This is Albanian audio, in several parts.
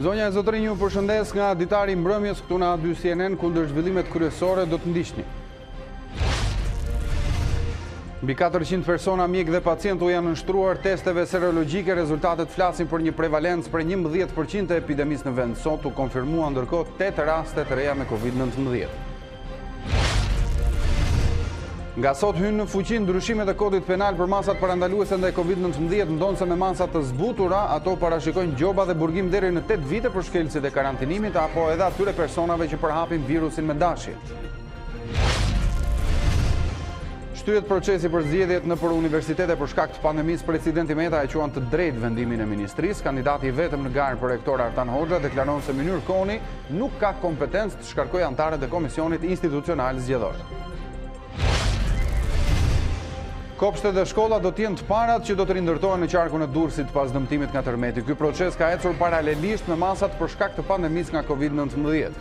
Zonja e zotërinj, ju përshëndes nga Ditari mbrëmjes këtu në A2 CNN, kundër zhvillimet kryesore do të ndiqni. Mbi 400 persona, mjek dhe pacientu janë nështruar testeve serologjike, rezultatet flasin për një prevalencë për 11% të epidemisë në vend. Sot u konfirmua ndërkohë 8 raste të reja me COVID-19. Nga sot hynë në fuqi ndryshimet e kodit penal për masat parandaluese ndaj COVID-19, ndonse me masat të zbutura, ato parashikojnë gjoba dhe burgim deri në 8 vite për shkelësit e karantinimit, apo edhe atyre personave që përhapin virusin me dashje. Shtyhet procesi për zgjedhjet nëpër universitete për shkak të pandemisë. Presidenti Meta e quan të drejtë vendimin e ministrisë. Kandidati i vetëm në garë për rektor Artan Hoxha deklaron se Mynir Koni nuk ka kompetencë të shkarkojë anëtarët e komisionit institucional zgjedhor. Kopshtet dhe shkolla do t'jenë të parat që do të rindërtohen në qarkun e Durrësit pas dëmtimit nga tërmeti. Ky proces ka ecur paralelisht me masat për shkak të pandemisë nga COVID-19.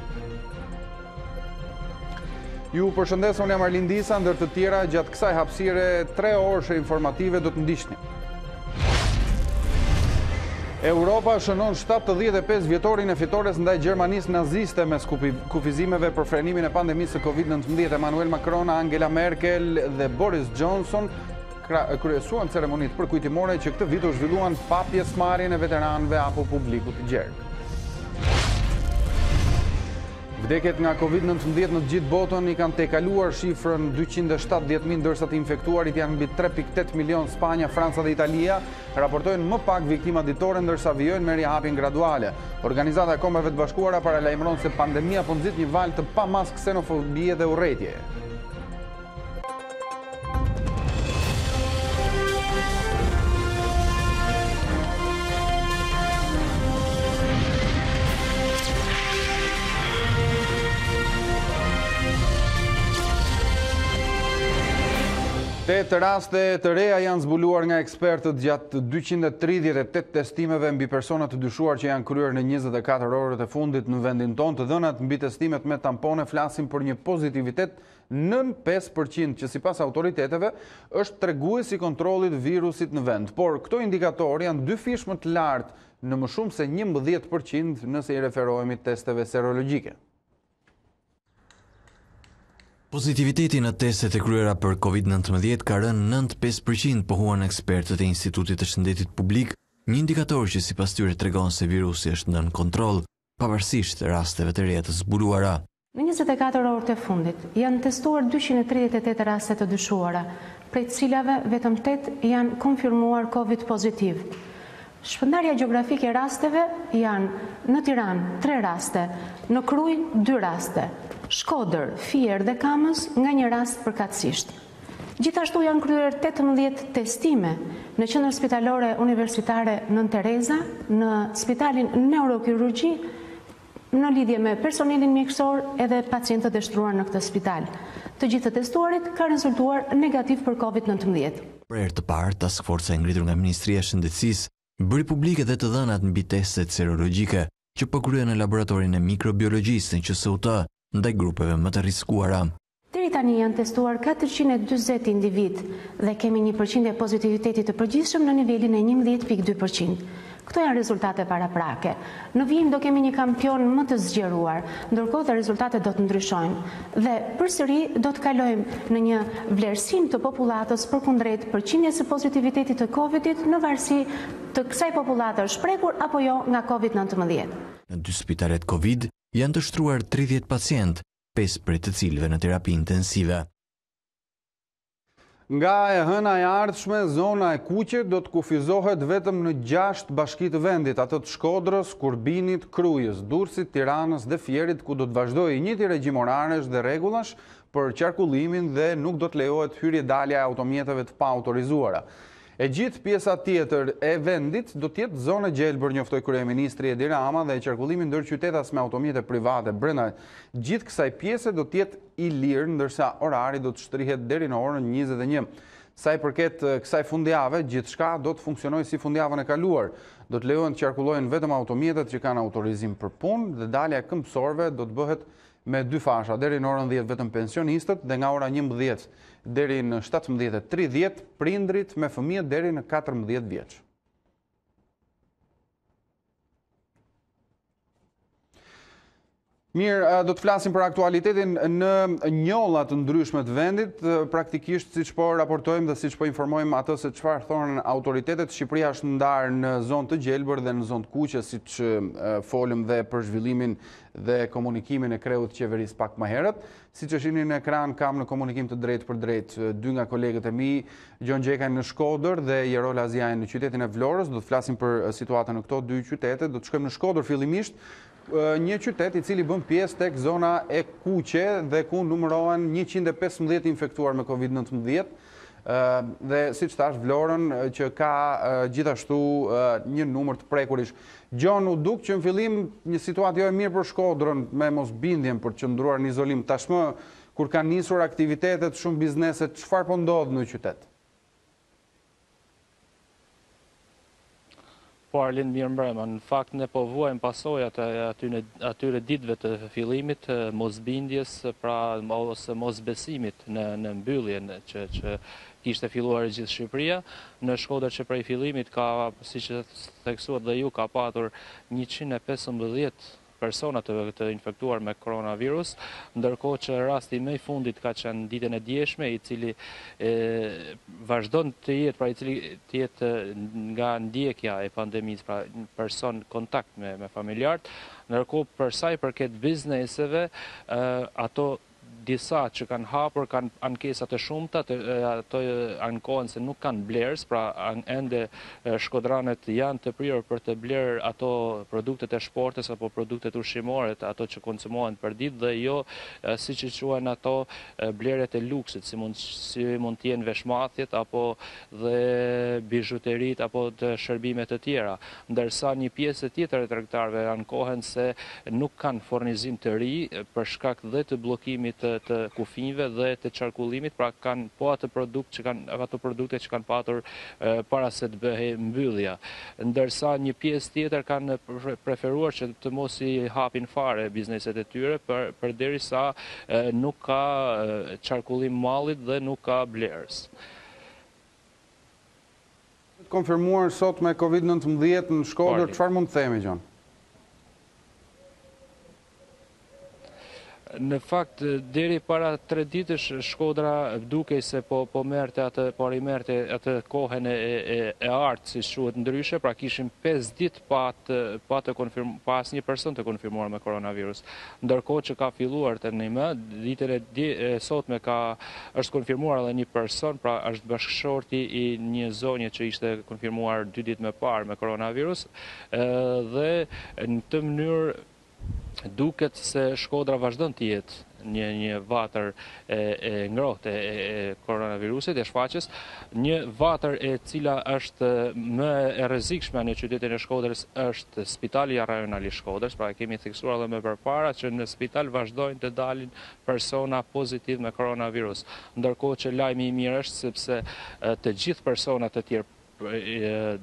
Ju përshëndes, unë jam Arlin Disa, ndër të tjera gjatë kësaj hapësire 3 orëshe informative do të ndiqni. Europa shënon 75 vjetorin e fitores ndaj Gjermanisë naziste mes kufizimeve për frenimin e pandemisë së COVID-19. Emmanuel Macron, Angela Merkel dhe Boris Johnson kryesuan ceremonitë përkujtimore që këtë vit u zhvilluan pa pjesëmarrjen e veteranëve apo publikut të gjerë. Vdekjet nga COVID-19 në gjithë botën i kanë tejkaluar shifrën 270.000, ndërsa të infektuarit janë mbi 3.8 milion. Spanja, Franca dhe Italia raportojnë më pak viktima ditore, ndërsa vijojnë me rihapjen graduale. Organizata e Kombeve të Bashkuara paralajmëron se pandemia po nxit një val të pamas ksenofobie dhe urrëtie. Të raste të reja janë zbuluar nga ekspertët gjatë 238 testimeve mbi persona të dyshuar që janë kryer në 24 orët e fundit në vendin tonë. Të dhënat mbi testimet me tampone flasin për një pozitivitet nën 5%, që sipas autoriteteve është tregues i kontrollit virusit në vend. Por këto indikatorë janë 2 fish më të lartë në më shumë se 11% nëse i referohemi testeve serologjike. Pozitiviteti në testet e kryera për COVID-19 ka rënë 95%, pohuan ekspertët e Institutit të Shëndetit Publik, një indikator që sipas tyre tregon se virusi është nën kontroll, pavarësisht rasteve të reja të zbuluara. Në 24 orët e fundit janë testuar 238 raste të dyshuara, prej të cilave vetëm 8 janë konfirmuar COVID pozitiv. Shpërndarja gjeografike e rasteve janë në Tiranë 3 raste, në Krujë 2 raste, Shkodër, Fier dhe Kamës nga një rast përkatësisht. Gjithashtu janë kryer 18 testime në qendër spitalore universitare Nën Tereza, në spitalin neurokirurgji, në lidhje me personelin mjekësor edhe pacientët e shtruar në këtë spital. Të gjithë të testuarit ka rezultuar negativ për COVID-19. Për herë të parë, task forca e ngritur nga Ministria e Shëndetësisë bëri publike dhe të dhënat mbi testet serologjike që po kryen në laboratorin e mikrobiologjisë në QSUT ndaj grupeve më të riskuara. Deri tani janë testuar 440 individ dhe kemi një përqindje pozitiviteti të përgjithshëm në nivelin e 11.2%. Këto janë rezultate paraprake. Në vijim do kemi një kampion më të zgjeruar, ndërkohë dhe rezultatet do të ndryshojnë. Dhe përsëri do të kalojmë në një vlerësim të popullatës përkundrejt përqindjes së pozitivitetit të Covidit në varësi të kësaj popullate është shprekur apo jo nga COVID-19. Në 2 spitalet Covid janë të shtruar 30 pacient, 5 prej të cilëve në terapi intensive. Nga e hëna e ardhshme, zona e Kuqe do të kufizohet vetëm në 6 bashki të vendit, ato të Shkodrës, Kurbinit, Krujës, Durrësit, Tiranës dhe Fierit, ku do të vazhdojë i njëjti regjim oraresh dhe rregullash për qarkullimin dhe nuk do të lejohet hyrje-dalja e automjeteve të paautorizuara. E gjithë pjesa tjetër e vendit do të jetë zonë gjelbër, njoftoi kryeministri Edi Rama, dhe qarkullimi ndër qytetas me automjete private brenda gjithë kësaj pjese do të jetë i lirë, ndërsa orari do të shtrihet deri në orën 21. Sa i përket kësaj fundjave, gjithçka do të funksionojë si fundjavën e kaluar. Do të lejohen të qarkullojnë vetëm automjetet që kanë autorizim për punë dhe dalja e këmbësorëve do të bëhet me 2 fasha, deri në orën 10 vetëm pensionistët dhe nga ora 11 deri në 17:30 prindrit me fëmijë deri në 14 vjeç. Mirë, do të flasim për aktualitetin në njollat të ndryshme të vendit, praktikisht siç po raportojmë dhe siç po informojmë atë se çfarë thonë autoritetet, Shqipëria është ndarë në zonë të gjelbër dhe në zonë të kuqe, siç folëm dhe për zhvillimin dhe komunikimin e kreut të qeverisë pak më herët. Siç e shihni në ekran, kam në komunikim të drejtë për drejtë dy nga kolegët e mi, Gjon Gjekaj në Shkodër dhe Jerola Zjaj në qytetin e Vlorës. Do të flasim për situatën në këto dy qytete. Do të shkojmë në Shkodër fillimisht, një qytet i cili bën pjesë tek zona e kuqe dhe ku numërohen 115 infektuar me COVID-19 dhe siç thash Vlorën që ka gjithashtu një numër të prekurish. Gjon, u duk që në fillim një situatë jo e mirë për Shkodrën me mosbindjen për të qëndruar në izolim. Tashmë kur kanë nisur aktivitetet, shumë bizneset, çfarë po ndodh në qytet? Po Arlind, mirë mbrëma. Në fakt ne po vuajmë pasojat atyre ditëve të fillimit, mosbindjes, pra ose mosbesimit në mbylljen që kishte filluar gjithë Shqipëria. Në Shkodër që prej fillimit ka, siç e theksuat dhe ju, ka patur 115 persona të infektuar me koronavirus, ndërkohë që rasti më i fundit ka qenë ditën e djeshme, i cili vazhdon të jetë, pra i cili të jetë nga ndjekja e pandemisë, pra person kontakt me familjarët, ndërkohë për sa i përket bizneseve, ato disa që kanë hapur kanë ankesa të shumta, ato ankohen se nuk kanë blerës, pra ende shkodranet janë të prirur për të blerë ato produktet e shportes apo produktet ushqimore, ato që konsumohen për ditë dhe jo siç i quhen ato bleret e luksit, si mund të jenë veshmathjet apo dhe bijuteritë apo të shërbime të tjera, ndërsa një pjesë tjetër e tregtarëve ankohen se nuk kanë furnizim të ri për shkak dhe të bllokimit të kufinjve dhe të qarkullimit, pra kanë po ato produkte që kanë patur para se të bëhej mbyllja. Ndërsa një pjesë tjetër kanë preferuar që të mos i hapin fare bizneset e tyre përderisa nuk ka qarkullim mallit dhe nuk ka blerës. Konfirmuar sot me COVID-19 në Shkodër, çfarë mund të themi, Gjon? Në fakt, deri para 3 ditësh Shkodra dukej se po merrte atë kohën e artë, si quhet ndryshe, pra kishim 5 ditë pa asnjë person të konfirmuar me koronavirus. Ndërkohë që ka filluar tani më, ditën e sotme është konfirmuar edhe një person, pra është bashkëshorti i një zonje që ishte konfirmuar 2 ditë më parë me koronavirus, dhe në këtë mënyrë duket se Shkodra vazhdon të jetë një vatër e ngrohtë e koronavirusit, e shfaqjes, një vatër e cila është më e rrezikshme në qytetin e Shkodrës është Spitali Rajonal i Shkodrës, pra kemi theksuar edhe më përpara që në spital vazhdojnë të dalin persona pozitiv me koronavirus, ndërkohë që lajmi i mirë është sepse të gjithë personat e tjerë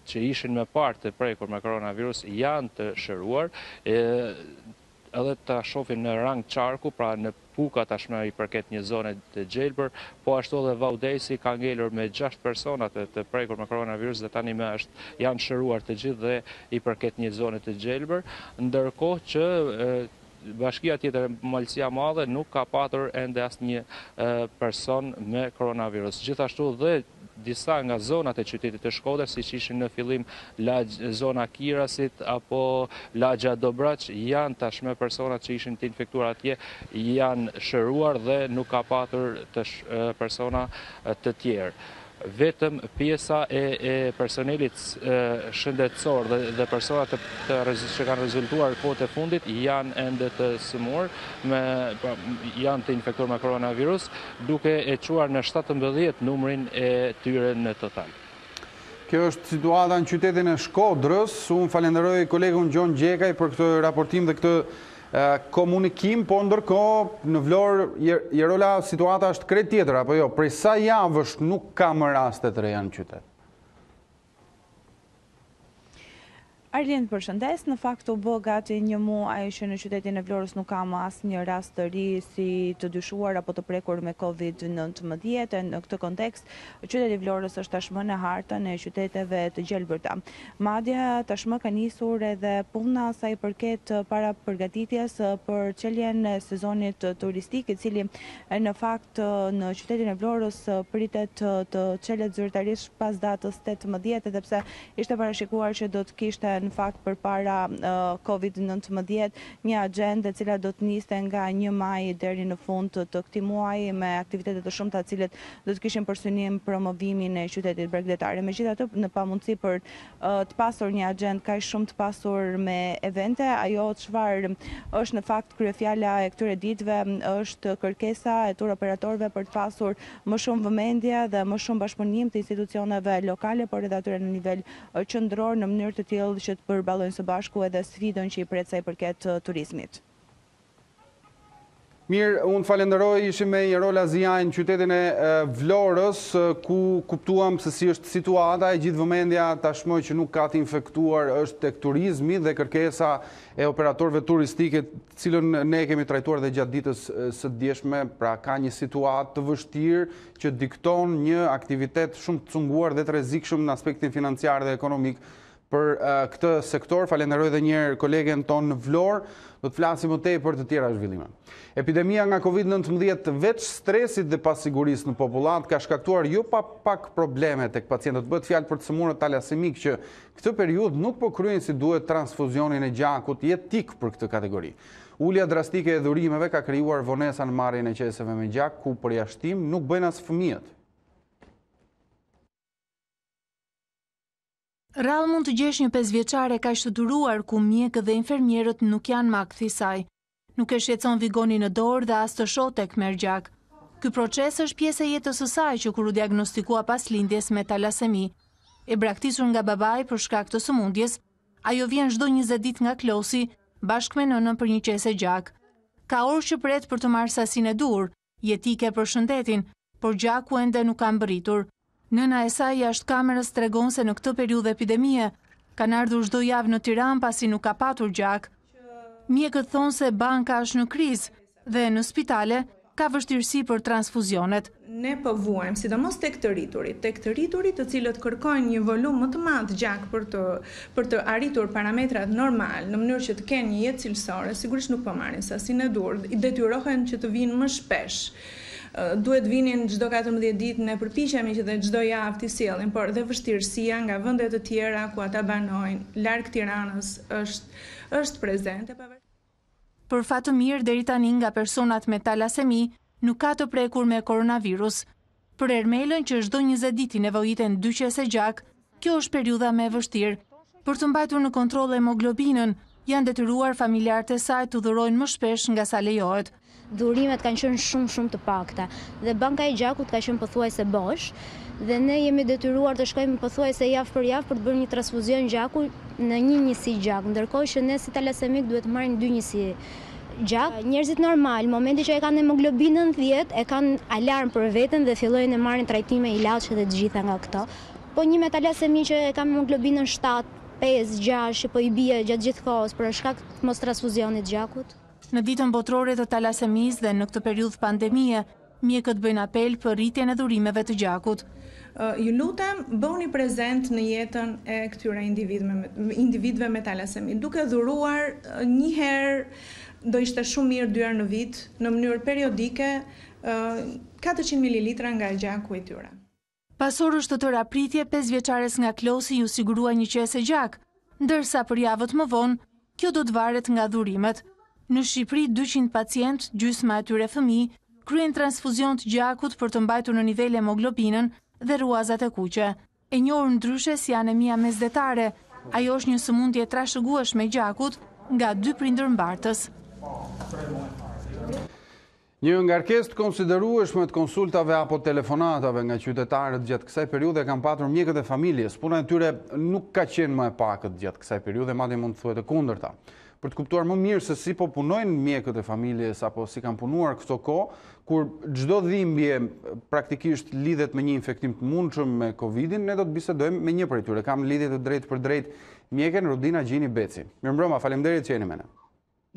që ishin me parë të prekur me koronavirus janë të shëruar, edhe ta shohim në rang qarku, pra në Puka tashmë i përket një zone të gjelbër, po ashtu edhe Vaudesi ka ngelur me 6 persona të prekur me koronavirus dhe tani më janë shëruar të gjithë dhe i përket një zone të gjelbër, ndërkohë që bashkia tjetër Malësia Madhe nuk ka patur ende asnjë person me koronavirus. Gjithashtu dhe disa nga zonat e qytetit të Shkodrës, siç ishin në fillim zona Kirasit apo lagja Dobraç, janë tashmë personat që ishin të infektuar atje, janë shëruar dhe nuk ka patur persona të tjerë. Vetëm pjesa e personelit shëndetësor dhe personat që kanë rezultuar kohët e fundit janë ende të sëmur, janë të infektuar me koronavirus, duke e quar në 17 numrin e tyre në total. Kjo është situata në qytetin e Shkodrës. Unë falenderoj kolegun Gjon Gjekaj për këtë raportim dhe këtë komunikim, po ndërkohë në Vlorë, Jerola, situata është krejt tjetër, apo jo? Prej sa javësh nuk ka më raste të reja në qytet? Arlind, përshëndes, në fakt u bë gati një muaj që në qytetin e Vlorës nuk kam asnjë rast të ri si të dyshuar apo të prekur me COVID-19. Në këtë kontekst, qyteti i Vlorës është tashmë në hartën e qyteteve të gjelbërta. Madje tashmë ka nisur edhe puna sa i përket para përgatitjes për çeljen e sezonit turistik, i cili në fakt në qytetin e Vlorës pritet të çelet zyrtarisht pas datës 18, edhe pse ishte parashikuar që do të kishte në fakt përpara COVID-19 një agjendë e cila do të niste nga 1 maj deri në fund të këtij muaji me aktivitete të shumta të cilët do të kishin për synim promovimin e qytetit bregdetare. Megjithatë, në pamundësi për të pasur një agjendë kaq shumë të pasur me evente, ajo çfarë është në fakt kryefjala e këtyre ditëve është kërkesa e tur operatorëve për të pasur më shumë vëmendje dhe më shumë bashkëpunim të institucioneve lokale, por edhe atyre në nivel qendror në mënyrë të tillë që të përballojnë së bashku edhe sfidën që i pret sa i përket turizmit. Mirë, unë falenderoj, ishim me Jerola Ziaj në qytetin e Vlorës, ku kuptuam se si është situata, e gjithë vëmendja tashmë që nuk ka të infektuar është tek turizmi dhe kërkesa e operatorëve turistike, cilën ne kemi trajtuar dhe gjatë ditës së djeshme, pra ka një situatë të vështirë që dikton një aktivitet shumë të cunguar dhe të rrezikshëm në aspektin financiar dhe ekonomik për këtë sektor. Falenderoj dhe njerë kolegen tonë në Vlorë, do të flasim më tej për të tjera zhvillime. Epidemia nga COVID-19 veç stresit dhe pasigurisë në popullat ka shkaktuar jo pa pak probleme tek pacientët. Bëhet fjalë për të sëmurët talasemik që këtë periudhë nuk po kryejnë si duhet transfuzionin e gjakut, jetik për këtë kategori. Ulja drastike e dhurimeve ka krijuar vonesa në marrjen e qeseve me gjak, ku përjashtim nuk bëjnë as fëmijët. Rrallë mund të gjesh një 5 vjeçare kaq të duruar ku mjekët dhe infermierët nuk janë makthi i saj. Nuk e shqetëson vigonin në dorë dhe as të shoh tek merr gjak. Ky proces është pjesë e jetës së saj që kur u diagnostikua pas lindjes me talasemi. E braktisur nga babai për shkak të sëmundjes, ajo vjen çdo 20 ditë nga klosi bashkë me nënën për një qese gjak. Ka orë që pret për të marrë sasinë e dur, jetike për shëndetin, por gjaku ende nuk ka mbërritur. Nëna e saj jashtë kamerës tregon se në këtë periudhë epidemie kanë ardhur çdo javë në Tiranë pasi nuk ka patur gjak. Mjekët thonë se banka është në krizë dhe në spitale ka vështirësi për transfuzionet. Ne po vuajmë, sidomos tek të riturit të cilët kërkojnë një volum më të madh gjak për të arritur parametrat normal, në mënyrë që të kenë një jetë cilësore, sigurisht nuk po marrin sasinë e dur, i detyrohen që të vinë më shpesh. Duhet vinin çdo 14 ditë, ne përpiqemi që dhe çdo javë t'i sjellim, por dhe vështirësia nga vende të tjera ku ata banojnë larg Tiranës është prezente. Për fat të mirë, deri tani nga personat me talasemi nuk ka të prekur me koronavirus. Për Ermelën, që çdo 20 ditë nevojiten 2 qese gjak, kjo është periudha më e vështirë. Për të mbajtur në kontroll hemoglobinën, janë detyruar familjarët e saj të dhurojnë më shpesh nga sa lejohet. Dhurimet kanë qenë shumë të pakta dhe banka e gjakut ka qenë pothuajse bosh dhe ne jemi detyruar të shkojmë pothuajse javë për javë për të bërë një transfuzion gjaku në një njësi gjak, ndërkohë që ne si talasemik duhet të marrim 2 njësi gjak. Njerëzit normal, momenti që e kanë hemoglobinën 10, e kanë alarm për veten dhe fillojnë të marrin trajtime, ilaçe dhe të gjitha nga këto. Po një me talasemi që e ka hemoglobinën 7, 5, 6 që po i bie gjatë gjithë kohës për shkak të mos transfuzionit gjakut. Në ditën botërore të talasemisë dhe në këtë periudhë pandemie, mjekët bëjnë apel për rritjen e dhurimeve të gjakut. Ju lutem, bëuni prezent në jetën e këtyre individëve me talasemi. Duke dhuruar një herë, do ishte shumë mirë 2 herë në vit, në mënyrë periodike, 400 ml nga gjaku i tyre. Pas orësh të tëra pritje, 5 vjeçares nga klosi ju sigurua një qese gjak, ndërsa për javët më vonë, kjo do të varet nga dhurimet. Në Shqipëri, 200 pacient, gjysma e tyre fëmijë, kryen transfuzion të gjakut për të mbajtur në nivel hemoglobinën dhe ruazat e kuqe. E njohur ndryshe si anemia mesdhetare, ajo është një sëmundje trashëgueshme e gjakut nga 2 prindër mbartës. Një ngarkesë të konsiderueshme të konsultave apo telefonatave nga qytetarët gjatë kësaj periudhe kanë patur mjekët e familjes. Puna e tyre nuk ka qenë më e pakët gjatë kësaj periudhe, madje mund të thuhet e kundërta. Për të kuptuar më mirë se si po punojnë mjekët e familjes apo si kanë punuar këto kohë, kur çdo dhimbje praktikisht lidhet me një infektim të mundshëm me Covidin, ne do të bisedojmë me një prej tyre. Kam lidhje të drejtë për drejtë mjeken Rudina Gjini Beci. Mirëmbrëma, faleminderit që jeni me ne.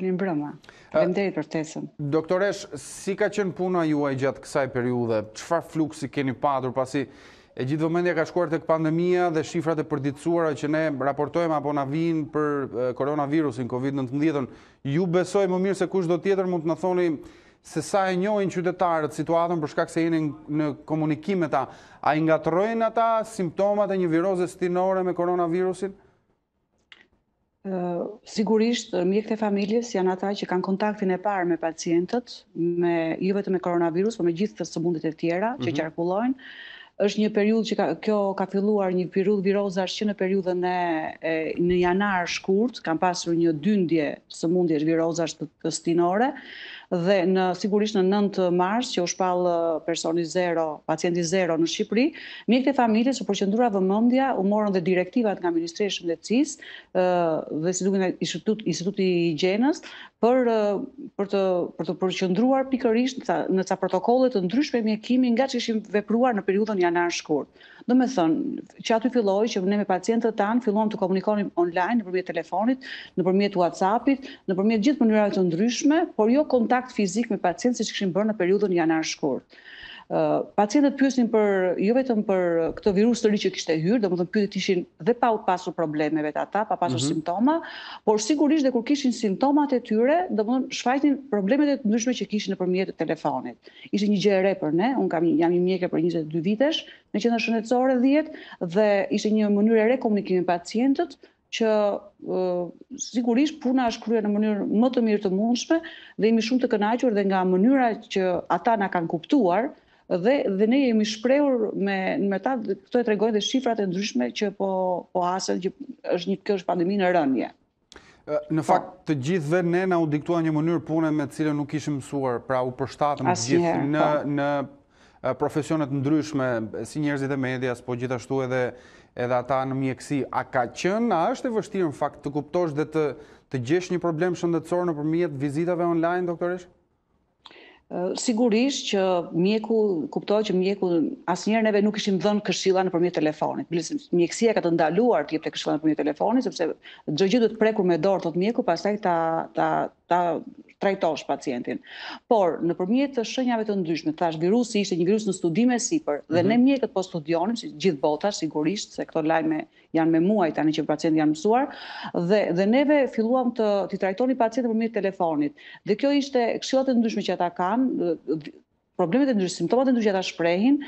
Mirëmbrëma, faleminderit për ftesën. Doktoresh, si ka qenë puna juaj gjatë kësaj periudhe? Çfarë fluksi keni patur pasi e gjithë vëmendja ka shkuar tek pandemia dhe shifrat e përditësuara që ne raportojmë apo na vijnë për koronavirusin COVID-19? Ju besoj më mirë se kushdo tjetër mund të na thoni se sa e njohin qytetarët situatën për shkak se jeni në komunikim me ta. A i ngatrojnë ata simptomat e një viroze stinore me koronavirusin? Sigurisht, mjekët e familjes janë ata që kanë kontaktin e parë me pacientët, jo vetëm me koronavirus, por me gjithë të sëmundjet e tjera që qarkullojnë. Është një periudhë që kjo ka filluar një periudhë virozash që në periudhën në janar shkurt kanë pasur një dyndje sëmundjesh virozash të stinore dhe sigurisht në 9 mars që u shpall personi zero, pacienti zero në Shqipëri, mjekët e familjes u përqendrua vëmendja, u morën dhe direktivat nga Ministria e Shëndetësisë dhe si duket Instituti i Higjienës për të përqendruar pikërisht në ca protokolle të ndryshme mjekimi nga që ishim vepruar në periudhën janar shkurt. Do me thënë, që aty filloi që ne me pacientët tanë filluam të komunikonim online nëpërmjet telefonit, nëpërmjet WhatsAppit, nëpërmjet gjithë mënyrave të ndryshme, por jo kontakt fizik me pacientë siç kishim bërë në periudhën janar shkurt. Pacientët pyesin jo vetëm për këtë virus të ri që kishte hyrë, domethënë pyetjet ishin dhe pa pasur probleme vetë ata, pa pasur simptoma, por sigurisht dhe kur kishin simptomat e tyre, domethënë shfaqnin problemet e ndryshme që kishin nëpërmjet telefonit. Ishte një gjë e re për ne, jam një mjeke për 22 vitesh në qendër shëndetësore 10 dhe ishte një mënyrë e re komunikimi me pacientët që sigurisht puna është kryer në mënyrë më të mirë të mundshme dhe jemi shumë të kënaqur dhe nga mënyra që ata na kanë kuptuar dhe ne jemi shprehur me ta, këto e tregojnë dhe shifrat e ndryshme që po hasen që kjo është pandemi në rënje. Në fakt të gjithëve ne na u diktua një mënyrë pune me të cilën nuk ishim mësuar, pra u përshtatëm të gjithë në profesionet ndryshme, si njerëzit e medias, po gjithashtu edhe ata në mjekësi. A ka qenë, a është e vështirë në fakt të kuptosh dhe të gjesh një problem shëndetësor nëpërmjet vizitave online, doktoresh? Sigurisht që mjeku, kuptoj që mjeku asnjëherë neve nuk kishim dhënë këshilla nëpërmjet telefonit. Mjekësia ka të ndaluar të jepte këshilla nëpërmjet telefonit sepse çdo gjë duhet prekur me dorë, thot mjeku, pastaj ta trajtosh pacientin. Por nëpërmjet të shenjave të ndryshme, thash virusi ishte një virus në studime sipër dhe ne mjekët po studionim, si gjithë bota sigurisht, se këto lajme janë me muaj tani që pacientë janë mësuar, dhe neve filluam të trajtoni pacientin nëpërmjet telefonit. Dhe kjo ishte këshillat e ndryshme që ata kanë, problemet e ndryshme, simptomat e ndryshme që ata shprehin,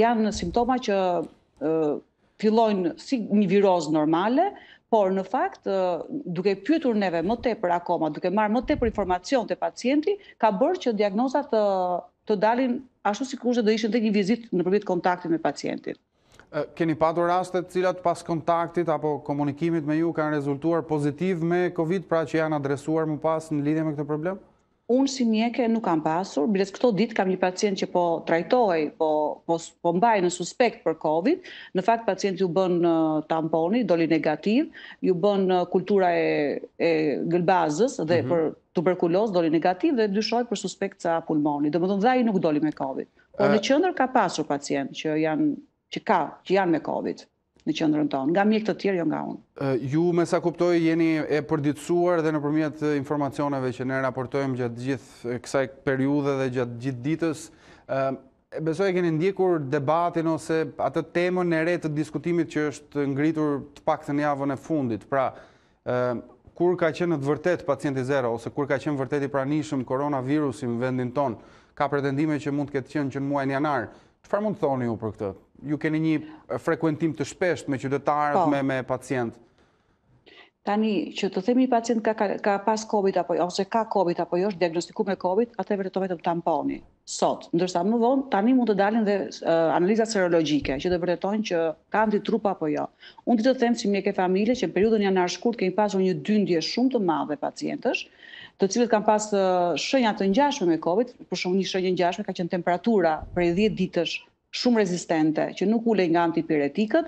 janë simptoma që fillojnë si një virozë normale, por në fakt, duke pyetur neve më tepër akoma, duke marrë më tepër informacion te pacienti, ka bërë që diagnozat të dalin ashtu sikur do ishin tek një vizitë nëpërmjet kontaktit me pacientin. Keni patur raste të cilat pas kontaktit apo komunikimit me ju kanë rezultuar pozitiv me COVID, pra që janë adresuar më pas në lidhje me këtë problem? Unë si mjeke nuk kam pasur, biles këto ditë kam një pacient që po trajtohej, po mbaj në suspekt për COVID. Në fakt pacienti u bën tamponi, doli negativ, ju bën kultura e gëlbazës dhe për tuberkulozë doli negativ dhe dyshohet për suspekt ca pulmoni. Domethënë dhe ai nuk doli me COVID. Por në qendër ka pasur pacient që janë me COVID në qendrën tonë, nga mjekë të tjerë, jo nga unë. Ju, me sa kuptoj, jeni e përditësuar dhe nëpërmjet informacioneve që ne raportojmë gjatë gjithë kësaj periudhe dhe gjatë gjithë ditës. Besoj e keni ndjekur debatin ose atë temën e re të diskutimit që është ngritur të paktën në javën e fundit. Pra, kur ka qenë të vërtet pacienti zero ose kur ka qenë vërtet i pranishëm koronavirusi në vendin tonë, ka pretendime që mund të ketë qenë që në muajin janar. Çfarë mund të thoni ju për këtë? Ju keni një frekuentim të shpesht me qytetarët, me pacient? Tani, që të themi pacient ka pas COVID apo jo, ose ka COVID apo jo, është diagnostikuar me COVID, atë vërtetoj vetëm tamponi. Sot, ndërsa më vonë, tani mund të dalin dhe analizat serologjike, që të vërtetojnë që ka antitrup apo jo. Unë të them si mjekë familje që në periudhën janar shkurt kemi pasur një dyndje shumë të madhe pacientësh, të cilët kanë pas shenja të ngjashme me COVID, për shembull një shenjë ngjashme ka qenë temperatura prej 10 ditësh shumë rezistente, që nuk ulej nga antipiretikët,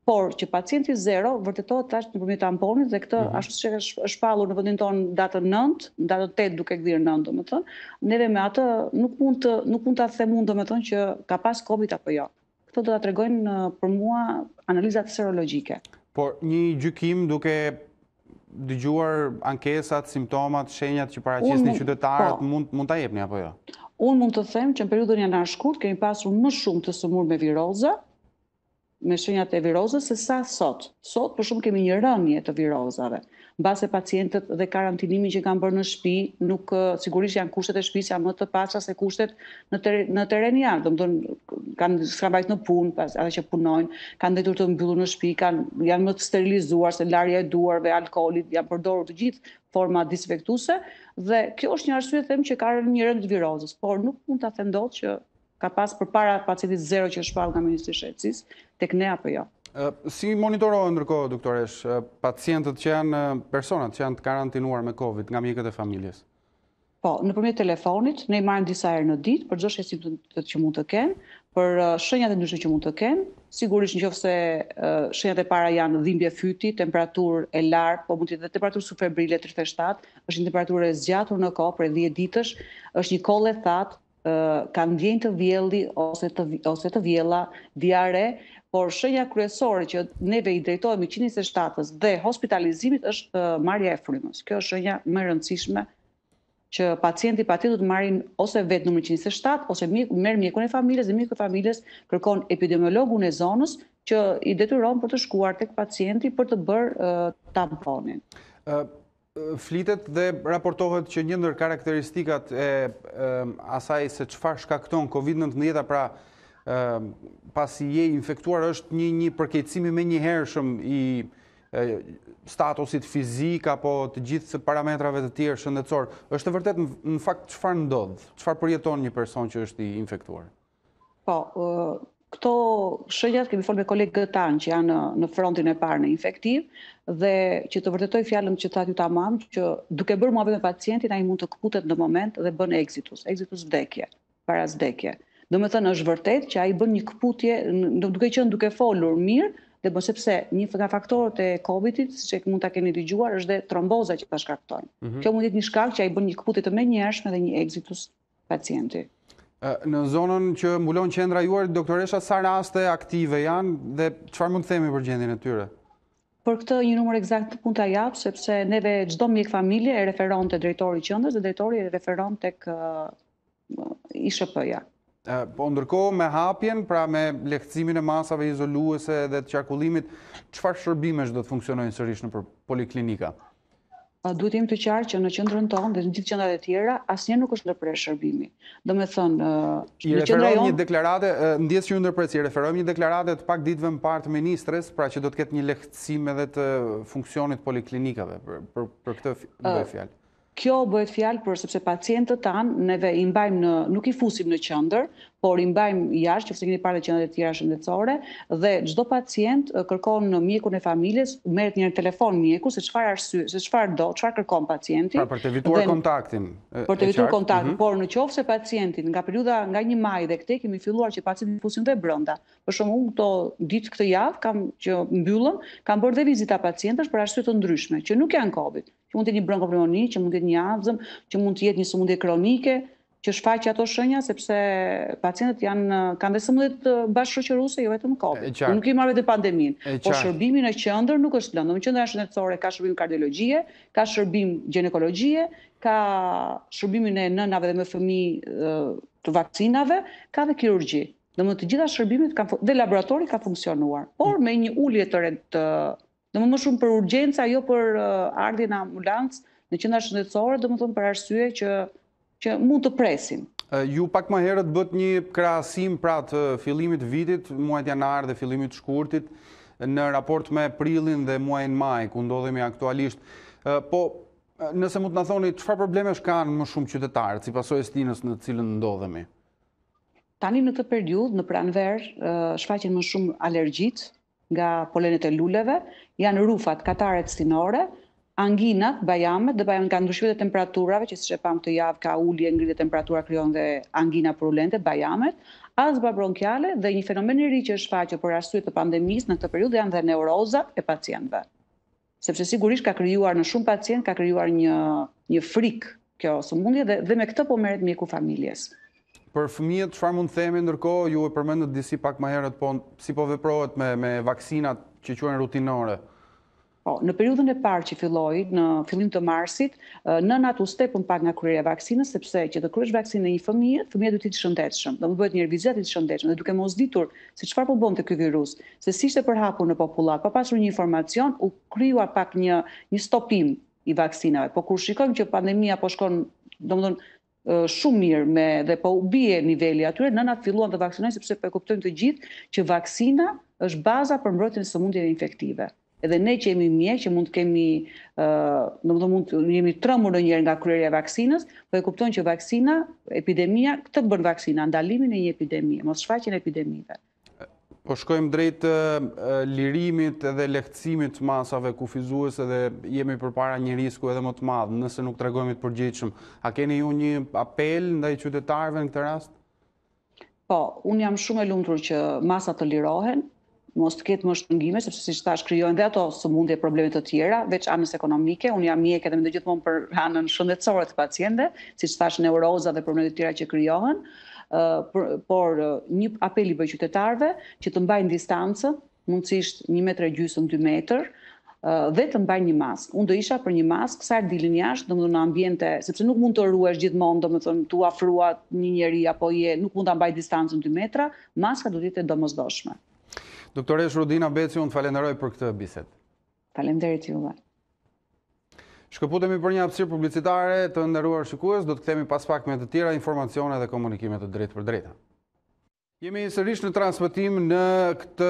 por që pacienti zero vërtetohet tash nëpërmjet tamponit dhe këtë ashtu siç është shpallur në vendin tonë datën 9, datën 8 duke gdhirë 9, domethënë, neve me atë nuk mund ta them unë domethënë që ka pas COVID apo jo. Këto do ta tregojnë për mua analizat serologjike. Por një gjykim duke dëgjuar ankesat, simptomat, shenjat që paraqisni qytetarët, mund ta jepni apo jo? Unë mund të them që në periudhën janar-shkurt kemi pasur më shumë të sëmurë me viroza, me shenjat e virozës, se sa sot. Sot, për shumë, kemi një rënje të virozave. Mbase pacientët dhe karantinimin që kanë bërë në shtëpi, nuk sigurisht janë kushtet e shtëpisë janë më të pastra se kushtet në teren janë. Domethënë kanë vajtë në punë, ata që punojnë, kanë detyr të mbyllur në shtëpi, janë më të sterilizuar se larja e duarve, alkoolit, janë përdorur të gjithë forma disinfektuese dhe kjo është një arsye them që ka një rënje të virozës, por nuk mund ta them dot që ka pas përpara pacientit zero që shpall nga Ministri i Shëndetësisë tek ne apo jo. Si monitorohen ndërkohë, doktoresh, pacientët që janë personat që janë të karantinuar me COVID nga mjekët e familjes? Po, nëpërmjet telefonit, ne i marrim disa herë në ditë për çdo shqetësim që mund të kenë, për shenjat e ndryshme që mund të kenë. Sigurisht nëse shenjat e para janë dhimbje fyti, temperaturë e lartë, po mund të jetë temperaturë subfebrile 37, është një temperaturë e zgjatur në kohë për 10 ditësh, është një kollë e thatë, kanë ndjenjë të vjelli ose të vjella, diare, por shenja kryesore që neve i drejtohemi 127-ës dhe hospitalizimit është marrja e frymës. Kjo është shenja më e rëndësishme që pacienti patjetër të marrin ose vetë numrin 127 ose merr mjekun e familjes dhe mjeku i familjes kërkon epidemiologun e zonës që i detyron për të shkuar tek pacienti për të bërë tamponin. Flitet dhe raportohet që një ndër karakteristikat e asaj se çfarë shkakton COVID-19, pra pasi je infektuar, është një përkeqësimi menjëhershëm i statusit fizik apo të gjithë parametrave të tjerë shëndetësor. Është e vërtet në fakt çfarë ndodh? Çfarë përjeton një person që është i infektuar? Po, këto shenjat kemi folur me kolegët tanë që janë në frontin e parë në infektiv dhe që të vërtetoj fjalën që thatë ju tamam, që duke bërë muhabet me pacientin ai mund të kputet në moment dhe bën exitus vdekje, para vdekje. Domethënë është vërtet që ai bën një kputje duke folur mirë, dhe sepse një nga faktorët e COVID-it, siç mund ta keni dëgjuar, është dhe tromboza që ta shkakton. Kjo mund të jetë një shkak që ai bën një kputje të menjëhershme dhe një exitus pacienti. Në zonën që mbulon qendra juaj, doktoresha, sa raste aktive janë dhe çfarë mund të themi për gjendjen e tyre? Për këtë një numër eksakt mund ta jap, sepse neve çdo mjek familje e referon te drejtori i qendrës dhe drejtori e referon tek ISHP-ja. Po ndërkohë me hapjen, pra me lehtësimin e masave izoluese dhe të qarkullimit, çfarë shërbimesh do të funksionojnë sërish nëpër poliklinika? Duhet jemi të qartë që në qendrën tonë dhe në gjithë qendrat e tjera asnjëherë nuk është ndërprer shërbimi. Domethënë, në qendra jonë një deklarate, ndjes që ju ndërpres, i referojmë një deklarate të pak ditëve më parë të ministres, pra që do të ketë një lehtësim edhe të funksionit poliklinikave, për këtë bëhet fjalë. Kjo bëhet fjalë për sepse pacientët tanë neve i mbajmë nuk i fusim në qendër, por i mbajmë jashtë, nëse keni parë qendrat e tjera shëndetësore, dhe çdo pacient kërkon mjekun e familjes, merret një telefon mjeku se çfarë arsye, se çfarë kërkon pacienti. Pra për të evituar kontaktin. Për të evituar kontaktin, por nëse pacientin nga periudha nga 1 maj dhe këtej kemi filluar që pacientin fusim dhe brenda. Për shembull, këto ditë këtë javë që mbyllëm, kam bërë dhe vizita pacientësh për arsye të ndryshme, që nuk janë COVID, që mund të jetë një bronkopneumoni, që mund të jetë një azm, që mund të jetë një sëmundje kronike, që shfaqet ato shenja sepse pacientët kanë dhe sëmundje bashkëshoqëruese, jo vetëm COVID. Nuk i marr vetëm pandeminë, por shërbimi në qendër nuk është lënë. Në qendra shëndetësore ka shërbim kardiologjie, ka shërbim ginekologjie, ka shërbimin e nënave dhe me fëmijë të vakcinave, ka dhe kirurgji. Domethënë të gjitha shërbimet dhe laboratori ka funksionuar, por me një ulje të më shumë për urgjenca, jo për ardhjen e ambulancë në qendra shëndetësore, domethënë për arsye që mund të presin. Ju pak më herët bët një krahasim pra të fillimit vitit, muajt janar dhe fillimit shkurtit, në raport me prilin dhe muajin maj, ku ndodhemi aktualisht. Po, nëse mund të na thoni, çfarë problemesh kanë më shumë qytetarët, si pasojë e stinës në cilën ndodhemi? Tani në këtë periudhë, në pranverë, shfaqen më shumë alergjit nga polenet e luleve, janë rufat, kataret stinore, anginat, bajamet, dhe bajamet nga ndryshimet e temperaturave, që siç e pam këtë javë ka ulje, ngritje temperatura krijon dhe angina purulente, bajamet, azma bronkiale dhe një fenomen i ri që është shfaqur për arsye të pandemisë në këtë periudhë janë dhe neurozat e pacientëve. Sepse sigurisht ka krijuar në shumë pacient, ka krijuar një frikë kjo sëmundje dhe me këtë po merret mjeku familjes. Për fëmijët, çfarë mund të themi ndërkohë, ju e përmendët disi pak më herët, po si po veprohet me vaksinat që quhen rutinore? Po, në periudhën e parë që filloi, në fillim të marsit, nënat u stepën pak nga kryerja e vaksinës, sepse që të kryesh vaksinën e një fëmije, fëmija duhet të jetë i shëndetshëm. Do të bëhet një revizit i shëndetshëm, dhe duke mos ditur se çfarë po bënte ky virus, se si ishte përhapur në popullat, pa pasur një informacion, u kryua pak një stopim i vaksinave. Po kur shikojmë që pandemia po shkon, domethënë shumë mirë dhe po u bie niveli atyre, nënat filluan të vaksinojnë sepse po e kuptojmë të gjithë që vaksina është baza për mbrojtjen e sëmundjeve infektive. Edhe ne që jemi mjek, që mund të kemi, mund të jemi trembur ndonjëherë nga kryerja e vaksinës, po e kuptojmë që vaksina, epidemia, këtë bën vaksina, ndalimin e një epidemie, mos shfaqjen e epidemive. Po shkojmë drejt lirimit edhe lehtësimit të masave kufizuese dhe jemi përpara një risku edhe më të madh, nëse nuk tregojmë të përgjegjshëm. A keni ju një apel ndaj qytetarëve në këtë rast? Po, unë jam shumë e lumtur që masat të lirohen, mos të ketë më shpëngime, sepse siç thash krijojnë dhe ato sëmundje e probleme të tjera, veç anës ekonomike. Unë jam mjek edhe mendoj gjithmonë për anën shëndetësore të pacientëve, siç thash neuroza dhe problemet të tjera që krijohen. Por një apel i bëj qytetarëve që të mbajnë distancë, mundësisht 1,5 metra, 2 metër, dhe të mbajnë një maskë. Unë do isha për një maskë sa dilin jashtë, domethënë në ambiente, sepse nuk mund të ruhesh gjithmonë, domethënë tu afruat një njeri apo nuk mund ta mbaj distancën 2 metra, maska do të jetë domosdoshme. Doktoresh Rudina Beci, unë falenderoj për këtë bisedë. Faleminderit juve. Shkëputemi për një hapësirë publicitare të nderuar shikues, do të kthehemi pas pak me të tjera informacione dhe komunikime të drejtë për drejta. Jemi sërish në transmetim në këtë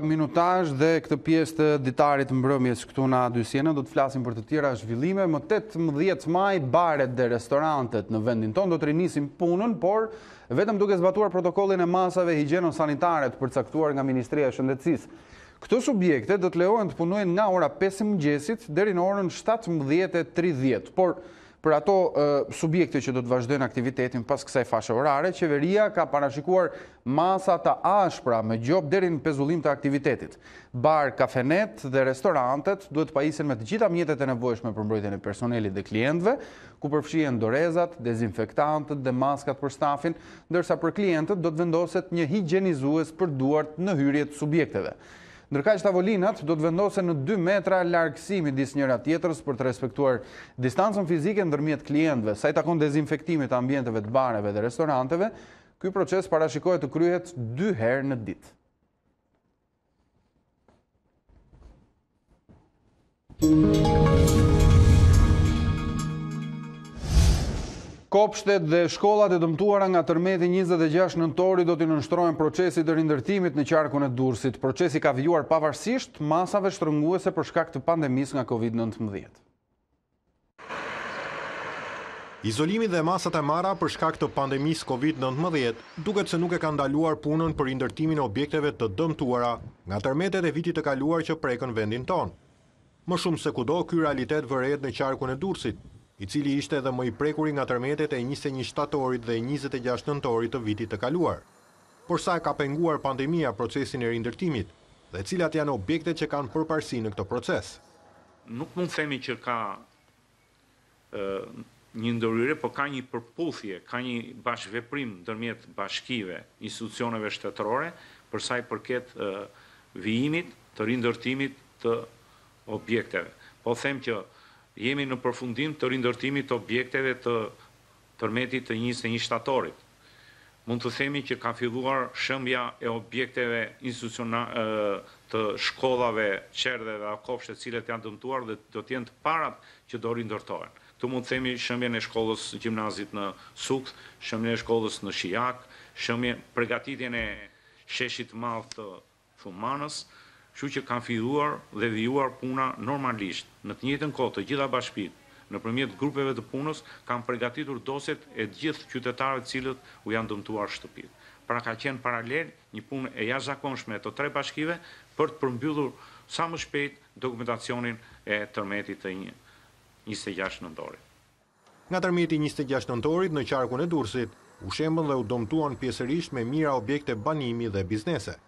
minutazh dhe këtë pjesë të ditarit mbrëmjes këtu në A2 do të flasim për të tjera zhvillime. Më 18 maj baret dhe restorantet në vendin tonë do të rinisin punën, por vetëm duke zbatuar protokollin e masave higjieno-sanitare të përcaktuar nga Ministria e Shëndetësisë. Këto subjekte do të lejohen të punojnë nga ora 5 e mëngjesit deri në orën 17:30, por për ato subjekte që do të vazhdojnë aktivitetin pas kësaj fashe orare, qeveria ka parashikuar masa të ashpra me gjop deri në pezullim të aktivitetit. Bar, kafenet dhe restorantet duhet pajisen me të gjitha mjetet e nevojshme për mbrojtjen e personelit dhe klientëve, ku përfshihen dorezat, dezinfektantët dhe maskat për stafin, ndërsa për klientët do të vendoset një higjenizues për duart në hyrje të subjekteve. Ndërkaq tavolinat do të vendosen në 2 metra largësi midis njëra tjetrës për të respektuar distancën fizike ndërmjet klientëve. Sa i takon dezinfektimit të ambienteve të bareve dhe restoranteve, ky proces parashikohet të kryhet 2 herë në ditë. Kopshtet dhe shkollat e dëmtuara nga tërmeti 26 nëntori do t'i nënshtrohen procesit të rindërtimit në qarkun e Durrësit. Procesi ka vijuar pavarësisht masave shtrënguese për shkak të pandemisë nga Covid-19. Izolimi dhe masat e marra për shkak të pandemisë Covid-19 duket se nuk e ka ndaluar punën për rindërtimin e objekteve të dëmtuara nga tërmetet e vitit të kaluar që prekën vendin tonë. Më shumë se kudo, ky realitet vërehet në qarkun e Durrësit, i cili ishte edhe më i prekuri nga tërmetet e 21 shtatorit dhe 26 nëntorit të vitit të kaluar. Por sa e ka penguar pandemia procesin e rindërtimit dhe cilat janë objektet që kanë përparësi në këtë proces? Nuk mund themi që ka një ndërhyrje, por ka një përputhje, ka një bashkëveprim ndërmjet bashkive, institucioneve shtetërore, për sa i përket vijimit të rindërtimit të objekteve. Po them që jemi në përfundim të rindërtimit të objekteve të tërmetit të 21 shtatorit. Mund të themi që ka filluar shëmbja e objekteve të shkollave, qerdhe dhe kopshte cilet janë dëmtuar dhe do të jenë të parat që do rindërtohen. Këtu mund të themi shëmbjen e shkollës gjimnazit në Sukth, shëmbjen e shkollës në Shijak, përgatitjen e sheshit të madh të Thumanës, kështu që kanë filluar dhe vijuar puna normalisht. Në të njëjtën kohë të gjitha bashkitë, nëpërmjet grupeve të punës, kanë përgatitur dosjet e gjithë qytetarëve të cilët u janë dëmtuar shtëpitë. Pra ka qenë paralel një punë e jashtëzakonshme të 3 bashkive për të përmbyllur sa më shpejt dokumentacionin e tërmetit të 26 nëntorit. Nga tërmeti 26 nëntorit në qarkun e Durrësit, u shembën dhe u dëmtuan pjesërisht me mira objekte banimi dhe biznese.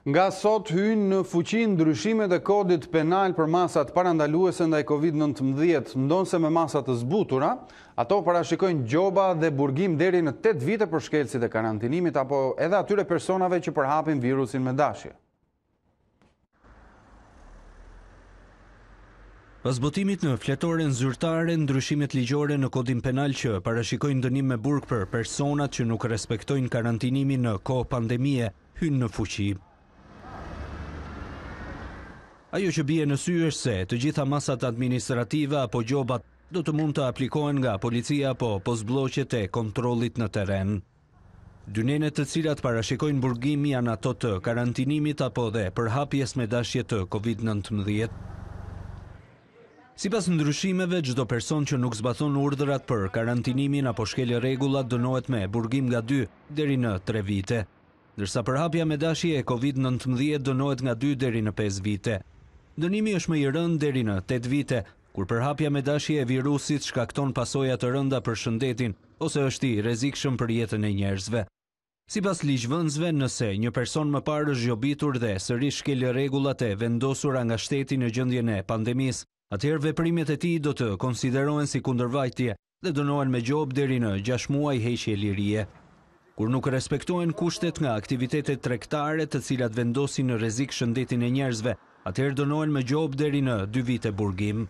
Nga sot hynë në fuqi ndryshimet e kodit penal për masat parandaluese ndaj Covid-19, ndonse me masat të zbutura, ato parashikojnë gjoba dhe burgim deri në 8 vite për shkelësit e karantinimit apo edhe atyre personave që përhapin virusin me dashje. Pas botimit në fletoren zyrtare, ndryshimet ligjore në kodin penal që parashikojnë dënim me burg për personat që nuk respektojnë karantinimin në kohë pandemie hynë në fuqi. Ajo që bie në sy është se të gjitha masat administrative apo gjobat do të mund të aplikohen nga policia apo postbllokjet e kontrollit në terren. Dynenet të cilat parashikojnë burgim janë ato të karantinimit apo dhe përhapjes me dashje të COVID-19. Sipas ndryshimeve, çdo person që nuk zbaton urdhrat për karantinimin apo shkel rregullat dënohet me burgim nga 2 deri në 3 vite, ndërsa përhapja me dashje e COVID-19 dënohet nga 2 deri në 5 vite. Dënimi është më i rënd deri në 8 vite, kur përhapja me dashje e virusit shkakton pasoja të rënda për shëndetin ose është i rrezikshëm për jetën e njerëzve. Sipas ligjvënësve, nëse një person më parë është zgjobitur dhe sërish shkel rregullat e vendosura nga shteti në gjendjen e pandemisë, atëherë veprimet e tij do të konsiderohen si kundërvajtje dhe dënohen me gjob deri në 6 muaj heqje lirie. Kur nuk respektohen kushtet nga aktivitetet tregtare të cilat vendosin në rrezik shëndetin e njerëzve, atëherë dënohen me gjob deri në 2 vite burgim.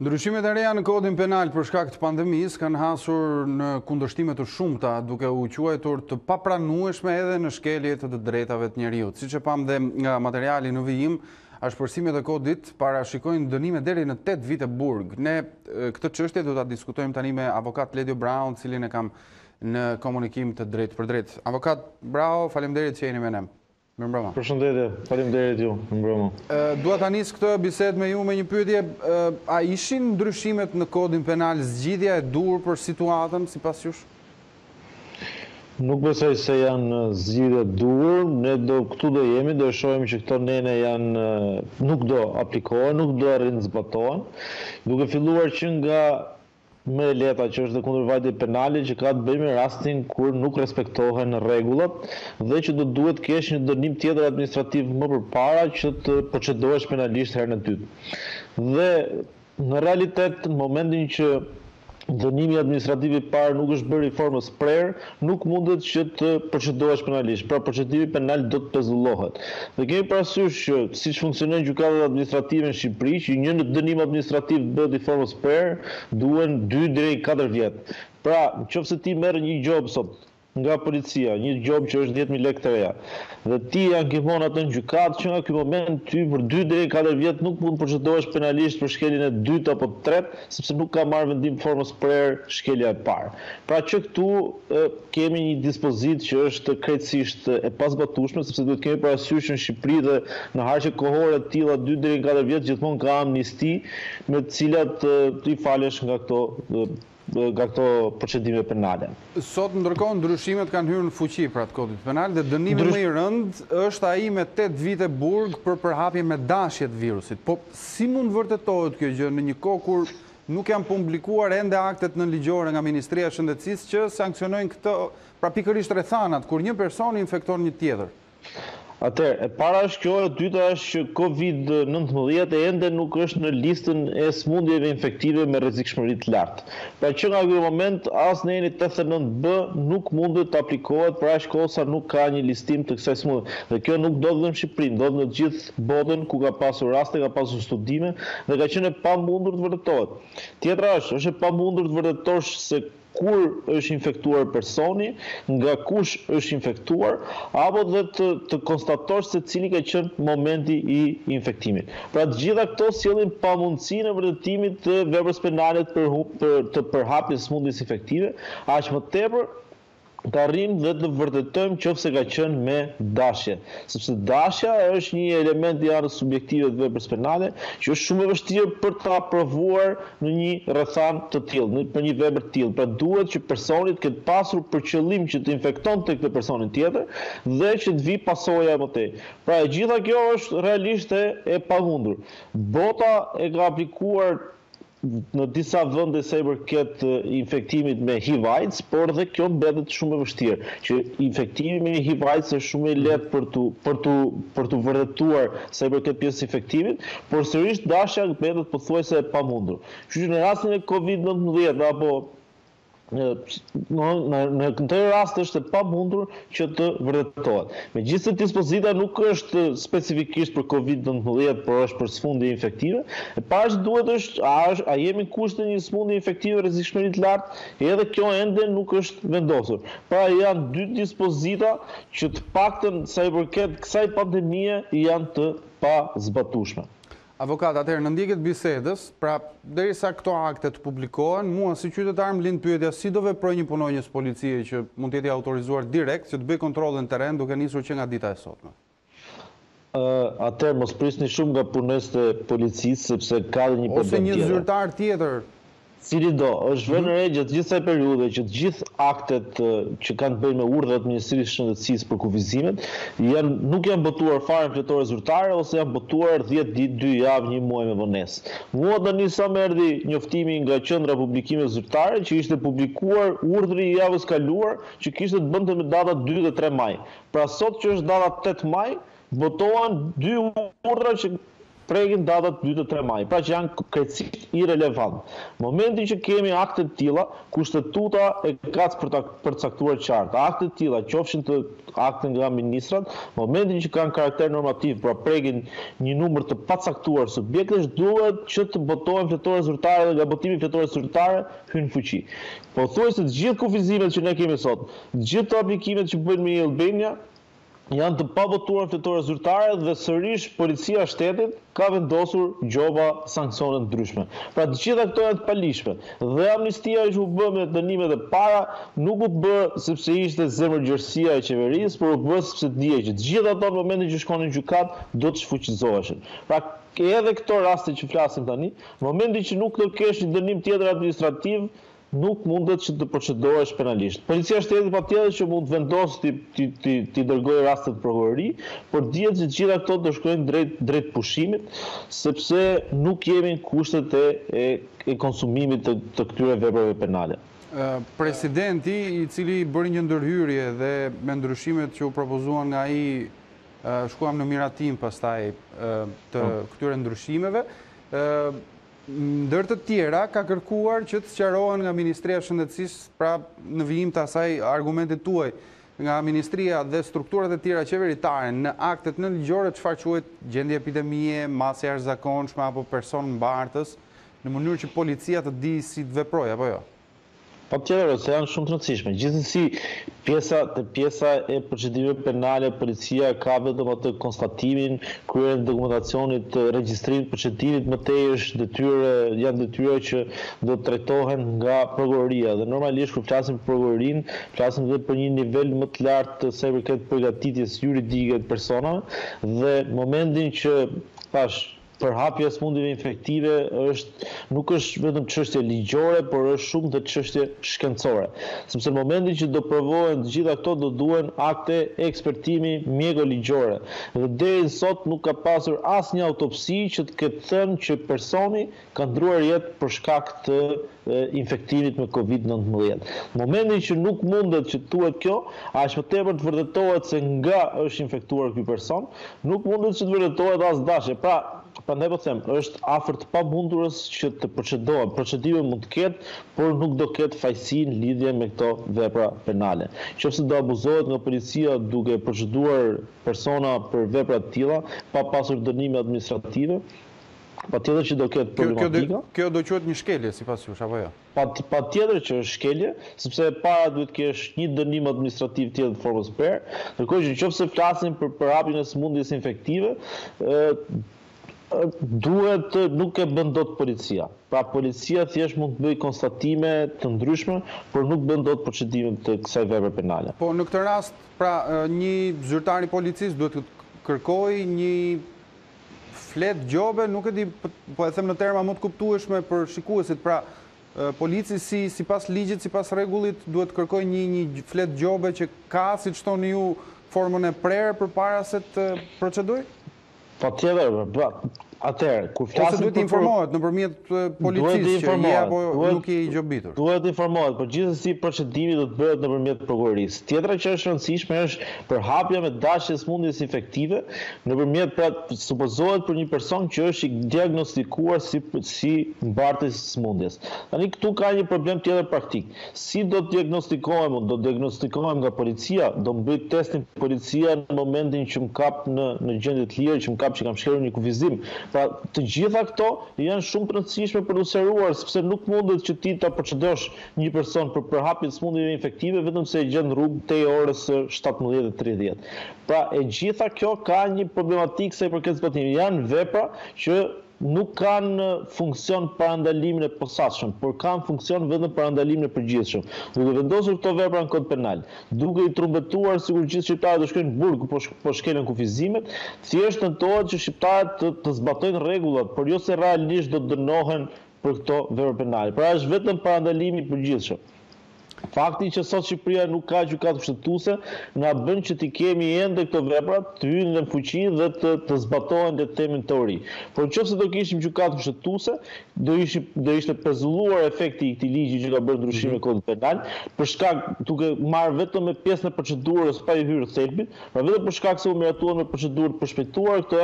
Ndryshimet e reja në kodin penal për shkak të pandemisë kanë hasur në kundërshtime të shumta, duke u quajtur të papranueshme edhe në shkelje të drejtave të njeriut. Siç e pam dhe nga materiali në vijim, ashpërsimet e kodit parashikojnë dënime deri në 8 vite burg. Ne këtë çështje do ta diskutojmë tani me avokat Ledio Brown, cilin e kam në komunikim të drejtë për drejtë. Avokat Brau, faleminderit që jeni me ne. Mirëmbrëma. Përshëndetje, faleminderit ju. Mirëmbrëma. Dua ta nis këtë bisedë me ju me një pyetje. A ishin ndryshimet në kodin penal zgjidhja e dur për situatën sipas jush? Nuk besoj se janë zgjidhje dur, ne këtu do jemi, do shohim që këto nene janë nuk do aplikohen, nuk do arrin zbatohen, duke filluar që nga me leta që është dhe kundërvajtje penale që ka të bëjë me rastin kur nuk respektohen rregullat dhe që do duhet kesh një dënim tjetër administrativ më përpara që të procedohesh penalisht herën e dytë. Dhe në realitet, në momentin që dënimi administrativ i parë nuk është bërë i formës prerë, nuk mundet që të procedohesh penalisht. Pra procedimi penal do të pezullohet. Dhe kemi parasysh që siç funksionojnë gjykatat administrative në Shqipëri, që një dënim administrativ bëhet i formës prerë, duhen 2 deri 4 vjet. Pra, nëse ti merr një gjob sot nga policia, një gjob që është 10.000 lekë të reja, dhe ti ankimon atë në gjykat, që nga ky moment ty për 2 deri 4 vjet nuk mund të procedohesh penalisht për shkeljen e 2 apo 3, sepse nuk ka marrë vendim formës prerë shkelja e parë. Pra që këtu kemi një dispozit që është krejtësisht e pasbatueshme, sepse duhet kemi parasysh në Shqipëri dhe në harqe kohore të tilla 2 deri 4 vjet gjithmonë ka amnisti me të cilat i falesh nga këto procedime penale. Sot ndërkohë ndryshimet kanë hyrë në fuqi pra të kodit penal dhe dënimi më i rënd është ai me 8 vite burg për përhapje me dashje të virusit. Po si mund vërtetohet kjo gjë në një kohë kur nuk janë publikuar ende aktet nënligjore nga Ministria e Shëndetësisë që sankcionojnë këtë, pra pikërisht rrethanat kur një person infekton një tjetër? Atëherë, e para është kjo, e dyta është që COVID-19 ende nuk është në listën e smundjeve infektive me rrezikshmëri të lartë. Pra që nga ky moment as në eni 89B nuk mundet të aplikohet për aq kohë sa nuk ka një listim të kësaj smundje. Dhe kjo nuk ndodh në Shqipëri, ndodh në të gjithë botën ku ka pasur raste, ka pasur studime dhe ka qenë e pamundur të vërtetohet. Tjetra është e pamundur të vërtetosh se kur është infektuar personi, nga kush është infektuar, apo dhe të konstatosh se cili ka qenë momenti i infektimit. Pra të gjitha këto sjellin pamundësinë e vërtetimit të veprës penale të përhapjes smundjes infektive, aq më tepër të arrijmë dhe të vërtetojmë nëse ka qenë me dashje, sepse dashja është një element i anës subjektive të veprës penale që është shumë e vështirë për ta provuar në një rrethan të tillë, për një vepër të tillë. Pra duhet që personi të ketë pasur për qëllim që të infekton tek këtë personin tjetër dhe që të vi pasoja më tej. Pra e gjitha kjo është realisht e pamundur. Bota e ka aplikuar në disa vende sa i përket infektimit me HIV/AIDS, por dhe kjo mbetet shumë e vështirë, që infektimi me HIV/AIDS është shumë i lehtë për të vërtetuar sa i përket pjesës infektimit, por sërish dashja mbetet pothuajse e pamundur. Kështu që në rastin e COVID-19 apo në këtë rast është e pamundur që të vërtetohet. Megjithëse dispozita nuk është specifikisht për COVID-19, por është për sëmundje infektive, e para që duhet është a jemi kushte një sëmundje infektive rrezikshmëri të lartë, edhe kjo ende nuk është vendosur. Pra janë dy dispozita që të paktën sa i përket kësaj pandemie janë të pazbatueshme. Avokat, atëherë në ndjekjet bisedës, pra derisa këto akte të publikohen, mua si qytetar më lind pyetja si do veproj një punonjës policie që mund të jetë autorizuar direkt që të bëj kontrollin në terren duke nisur që nga dita e sotme. Atëherë mos prisni shumë nga punësit e policisë sepse ka dhe një problem ose një tjetër. zyrtar tjetër. Cili do, është vënë re gjatë gjithë kësaj periudhe që të gjithë aktet që kanë të bëjnë me urdhrat e Ministrisë së Shëndetësisë për kufizimet nuk janë botuar fare në fletore zyrtare ose janë botuar 10 ditë, 2 javë, 1 muaj me vonesë. Mua tani sa më erdhi njoftimi nga qendra publikime zyrtare që ishte publikuar urdhri i javës kaluar që kishte të bënte me datat 2 dhe 3 maj. Pra sot që është data 8 maj, botohen 2 urdhra që prekin datat 2 dhe 3 maj, pra që janë krejtësisht irelevant. Momenti që kemi akte të tilla, kushtetuta e ka përcaktuar qartë. Akte të tilla, qofshin të akte nga ministrat, momenti që kanë karakter normativ, pra prekin një numër të pacaktuar subjektesh, duhet që të botohen fletore zyrtare dhe nga botimi fletore zyrtare hyn fuqi. Po thuaj se të gjithë kufizimet që ne kemi sot, të gjithë të aplikimet që bëjnë me Albania, janë të pabotuar fletore zyrtare dhe sërish policia e shtetit ka vendosur gjoba sanksione ndryshme. Pra të gjitha këto janë të palishme. Dhe amnistia që u bë me dënimet e para nuk u bë sepse ishte zemërgjërsia e qeverisë, por u bë sepse dije që të gjitha ato në momentin që shkonin në gjykat do të shfuqizoheshin. Pra edhe këto raste që flasim tani, në momentin që nuk do kesh një dënim tjetër administrativ, nuk mundet që të procedohesh penalisht. Policia e shtetit patjetër që mund vendosë t'i dërgojë rastet prokurori, por dihet se gjitha këto do shkojnë drejt pushimit, sepse nuk jemi në kushtet e konsumimit të këtyre veprave penale. Presidenti, i cili bëri një ndërhyrje dhe me ndryshimet që u propozuan nga ai, shkuam në miratim pastaj të këtyre ndryshimeve, ndër të tjera ka kërkuar që të sqarohen nga Ministria e Shëndetësisë, pra në vijim të asaj argumentit tuaj, nga Ministria dhe strukturat e tjera qeveritare në aktet nënligjore çfarë quhet gjendje epidemie, masë jashtëzakonshme apo person mbartës, në mënyrë që policia të di si të veprojë apo jo. Patjetër, se janë shumë të rëndësishme. Gjithsesi, pjesa e procedimeve penale, policia ka vetëm atë konstatimin, kryen dokumentacionit, regjistrimit, procedimit, mëtej është janë detyra që do të trajtohen nga prokuroria. Dhe normalisht kur flasim për prokurorinë, flasim edhe për një nivel më të lartë sa i përket përgatitjes juridike të personave dhe momentin që përhapja e sëmundjeve infektive nuk është vetëm çështje ligjore, por është shumë dhe çështje shkencore. Sepse në momentin që do provohen të gjitha këto do duhen akte ekspertimi mjeko-ligjore. Dhe deri sot nuk ka pasur asnjë autopsi që të ketë thënë që personi ka ndruar jetë për shkak të infektimit me COVID-19. Në momentin që nuk mundet që thuhet kjo, aq më tepër të vërtetohet se nga është infektuar ky person, nuk mundet që të vërtetohet as dashje. Prandaj po them, është afër të pamundurës që të procedohet. Procedime mund të ketë, por nuk do ketë fajsi në lidhje me këto vepra penale. Nëse do abuzohet nga policia duke proceduar persona për vepra të tilla, pa pasur dënime administrative, patjetër që do ketë problematika. Kjo do quhet një shkelje sipas jush apo jo? Patjetër që është shkelje, sepse para duhet të kesh një dënim administrativ tjetër në formës per, ndërkohë që nëse flasim për përhapjen e sëmundjes infektive, nuk e bën dot policia. Pra policia thjesht mund të bëjë konstatime të ndryshme, por nuk bën dot procedime të kësaj vepre penale. Po në këtë rast, pra një zyrtar i policisë duhet të kërkojë një flet gjobe, nuk e di, po e them në terma më të kuptueshme për shikuesit, pra polici sipas ligjit, sipas rregullit duhet të kërkojë një flet gjobe që ka, siç thoni ju, formën e prerë përpara se të procedojë? Patjetër, atëherë, kur Ose flasim duhet të informohet nëpërmjet policisë që je apo nuk je i gjobitur. Duhet të informohet, por gjithsesi procedimi do të bëhet nëpërmjet prokurorisë. Tjetra që është e rëndësishme është përhapja me dashje e sëmundjes infektive nëpërmjet supozohet për një person që është i diagnostikuar si mbartës i sëmundjes. Tani këtu ka një problem tjetër praktik. Si do të diagnostikohem? Do diagnostikohem nga policia, do mbëj testin policia në momentin që më kap në gjendje të lirë, që më kap që kam shkelur një kufizim. Pra, të gjitha këto janë shumë të rëndësishme për u seruar, sepse nuk mundet që ti ta procedosh një person për përhapjen e sëmundjeve infektive vetëm se e gjen rrugë te orës 17:30. Pra, e gjitha kjo ka një problematikë sa i përket zbatimit. Janë vepra që nuk kanë funksion parandalimin e posaçëm, por kanë funksion vetëm parandalimin e përgjithshëm. Duke vendosur këto vepra në kod penal, duke i trumbetuar sikur gjithë shqiptarët do shkojnë në burg po shkelen kufizimet, thjesht tentohet që shqiptarët të zbatojnë rregullat, por jo se realisht do të dënohen për këto vepra penale. Pra është vetëm parandalimi i përgjithshëm. Fakti që sot Shqipëria nuk ka gjykatë kushtetuese na bën që të kemi ende këto vepra të hyjnë në fuqi dhe të zbatohen dhe të themin teori. Por nëse do kishim gjykatë kushtetuese, do ishte pezulluar efekti i këtij ligji që ka bërë ndryshime në kodin penal, për shkak duke marrë vetëm me pjesën e procedurës pa i hyrë thelbit, pra vetëm për shkak se u miratuan me procedurë të përshpejtuar, këto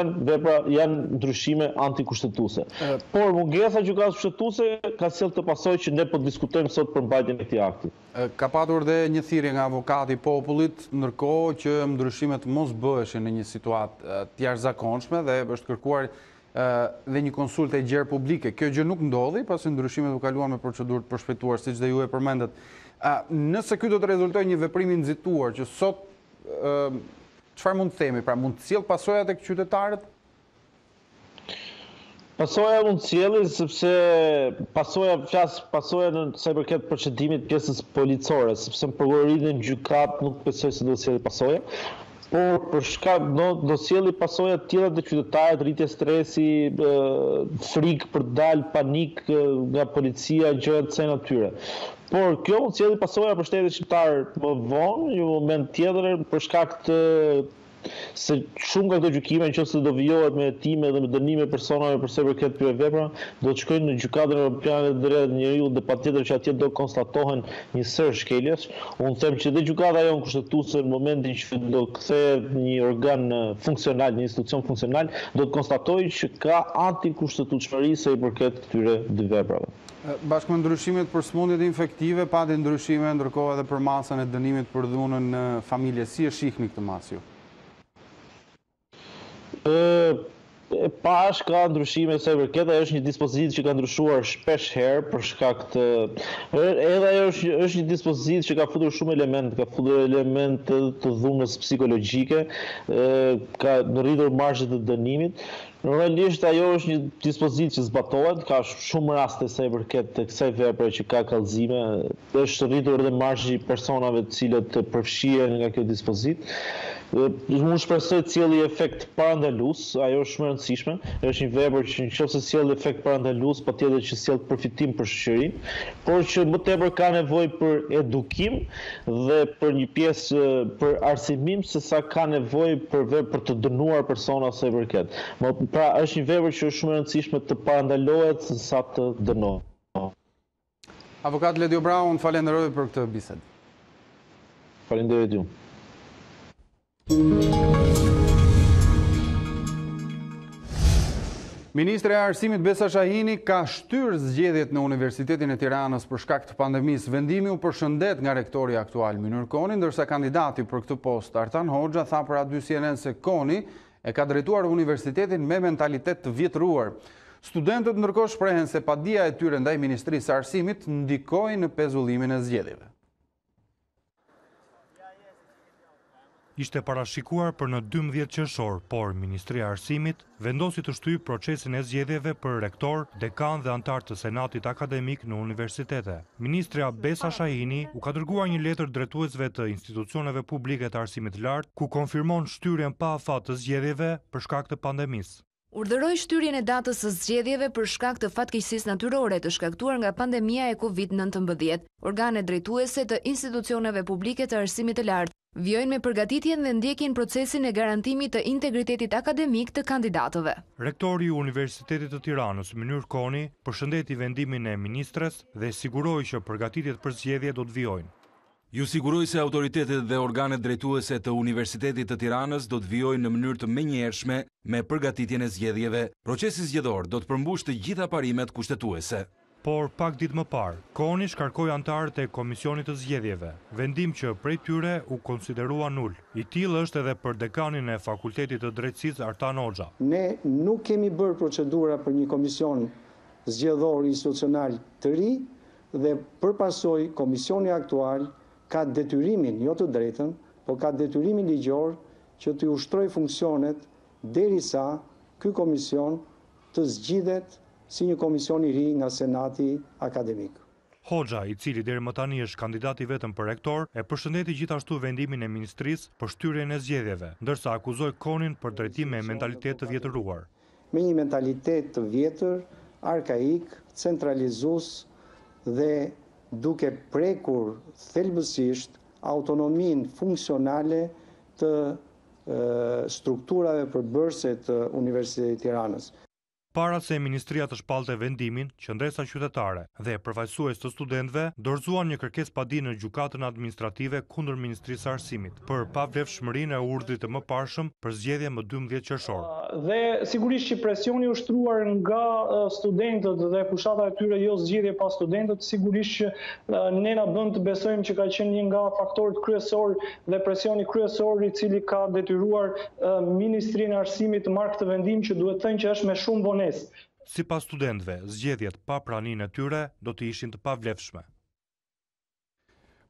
janë ndryshime antikushtetuese. Por mungesa e gjykatës kushtetuese ka sjellë të pasojë që ne po diskutojmë sot për mbajtjen e këtij akti. Ka patur dhe një thirrje nga avokati i popullit, ndërkohë që ndryshimet mos bëheshin në një situatë të jashtëzakonshme dhe është kërkuar dhe një konsulte e gjerë publike. Kjo gjë nuk ndodhi, pasi ndryshimet u kaluan me procedurë të përshpejtuar, siç dhe ju e përmendet. Nëse ky do të rezultojë një veprim i nxituar që sot çfarë mund të themi, pra mund të sjell pasoja tek qytetarët? Pasoja mund të sjellë sepse pasoja në sa i përket procedimit pjesës policore, sepse në prokurorinë në gjykat nuk besoj se do të sjellë pasoja. Por për shkak do sjellë pasoja të tjera të qytetarët, rritje stresi, frikë për të dalë, panik nga policia, gjëra të kësaj natyre. Por kjo mund të sjellë pasoja për shtetin shqiptar më vonë, në një moment tjetër për shkak të se shumë nga këto gjykime nëse do vijohet me hetime dhe me dënime personale për sa i përket këtyre veprave, do të shkojnë në gjykatën evropiane të drejtat e njeriut dhe patjetër që atje do konstatohen një sër shkeljesh. Unë them që dhe gjykata jonë kushtetuese në momentin që do kthehet një organ funksional, një institucion funksional, do të konstatojë që ka antikushtetueshmëri sa i përket këtyre dy veprave. Bashkë me ndryshimet për sëmundjet infektive, pati ndryshime ndërkohë edhe për masën e dënimit për dhunën në familje. Si e shihni këtë masë ju? Pash ka ndryshime sa i përket, ajo është një dispozitë që ka ndryshuar shpesh herë për shkak të edhe ajo është një dispozitë që ka futur shumë element të dhunës psikologjike, ka rritur marzhet e dënimit. Normalisht ajo është një dispozitë që zbatohet, ka shumë raste sa i përket kësaj vepre që ka kallëzime, është rritur edhe marzhi i personave të cilët përfshihen nga kjo dispozitë. Unë shpresoj të sjellë efekt parandalues, ajo është shumë e rëndësishme, është një vepër që nëse sjell efekt parandalues, patjetër që sjell përfitim për shoqërinë, por që më tepër ka nevojë për edukim dhe për një pjesë për arsimim sesa ka nevojë për të dënuar persona sa i përket. Pra është një vepër që është shumë e rëndësishme të parandalohet sesa të dënohet. Avokat Ledio Braun, falenderoj për këtë bisedë. Falenderoj ju. Ministre e Arsimit Besa Shahini ka shtyrë zgjedhjet në Universitetin e Tiranës për shkak të pandemisë. Vendimi u përshëndet nga rektori aktual Minur Koni, ndërsa kandidati për këtë post Artan Hoxha tha për aty CNN se Koni e ka drejtuar universitetin me mentalitet të vjetruar. Studentët ndërkohë shprehen se padia e tyre ndaj Ministrisë së Arsimit ndikoi në pezullimin e zgjedhjeve. Ishte parashikuar për në 12 qershor, por Ministria e Arsimit vendosi të shtyjë procesin e zgjedhjeve për rektor, dekan dhe antar të Senatit Akademik në universitete. Ministria Besa Shahini u ka dërguar një letër drejtuesve të institucioneve publike të arsimit lart, ku konfirmon shtyrjen pa afat të zgjedhjeve për shkak të pandemisë. Urdhëroi shtyrjen e datës së zgjedhjeve për shkak të fatkeqësisë natyrore të shkaktuar nga pandemia e COVID-19. Organet drejtuese të institucioneve publike të arsimit të lartë Vjojnë me përgatitjen dhe ndjekin procesin e garantimit të integritetit akademik të kandidatëve. Rektori i Universitetit të Tiranës, Mynir Koni, përshëndeti vendimin e ministres dhe siguroi që përgatitjet për zgjedhje do të vijojnë. Ju siguroj se autoritetet dhe organet drejtuese të Universitetit të Tiranës do të vijojnë në mënyrë të menjëhershme me përgatitjen e zgjedhjeve. Procesi zgjedhor do të përmbush të gjitha parimet kushtetuese. Por pak ditë më parë, Koni shkarkoi anëtarët e Komisionit të Zgjedhjeve, vendim që prej tyre u konsiderua nul. I tillë është edhe për dekanin e Fakultetit të Drejtësisë Artan Hoxha. Ne nuk kemi bërë procedura për një komision zgjedhor institucional të ri dhe përpasoj komisioni aktual ka detyrimin, jo të drejtën, por ka detyrimin ligjor që të ushtroj funksionet derisa ky komision të zgjidhet si një komision i ri nga Senati Akademik. Hoxha, i cili deri më tani është kandidati vetëm për rektor, e përshëndeti gjithashtu vendimin e ministrisë për shtyrjen e zgjedhjeve, ndërsa akuzoi Konin për drejtim me mentalitet të vjetëruar. Me një mentalitet të vjetër, arkaik, centralizues dhe duke prekur thelbësisht autonominë funksionale të strukturave përbërëse të Universitetit të Tiranës. Para se Ministria të shpallte vendimin, qendresa qytetare dhe përfaqësues të studentëve dorëzuan një kërkesë padi në gjykatën administrative kundër Ministrisë së Arsimit për pavlefshmërinë e urdhrit të mëparshëm për zgjedhje më 12 qershor. Dhe sigurisht që presioni ushtruar nga studentët dhe fushata e tyre jo zgjedhje pa studentët, sigurisht që ne na bën të besojmë që ka qenë një nga faktorët kryesor dhe presioni kryesor i cili ka detyruar Ministrinë e Arsimit të marrë këtë vendim që duhet thënë që është me shumë vonesë. Sipas studentëve, zgjedhjet pa praninë e tyre do të ishin të pavlefshme.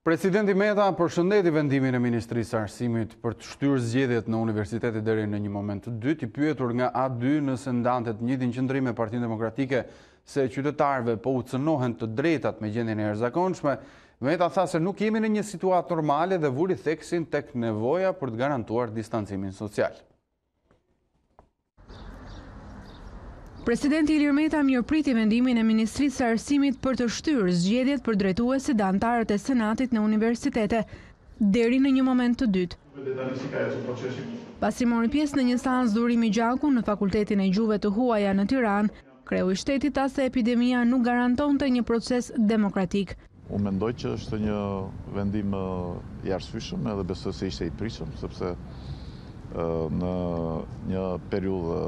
Presidenti Meta përshëndeti vendimin e Ministrisë së Arsimit për të shtyrë zgjedhjet në universitetet deri në një moment të dytë. I pyetur nga A2 nëse ndante të njëjtin qendrim me Partinë Demokratike se qytetarëve po u cënohen të drejtat me gjendjen e jashtëzakonshme, Meta tha se nuk jemi në një situatë normale dhe vuri theksin tek nevoja për të garantuar distancimin social. Presidenti Ilir Meta mirëpriti vendimin e Ministrisë së Arsimit për të shtyrë zgjedhjet për drejtuesit dhe anëtarët e Senatit në universitete deri në një moment të dytë. Pasi mori pjesë në një seancë durimi gjaku në Fakultetin e Gjuhëve të Huaja në Tiranë, kreu i shtetit tha se epidemia nuk garantonte një proces demokratik. Unë mendoj që është një vendim i arsyeshëm edhe besoj se ishte i pritshëm, sepse në një periudhë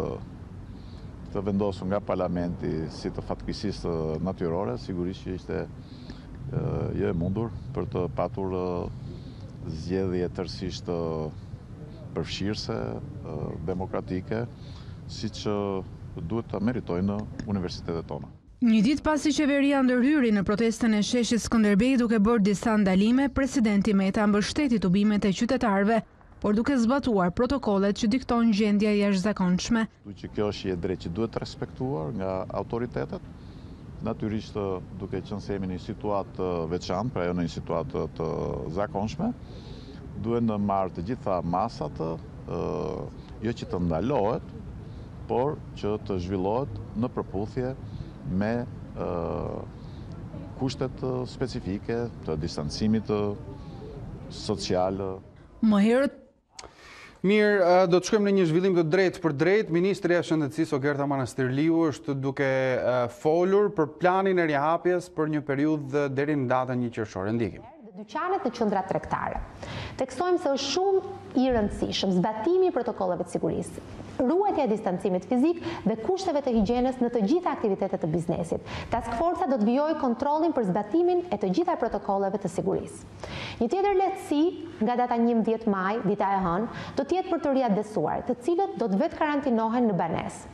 të vendosur nga parlamenti si të fatkeqësisë natyrore, sigurisht që ishte jo e mundur për të patur zgjedhje tërësisht përfshirëse, demokratike, siç duhet të meritojnë universitetet tona. Një ditë pasi qeveria ndërhyri në protestën e sheshit Skënderbej duke bërë disa ndalime, presidenti Meta mbështeti tubimet e qytetarëve, por duke zbatuar protokollet që dikton gjendja e jashtëzakonshme. Që kjo është një drejtë që duhet të respektuar nga autoritetet, natyrisht duke qenë se jemi në një situatë veçantë, pra jo në një situatë të zakonshme, duhen të marrë të gjitha masat, jo që të ndalohet, por që të zhvillohet në përputhje me kushtet specifike të distancimit social. Më herët Mirë, do të shkojmë në një zhvillim të drejtë për drejtë. Ministri e Shëndetësisë Ogerta Manastirliu është duke folur për planin e rihapjes për një periudhë deri në datën 1 qershor. Ndjekim. Dyqanet në qendrat tregtare. Tekstojmë se është shumë i rëndësishëm zbatimi i protokolleve të sigurisë, ruajtja e distancimit fizik dhe kushteve të higjienës në të gjitha aktivitetet të biznesit. Task Force do të vijojë kontrollin për zbatimin e të gjitha protokolleve të sigurisë. Një tjetër lehtësi nga data 11 maj, dita e hënë, do të jetë për të riadesuar, të cilët do të vetë karantinohen në banesë.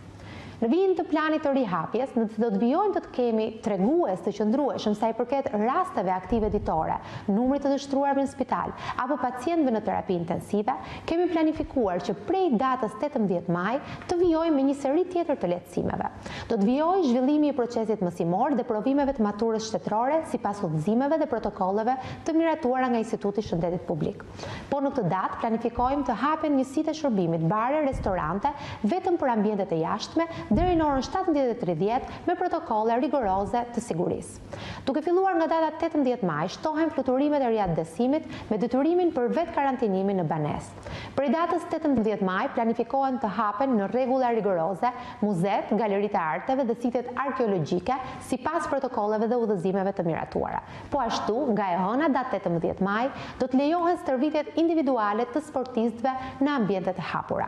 Në vijim të planit të rihapjes, në të do të vijojmë të kemi tregues të qëndrueshëm sa i përket rasteve aktive ditore, numrit të dështruarve në spital, apo pacientëve në terapi intensive, kemi planifikuar që prej datës 18 maj të vijojmë me një seri tjetër të lehtësimeve. Do të vijojë zhvillimi i procesit mësimor dhe provimeve të maturës shtetërore sipas udhëzimeve dhe protokolleve të miratuara nga Instituti i Shëndetit Publik. Po në këtë datë planifikojmë të hapen njësitë e shërbimit, bare, restorante, vetëm për ambientet e jashtme deri në orën 17:30 me protokolle rigoroze të sigurisë. Duke filluar nga data 18 maj, shtohen fluturimet e riadesimit me detyrimin për vetë karantinimin në banesë. Prej datës 18 maj planifikohen të hapen në rregulla rigoroze muzet, galeritë e arteve dhe sitet arkeologjike sipas protokolleve dhe udhëzimeve të miratuara. Po ashtu, nga e hëna datë 18 maj, do të lejohen stërvitjet individuale të sportistëve në ambientet e hapura.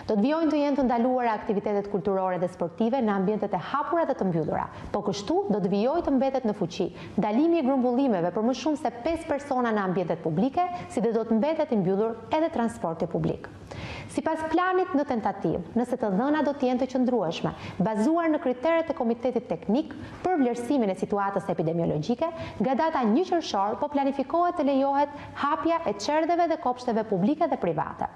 Do të vijojnë të jenë të ndaluara aktivitetet kulturore dhe sportive në ambientet e hapura dhe të mbyllura. Po kështu do të vijojë të mbetet në fuqi ndalimi i grumbullimeve për më shumë se 5 persona në ambientet publike, si dhe do të mbetet i mbyllur edhe transporti publik. Sipas planit në tentativë, nëse të dhëna do të jenë të qëndrueshme, bazuar në kriteret e Komitetit Teknik për vlerësimin e situatës epidemiologjike, nga data 1 qershor po planifikohet të lejohet hapja e qerdheve dhe kopshteve publike dhe private.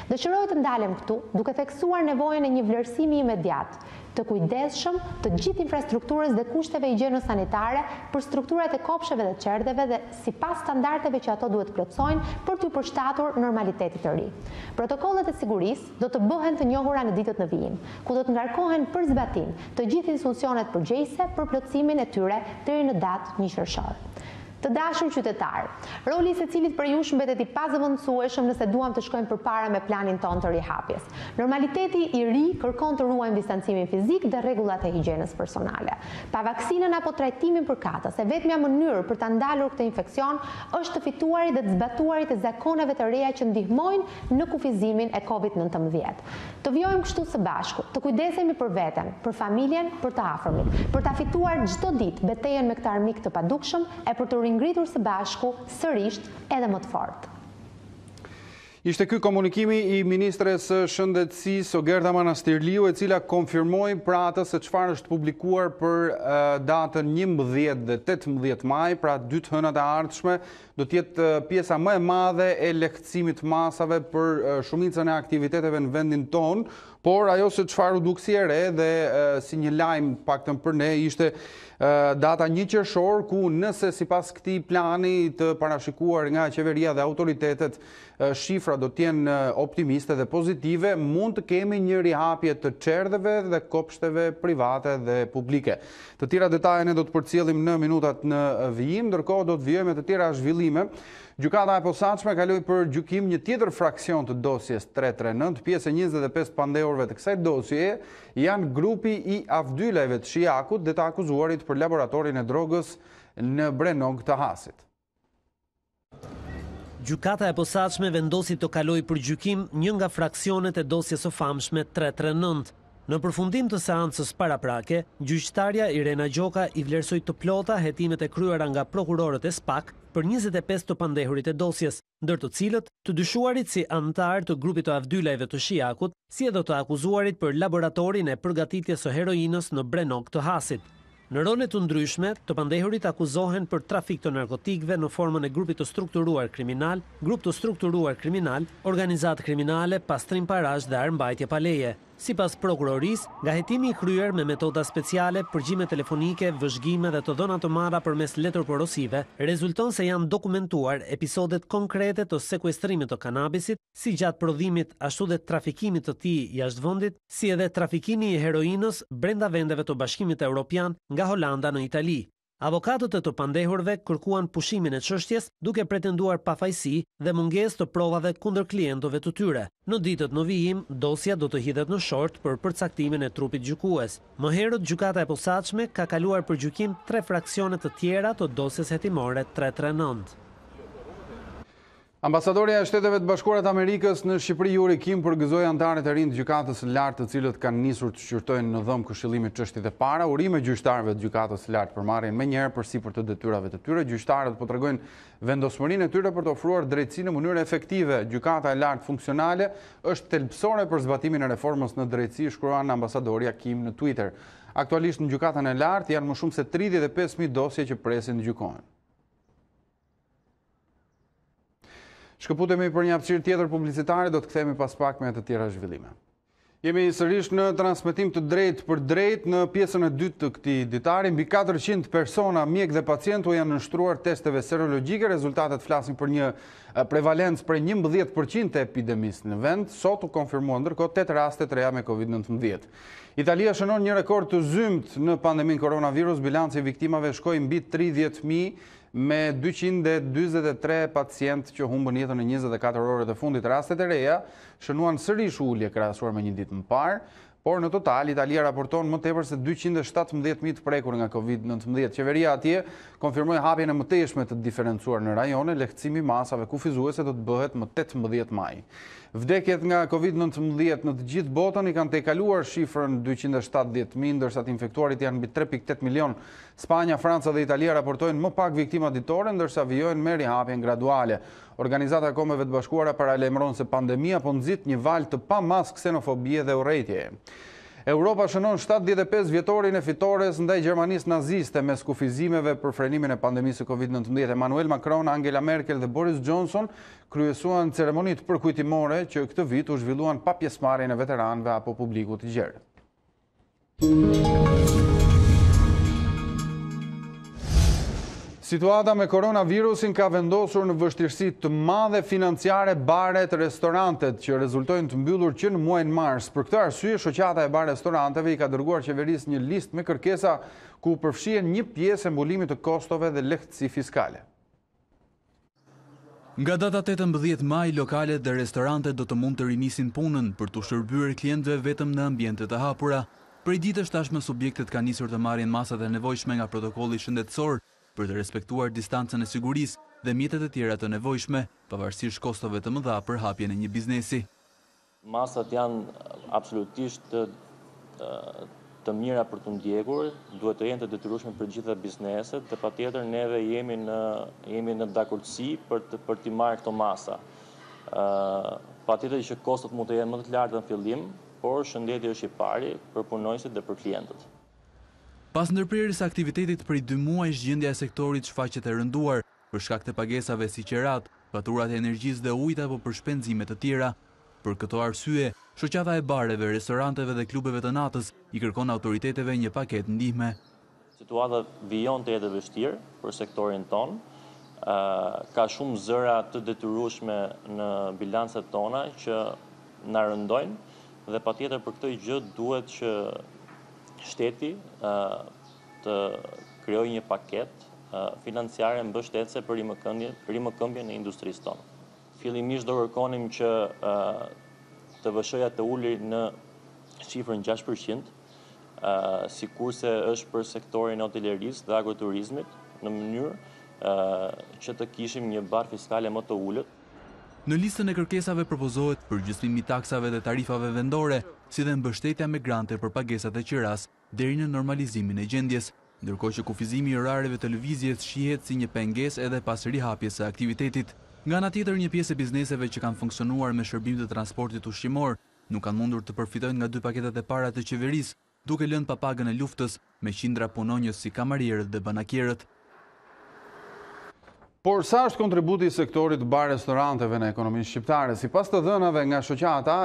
Dëshiroj të ndalem këtu duke theksuar nevojën e një vlerësimi imediat të kujdesshëm të gjithë infrastrukturës dhe kushteve higjieno-sanitare për strukturat e kopsheve dhe qerdheve dhe sipas standardeve që ato duhet plotësojnë për t'u përshtatur normalitetit të ri. Protokollet e sigurisë do të bëhen të njohura në ditët në vijim, ku do të ngarkohen për zbatim të gjithë instruksionet përgjegjëse për plotësimin e tyre deri në datë 1 qershor. Të dashur qytetarë, roli i secilit për ju mbetet i pazëvendësueshëm nëse duam të shkojmë përpara me planin ton të rihapjes. Normaliteti i ri kërkon të ruajmë distancimin fizik dhe rregullat e higjienës personale. Pa vaksinën apo trajtimin përkatës, e vetmja mënyrë për ta ndalur këtë infeksion është të fituarit dhe të zbatuarit e zakoneve të reja që ndihmojnë në kufizimin e COVID-19. Të vijojmë kështu së bashku, të kujdesemi për veten, për familjen, për të afërmit, për ta fituar çdo ditë betejën me këtë armik të padukshëm e për të ngritur së bashku sërish edhe më të fortë. Ishte ky komunikimi i Ministres së Shëndetësisë Ogerta Manastirliu, e cila konfirmoi pra atë se çfarë është publikuar për datën 11 dhe 18 maj, pra 2 hënat e ardhshme, do të jetë pjesa më e madhe e lehtësimit masave për shumicën e aktiviteteve në vendin ton, por ajo se çfarë u duk si e re dhe si një lajm paktën për ne ishte data 1 qershor, ku nëse sipas këtij plani të parashikuar nga qeveria dhe autoritetet, shifra do të jenë optimiste dhe pozitive, mund të kemi një rihapje të çerdheve dhe kopshteve private dhe publike. Të tjera detaje ne do të përcjellim në minutat në vijim, ndërkohë do të vijojmë me të tjera zhvillime. Gjykata e posaçme kaloi për gjykim një tjetër fraksion të dosjes 339, pjesë e 25 pandehurve të kësaj dosjeje janë grupi i avdylajve të Shijakut dhe të akuzuarit për laboratorin e drogës në Brenog të Hasit. Gjykata e posaçme vendosi të kalojë për gjykim një nga fraksionet e dosjes së famshme 339. Në përfundim të seancës paraprake, gjyqtarja Irena Gjoka i vlerësoi të plota hetimet e kryera nga prokurorët e SPAK për 25 të pandehurit e dosjes, ndër të cilët të dyshuarit si antar të grupit të avdylajve të Shijakut, si edhe të akuzuarit për laboratorin e përgatitjes së heroinës në Brenog të Hasit. Në role të ndryshme, të pandehurit akuzohen për trafik të narkotikëve në formën e grupit të strukturuar kriminal, grup të strukturuar kriminal, organizatë kriminale, pastrim parash dhe armbajtje pa leje. Sipas prokurorisë, nga hetimi i kryer me metoda speciale, përgjime telefonike, vëzhgime dhe të dhëna të marra përmes letër porosive, rezulton se janë dokumentuar episodet konkrete të sekuestrimit të kanabisit, si gjatë prodhimit ashtu dhe trafikimit të tij jashtë vendit, si edhe trafikimi i heroinës brenda vendeve të Bashkimit Evropian nga Holanda në Itali. Avokatët e të pandehurve kërkuan pushimin e çështjes duke pretenduar pafajësi dhe mungesë të provave kundër klientëve të tyre. Në ditët në vijim, dosja do të hidhet në short për përcaktimin e trupit gjykues. Më herët, gjykata e posaçme ka kaluar për gjykim 3 fraksione të tjera të dosjes hetimore 339. Ambasadorja e Shteteve të Bashkuara të Amerikës në Shqipëri Yuri Kim përgëzoi anëtarët e rinj të gjykatës së lartë, të cilët kanë nisur të shqyrtojnë në dhëm këshillimit çështjet e para, urime gjyqtarëve të gjykatës së lartë për marrjen menjëherë përsipër të detyrave të tyre. Gjyqtarët po tregojnë vendosmërinë e tyre për të ofruar drejtësi në mënyrë efektive. Gjykata e lartë funksionale është thelbësore për zbatimin e reformës në drejtësi, shkruan ambasadorja Kim në Twitter. Aktualisht në gjykatën e lartë janë më shumë se 35.000 dosje që presin të gjykohen. Shkëputemi për një hapësirë tjetër publicitare, do të kthehemi pas pak me të tjera zhvillime. Jemi sërish në transmetim të drejt për drejt në pjesën e dytë të këtij ditari. Mbi 400 persona, mjek dhe pacientu janë nështruar testeve serologjike. Rezultatet flasin për një prevalencë prej 11% të epidemisë në vend. Sot u konfirmuan ndërkohë 8 raste të reja me COVID-19. Italia shënon një rekord të zymt në pandemin koronavirus. Bilanci i viktimave shkoi mbi 30.000 me 223 pacient që humbën jetën në 24 orët e fundit. Rastet e reja shënuan sërish ulje krahasuar me një ditë më parë, por në total Italia raporton më tepër se 217.000 të prekur nga COVID-19. Qeveria atje konfirmoi hapjen e mëtejshme të diferencuar në rajone. Lehtësimi i masave kufizuese do të bëhet më 18 maj. Vdekjet nga COVID-19 në të gjithë botën i kanë tejkaluar shifrën 270.000, ndërsa të infektuarit janë mbi 3.8 milion. Spanja, Franca dhe Italia raportojnë më pak viktima ditore, ndërsa vijojnë me rihapjen graduale. Organizata e Kombeve të Bashkuara paralajmëron se pandemia po nxit një valë të pamas ksenofobie dhe urrejtje. Europa shënon 75 vjetorin e fitores ndaj Gjermanisë naziste mes kufizimeve për frenimin e pandemisë COVID-19. Emmanuel Macron, Angela Merkel dhe Boris Johnson kryesuan ceremonitë përkujtimore që këtë vit u zhvilluan pa pjesëmarrjen e veteranëve apo publikut të gjerë. Situata me koronavirusin ka vendosur në vështirësi të madhe financiare baret, restorantet, që rezultojnë të mbyllur që në muajin mars. Për këtë arsye, shoqata e bar-restoranteve i ka dërguar qeverisë një listë me kërkesa ku përfshihen një pjesë e mbulimit të kostove dhe lehtësi fiskale. Nga data 18 maj, lokalet dhe restorantet do të mund të rinisin punën për të shërbyer klientëve vetëm në ambiente të hapura. Prej ditësh tashmë subjektet kanë nisur të marrin masat e nevojshme nga protokolli shëndetësor për të respektuar distancën e sigurisë dhe mjetet e tjera të nevojshme, pavarësisht kostove të mëdha për hapjen e një biznesi. Masat janë absolutisht të mira për të ndjekur, duhet të jenë të detyrueshme për gjitha bizneset, dhe patjetër neve jemi në dakordsi për t'i marrë këto masa. Patjetër që kostot mund të jenë më të larta në fillim, por shëndeti është i pari për punonjësit dhe për klientët. Pas ndërprerjes së aktivitetit prej 2 muajsh, gjendja e sektorit shfaqet e rënduar për shkak të pagesave si qerat, faturat e energjisë dhe ujit apo për shpenzime të tjera. Për këto arsye, shoqata e bareve, restoranteve dhe klubeve të natës i kërkon autoriteteve një paketë ndihme. Situata vijon të jetë vështirë për sektorin ton. Ka shumë zëra të detyrueshme në bilancet tona që na rëndojnë dhe patjetër për këtë gjë duhet që shteti të krijojë një paketë financiare mbështetëse për rimëkëmbjen e industrisë tonë. Fillimisht do kërkonim që TVSH-ja të ulë në shifrën 6%, sikurse është për sektorin e hotelerisë dhe agroturizmit, në mënyrë që të kishim një barë fiskale më të ulët. Në listën e kërkesave propozohet përgjithësimi i taksave dhe tarifave vendore, si dhe mbështetja me grante për pagesat e qiras deri në normalizimin e gjendjes, ndërkohë që kufizimi i orareve të lëvizjes shihet si një pengesë edhe pas rihapjes së aktivitetit. Nga ana tjetër, një pjesë e bizneseve që kanë funksionuar me shërbim të transportit ushqimor nuk kanë mundur të përfitojnë nga 2 paketet e para të qeverisë, duke lënë pa pagën e luftës me qindra punonjës si kamarierët dhe banakierët. Por sa është kontributi i sektorit bar-restoranteve në ekonominë shqiptare? Sipas të dhënave nga shoqata,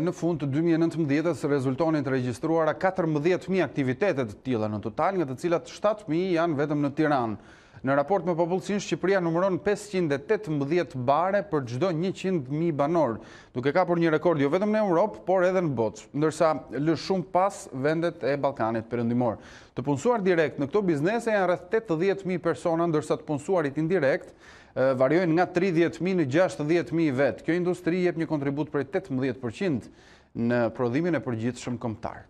në fund të 2019-s rezultonin të regjistruara 14.000 aktivitete të tilla në total, nga të cilat 7.000 janë vetëm në Tiranë. Në raport me popullsinë, Shqipëria numëron 518 bare për çdo 100.000 banor, duke kapur një rekord jo vetëm në Europë, por edhe në botë, ndërsa lë shumë pas vendet e Ballkanit Perëndimor. Të punësuar direkt në këto biznese janë rreth 80.000 persona, ndërsa të punësuarit indirekt variojnë nga 30.000 në 60.000 vetë. Kjo industri jep një kontribut prej 18% në prodhimin e përgjithshëm kombëtar.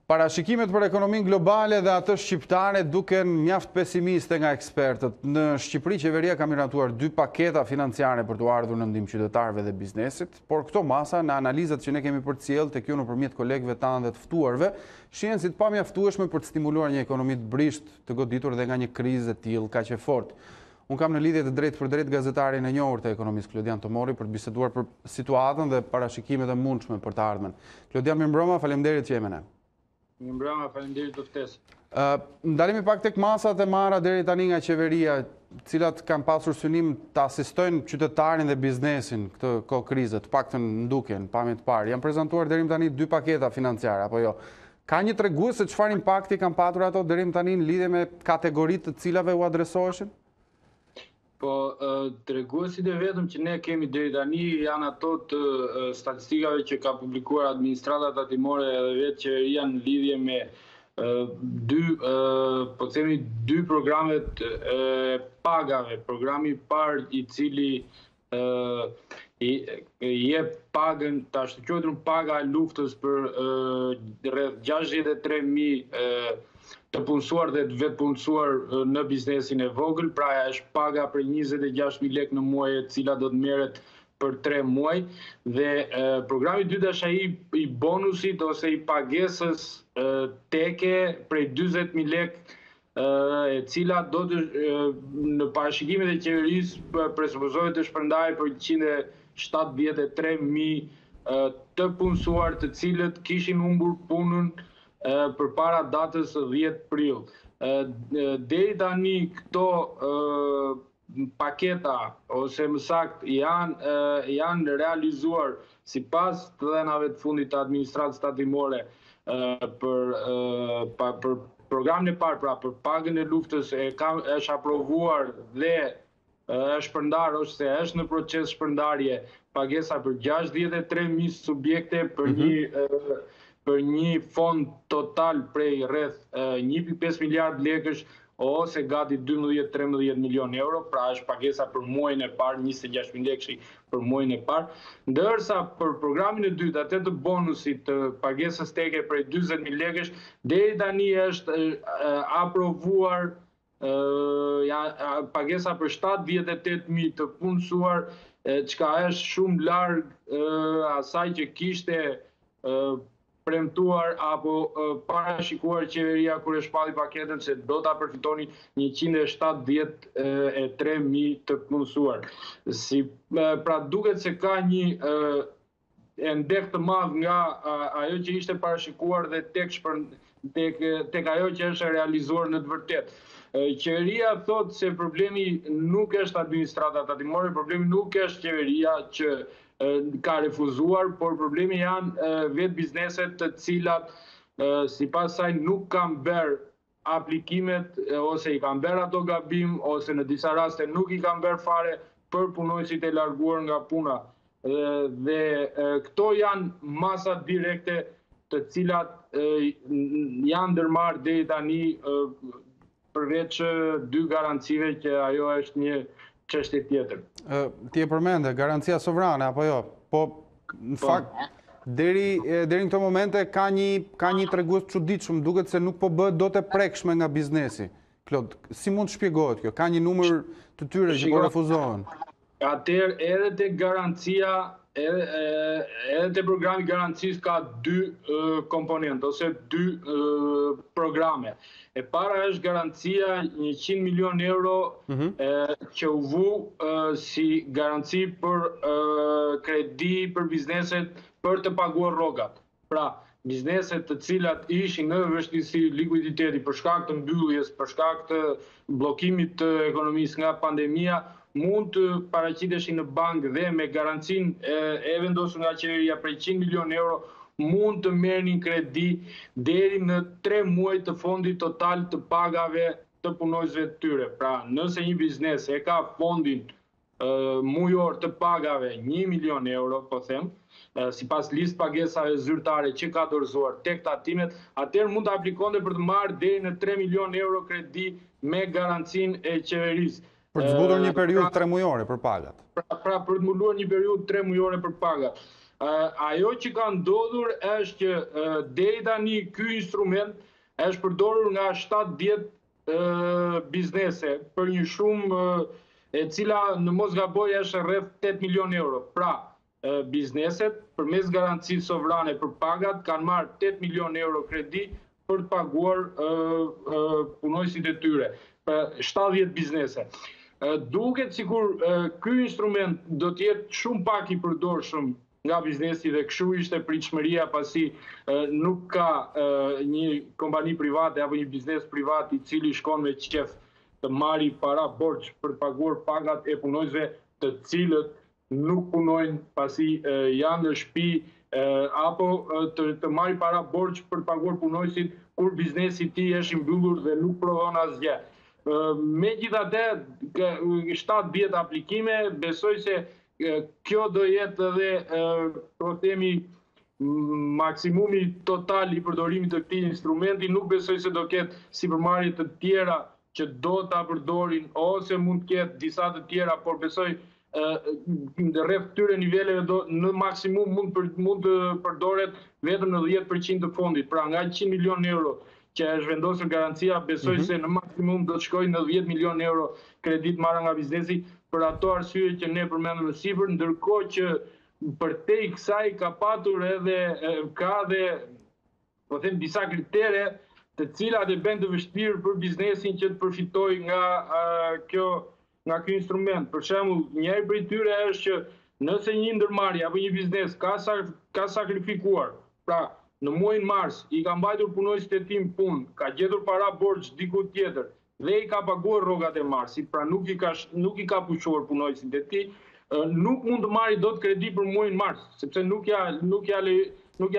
Parashikimet për ekonominë globale dhe atë shqiptare duken mjaft pesimiste nga ekspertët. Në Shqipëri, qeveria ka miratuar 2 paketa financiare për të ardhur në ndihmë qytetarëve dhe biznesit, por këto masa, në analizat që ne kemi përcjellë tek ju nëpërmjet kolegëve tanë dhe të ftuarve, shihen si të pamjaftueshme për të stimuluar një ekonomi të brisht, të goditur dhe nga një krizë e tillë kaq e fortë. Unë kam në lidhje të drejtë për drejtë gazetarin e njohur të ekonomisë Klodian Tomori për të biseduar për situatën dhe parashikimet e mundshme për të ardhmen. Klodian, mirëmbrëma, faleminderit që jemi ne. Mirëmbrëma, faleminderit për ftesën. Ndalemi pak tek masat e marra deri tani nga qeveria, cilat kanë pasur synim të asistojnë qytetarin dhe biznesin këtë kohë krize, të paktën ndukjen, pamje të parë. Janë prezantuar deri tani 2 paketa financiare, apo jo? Ka një tregues se çfarë impakti kanë patur ato deri tani në lidhje me kategoritë të cilave u adresoheshin? Po, treguesit e vetëm që ne kemi deri tani janë ato të statistikave që ka publikuar administrata tatimore edhe vetë qeveria në lidhje me dy programet pagave. Programi i parë i cili jep pagën, ta shtuqotur paga e luftës për rreth 63.000 të punësuar dhe të vetë punësuar në biznesin e vogël, pra është paga për 26.000 lekë në muaj, e cila do të merret për 3 muaj, dhe programi i dytë është ai i bonusit ose i pagesës teke prej 40.000 lekë, e cila do të në parashikimet e qeverisë presupozohet të shpërndajë për 173.000 të punësuar të cilët kishin humbur punën përpara datës 10 prill. Deri tani këto paketa ose më saktë janë realizuar sipas të dhënave të fundit të administratës tatimore për programin e parë, pra për pagën e luftës është aprovuar dhe është shpërndar ose është në proces shpërndarje pagesa për 63.000 subjekte për një fond total prej rreth 1.5 miliard lekësh ose gati 12-13 milion euro, pra është pagesa për muajin e parë, 26.000 lekësh për muajin e parë, ndërsa për programin e dytë, atë të bonusit të pagesës teke për 40.000 lekësh, deri tani është aprovuar pagesa për 78.000 të punësuar, çka është shumë larg asaj që kishte premtuar apo parashikuar qeveria kur e shpalli paketën se do ta përfitoni 173.000 të punësuar. Pra duket se ka një ndek të madh nga ajo që ishte parashikuar dhe tek ajo që është realizuar në të vërtetë. Qeveria thot se problemi nuk është administrata tatimore, problemi nuk është qeveria që ka refuzuar, por problemi janë vetë bizneset të cilat sipas saj nuk kanë bërë aplikimet ose i kanë bërë ato gabim ose në disa raste nuk i kanë bërë fare për punonjësit e larguar nga puna. Dhe këto janë masa direkte të cilat janë ndërmarrë deri tani përveç 2 garancive që ajo është një çështje tjetër. Ti e përmende, garancia sovrane, apo jo? Po, në fakt, deri në këto momente ka një tregues çuditshëm, duket se nuk po bëhet dot e prekshme nga biznesi. Klod, si mund të shpjegohet kjo? Ka një numër të tyre që po refuzohen? Atëherë edhe te garancia, edhe te programi garancisë ka 2 komponentë ose 2 programe. E para është garancia 100 milion euro që u vu si garanci për kredi për bizneset për të paguar rrogat. Pra, bizneset të cilat ishin në vështirësi likuiditeti për shkak të mbylljes, për shkak të bllokimit të ekonomisë nga pandemia, mund të paraqiteshin në bankë dhe me garancinë e vendosur nga qeveria për 100 milion euro mund të merrnin kredi deri në 3 muaj të fondit total të pagave të punonjësve të tyre. Pra, nëse një biznes e ka fondin mujor të pagave 1 milion euro, po them, sipas listë pagesave zyrtare që ka dorëzuar tek tatimet, atëherë mund të aplikonte për të marrë deri në 3 milion euro kredi me garancinë e qeverisë. Për të zbutur një periudhë 3 mujore për pagat. Pra për të mbuluar një periudhë 3 mujore për pagat. Ajo që ka ndodhur është që deri tani ky instrument është përdorur nga 7-10 biznese për një shumë e cila në mos gaboj është rreth 8 milion euro. Pra, bizneset përmes garancisë sovrane për pagat kanë marrë 8 milion euro kredi për të paguar punonjësit e tyre. 70 biznese. Duket sikur ky instrument do të jetë shumë pak i përdorshëm nga biznesi dhe kështu ishte pritshmëria pasi nuk ka një kompani private apo një biznes privat i cili shkon me qef të marri para borxh për të paguar pagat e punojësve të cilët nuk punojnë pasi janë në shtëpi apo të marri para borxh për të paguar punojësit kur biznesi i tij është i mbyllur dhe nuk prodhon asgjë. Megjithatë, 7 vjet aplikime, besoj se kjo do jetë edhe, po themi, maksimumi total i përdorimit të këtij instrumenti. Nuk besoj se do ketë sipërmarrje të tjera që do ta përdorin ose mund të ketë disa të tjera, por besoj rreth këtyre niveleve në maksimum mund të përdoret vetëm në 10% të fondit. Pra nga 100 milion euro që është vendosur garancia, besoj se në maksimum do të shkojë në 10 milion euro kredit marrë nga biznesi për ato arsye që ne përmendëm në sipër, ndërkohë që përtej kësaj ka patur edhe ka dhe po them disa kritere të cilat e bën të vështirë për biznesin që të përfitojë nga ky instrument. Për shembull, njëri prej tyre është që nëse një ndërmarrje apo një biznes ka sakrifikuar, pra në muajin mars i ka mbajtur punojësit e tij në punë, ka gjetur para borxh diku tjetër dhe i ka paguar rrogat e marsit, pra nuk i ka pushuar punojësit e tij, nuk mund të marrë dot kredi për muajin mars, sepse nuk ja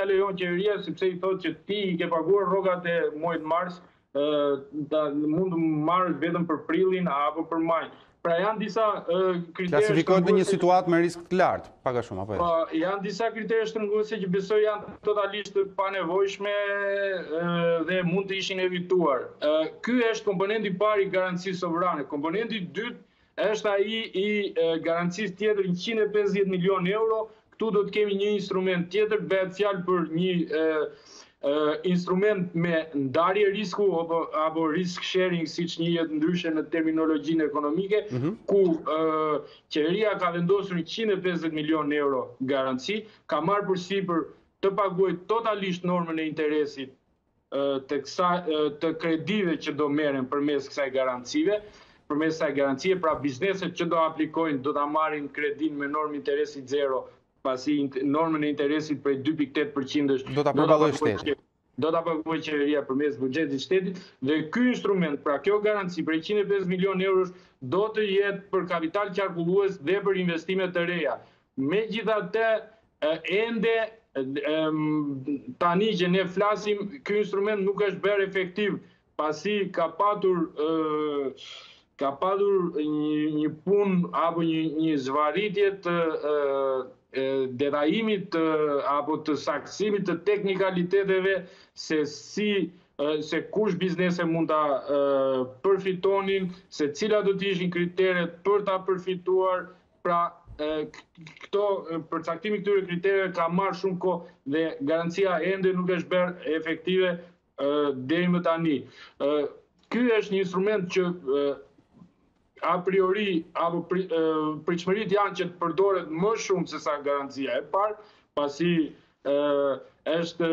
lejon qeveria, sepse i thotë që ti i ke paguar rrogat e muajit mars, mund të marrësh vetëm për prillin apo për maj. Pra janë disa kritere... Klasifikohet në një situatë me risk të lartë, pak a shumë, apo jo? Janë disa kritere shtrënguese që besoj janë totalisht panevojshme dhe mund të ishin evituar. Ky është komponenti i parë i garancisë sovrane. Komponenti i dytë është ai i garancisë tjetër 150 milion euro. Këtu do të kemi një instrument tjetër, bëhet fjalë për një instrument me ndarje risku apo risk sharing, siç njihet ndryshe në terminologjinë ekonomike, ku qeveria ka vendosur 150 milion euro garanci, ka marrë përsipër të paguajë totalisht normën e interesit të kredive që do merren përmes kësaj garancie, pra bizneset që do aplikojnë do ta marrin kredin me normë interesi zero, pasi normën e interesit prej 2.8% do ta përballojë shteti. Do ta paguajë qeveria përmes buxhetit shtetit dhe ky instrument, pra kjo garanci për 150 milion eurosh do të jetë për kapital qarkullues dhe për investime të reja. Megjithatë, ende tani që ne flasim, ky instrument nuk është bërë efektiv, pasi ka patur një punë apo një zvarritje të detajimit apo të saksimit të teknikaliteteve se kush biznese mund ta përfitonin, se cilat do të ishin kriteret për ta përfituar. Pra këto përcaktimi këtyre kritereve ka marrë shumë kohë dhe garancia ende nuk është bërë efektive deri më tani. Ky është një instrument që a priori apo pritshmëritë janë që të përdoret më shumë se sa garancia e parë, pasi është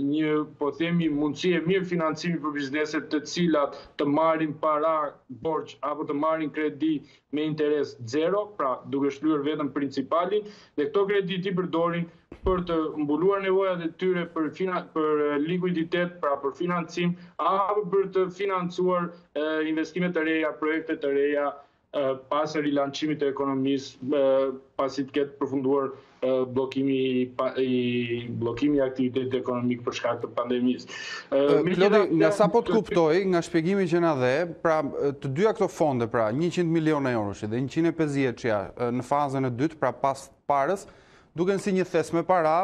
një, po themi, mundësi e mirë financimi për bizneset të cilat të marrin para borxh apo të marrin kredi me interes zero, pra duke shlyer vetëm principalin, dhe këto kredi ti përdorin për të mbuluar nevojat e tyre për likuiditet, pra për financim, apo për të financuar investime të reja, projekte të reja, pas rilançimit të ekonomisë, pasi të ketë përfunduar blokimi i aktivitetit ekonomik për shkak të pandemisë. Klodi, nga sa po të kuptoj, nga shpjegimi që na dhe, pra të dyja këto fonde, pra 100 milion euro dhe 150 që në fazën e dytë, pra pas parës, duken si një thes me para,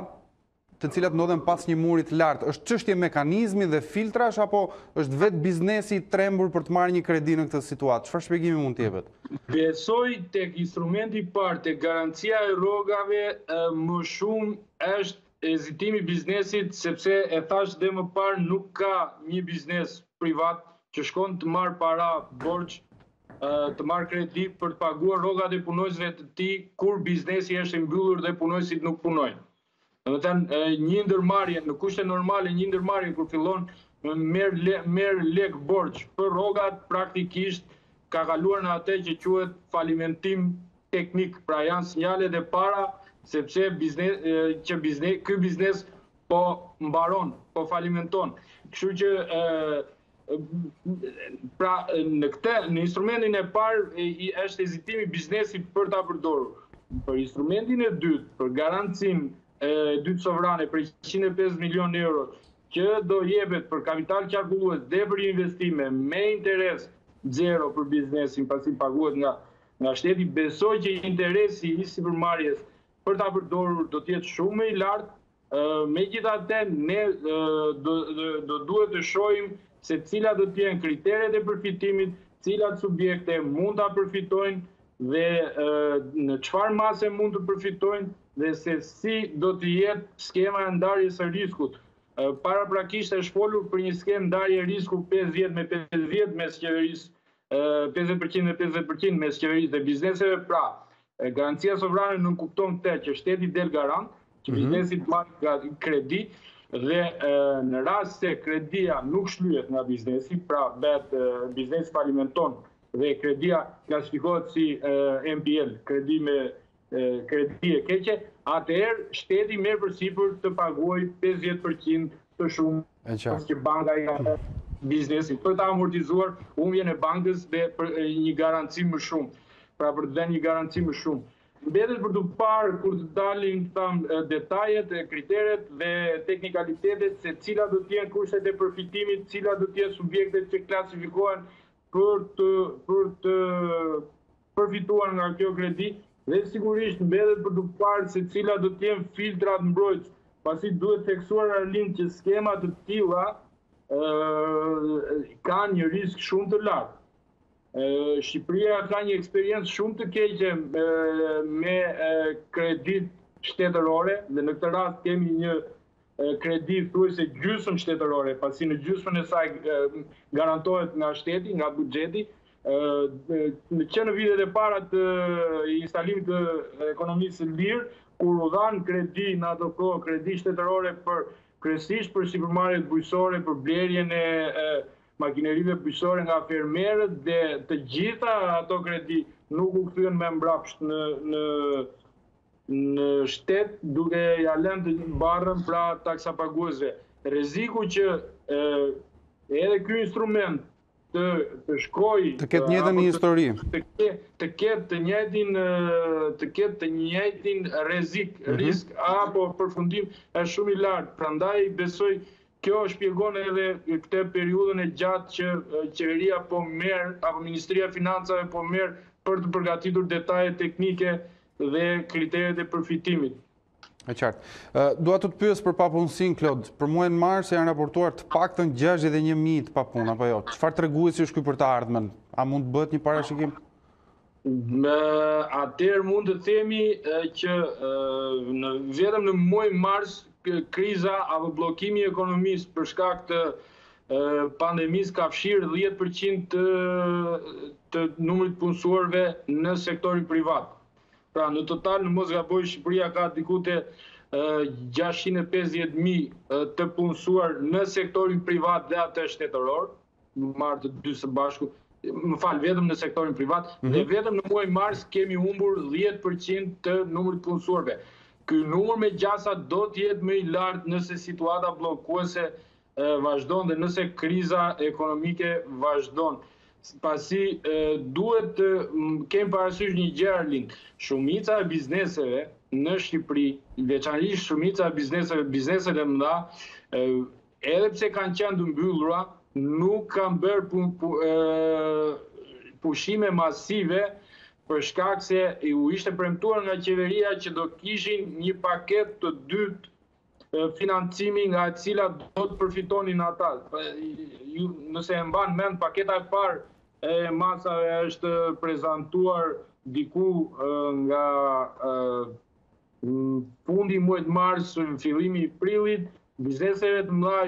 të cilat ndodhen pas një murit lartë. Është çështje mekanizmi dhe filtrash, apo është vetë biznesi trembur për të marrë një kredi në këtë situatë? Çfarë shpjegimi mund të jepet? Besoj tek instrumenti i parë, tek garancia e rrogave, më shumë është hezitimi i biznesit, sepse e thash dhe më parë, nuk ka një biznes privat që shkon të marrë para borxh, të marrë kredi për të paguar rrogat e punojësve të tij kur biznesi është i mbyllur dhe punojësit nuk punojnë. Domethënë, një ndërmarrje në kushte normale, një ndërmarrje kur fillon merr lek borxh për rrogat, praktikisht ka kaluar në atë që quhet falimentim teknik, pra janë sinjalet e para sepse ky biznes po mbaron, po falimenton. Kështu që pra në instrumentin e parë është hezitimi biznesit për ta përdorur. Për instrumentin e dytë, për garancin e dytë sovrane për 150 milion euro që do jepet për kapital qarkullues dhe për investime me interes zero për biznesin pasi paguhet nga shteti, besoj që interesi i sipërmarrjes për ta përdorur do të jetë shumë më i lartë. Megjithatë, ne do duhet të shohim se cilat do të jenë kriteret e përfitimit, cilat subjekte mund ta përfitojnë dhe në çfarë mase mund të përfitojnë dhe se si do të jetë skema e ndarjes së riskut. Paraprakisht është folur për një skemë ndarje risku 50 me 50 mes qeverisë, 50% me 50% mes qeverisë dhe bizneseve. Pra, garancia sovrane nuk kupton këtë që shteti del garant, që biznesi të marrë kredi dhe në rast se kredia nuk shlyhet nga biznesi, pra bëhet biznesi falimenton dhe kredia klasifikohet si NPL, kredi e keqe, atëherë shteti merr përsipër të paguajë 50% të shumë që banka i ka biznesit për ta amortizuar humbjen e bankës dhe për një garanci më shumë. Pra për të dhënë një garanci më shumë. Mbetet për të parë kur të dalin detajet, kriteret dhe teknikalitetet se cilat do të jenë kushtet e përfitimit, cilat do të jenë subjektet që klasifikohen për të përfituar nga kjo kredi, dhe sigurisht mbetet për të parë se cilat do të jenë filtrat mbrojtës, pasi duhet theksuar Arlind që skemat të tilla kanë një risk shumë të lartë. Shqipëria ka një eksperiencë shumë të keqe me kredit shtetërore dhe në këtë rast kemi një kredi thuajse gjysmë shtetërore, pasi në gjysmën e saj garantohet nga shteti, nga buxheti. Që në vitet e para të instalimit të ekonomisë së lirë, kur u dhan kredi në ato kohë, kredi shtetërore kryesisht për sipërmarrjet bujqësore, për blerjen e makinerive bujqësore nga fermerët dhe të gjitha ato kredi nuk u kthyen me mbrapsht në shtet duke ja lënë të barrën pra taksapaguesve. Rreziku që edhe ky instrument të shkojë të ketë njëjtën histori, të ketë të njëjtin risk apo përfundim është shumë i lartë. Prandaj besoj kjo shpjegon edhe këtë periudhën e gjatë që qeveria po merr apo Ministria e Financave po merr për të përgatitur detajet teknike dhe kriteret e përfitimit. E qartë. Dua të pyes për papunësinë, Klod. Për muajin mars janë raportuar të paktën 61.000 të papunë, apo jo? Çfarë treguesi është ky për të ardhmen? A mund të bëhet një parashikim? Atëherë mund të themi që vetëm në muajin mars kriza apo bllokimi i ekonomisë për shkak të pandemisë ka fshirë 10% të numrit punësuarve në sektorin privat. Pra në total, në mos gaboj, Shqipëria ka diku te 650.000 të punësuar në sektorin privat dhe atë shtetëror, marrë të dy së bashku, vetëm në sektorin privat, dhe vetëm në muaj mars kemi humbur 10% të numrit punësuarve. Ky numër me gjasa do të jetë më i lartë nëse situata bllokuese vazhdon dhe nëse kriza ekonomike vazhdon. Pasi duhet të kem parasysh një gjë, Arlind. Shumica e bizneseve në Shqipëri, veçanërisht shumica e bizneset e mëdha, edhe pse kanë qenë të mbyllura, nuk kanë bërë pushime masive për shkak se u ishte premtuar nga qeveria që do kishin një paketë të dytë financimi nga e cila do të përfitonin ata. Nëse e mban mend, paketa e parë e masave është prezantuar diku nga fundi i muajit mars, fillimi i prillit. Bizneseve të mëdha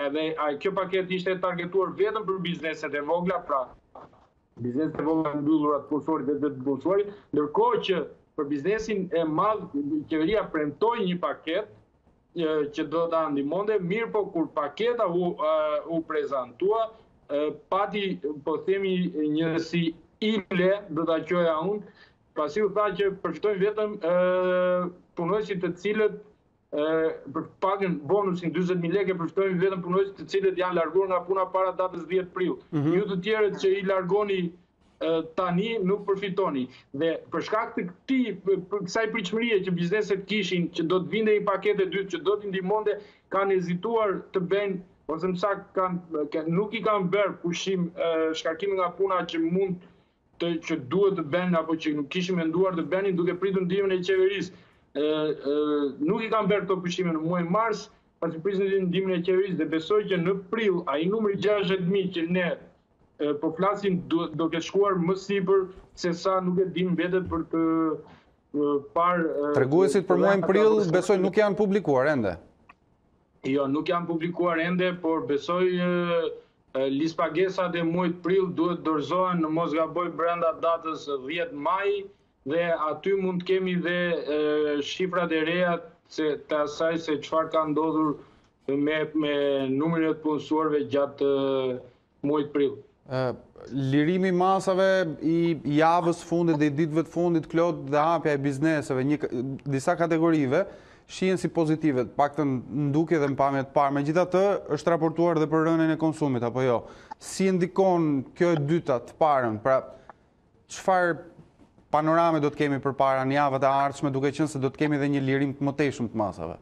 edhe kjo paketë ishte targetuar vetëm për bizneset e vogla, pra bizneset e vogla mbyllura të punësorit dhe të punësorit, ndërkohë që për biznesin e madh qeveria premtoi një paketë që do ta ndihmonte, mirë po kur paketa u prezantua, pati, po themi, një si ile, do ta quaja unë, pasi u tha që përfitojnë vetëm punojësit të cilët për pagën bonusin 40.000 lekë përfitojnë vetëm punojësit të cilët janë larguar nga puna para datës 10 prill. Ju të tjerët që i largoni tani nuk përfitoni. Dhe për shkak të kësaj pritshmërie që bizneset kishin, që do të vinte një paketë e dytë që do t'i ndihmonte, kanë hezituar të bëjnë, ose më saktë nuk i kanë bërë pushim shkarkimi nga puna që mund që duhet të bënin apo që nuk kishin menduar të bënin duke pritur ndihmën e qeverisë. Nuk i kanë bërë këto pushime në muaj mars, pasi prisin ndihmën e qeverisë dhe besoj që në prill ai numri 60.000 që ne po flasim do të shkuar më sipër se sa nuk e dim vetë për të parë. Treguesit për muajin prill besoj nuk janë publikuar ende. Jo, nuk janë publikuar ende, por besoj lispagesat e muajit prill duhet dorëzohen në mos gaboj brenda datës 10 maj dhe aty mund të kemi dhe shifrat e reja të asaj se çfarë ka ndodhur me numrin e të punësuarve gjatë muajit prill. Lirimi masave i javës fundit dhe i ditëve të fundit, Klod, dhe hapja e bizneseve, disa kategorive shihen si pozitive, paktën ndukje dhe në pamje të parë. Megjithatë, është raportuar dhe për rënien e konsumit, apo jo? Si ndikon kjo e dyta të parën? Pra, çfarë panorame do të kemi përpara në javët e ardhshme, duke qenë se do të kemi dhe një lirim të mëtejshëm të masave?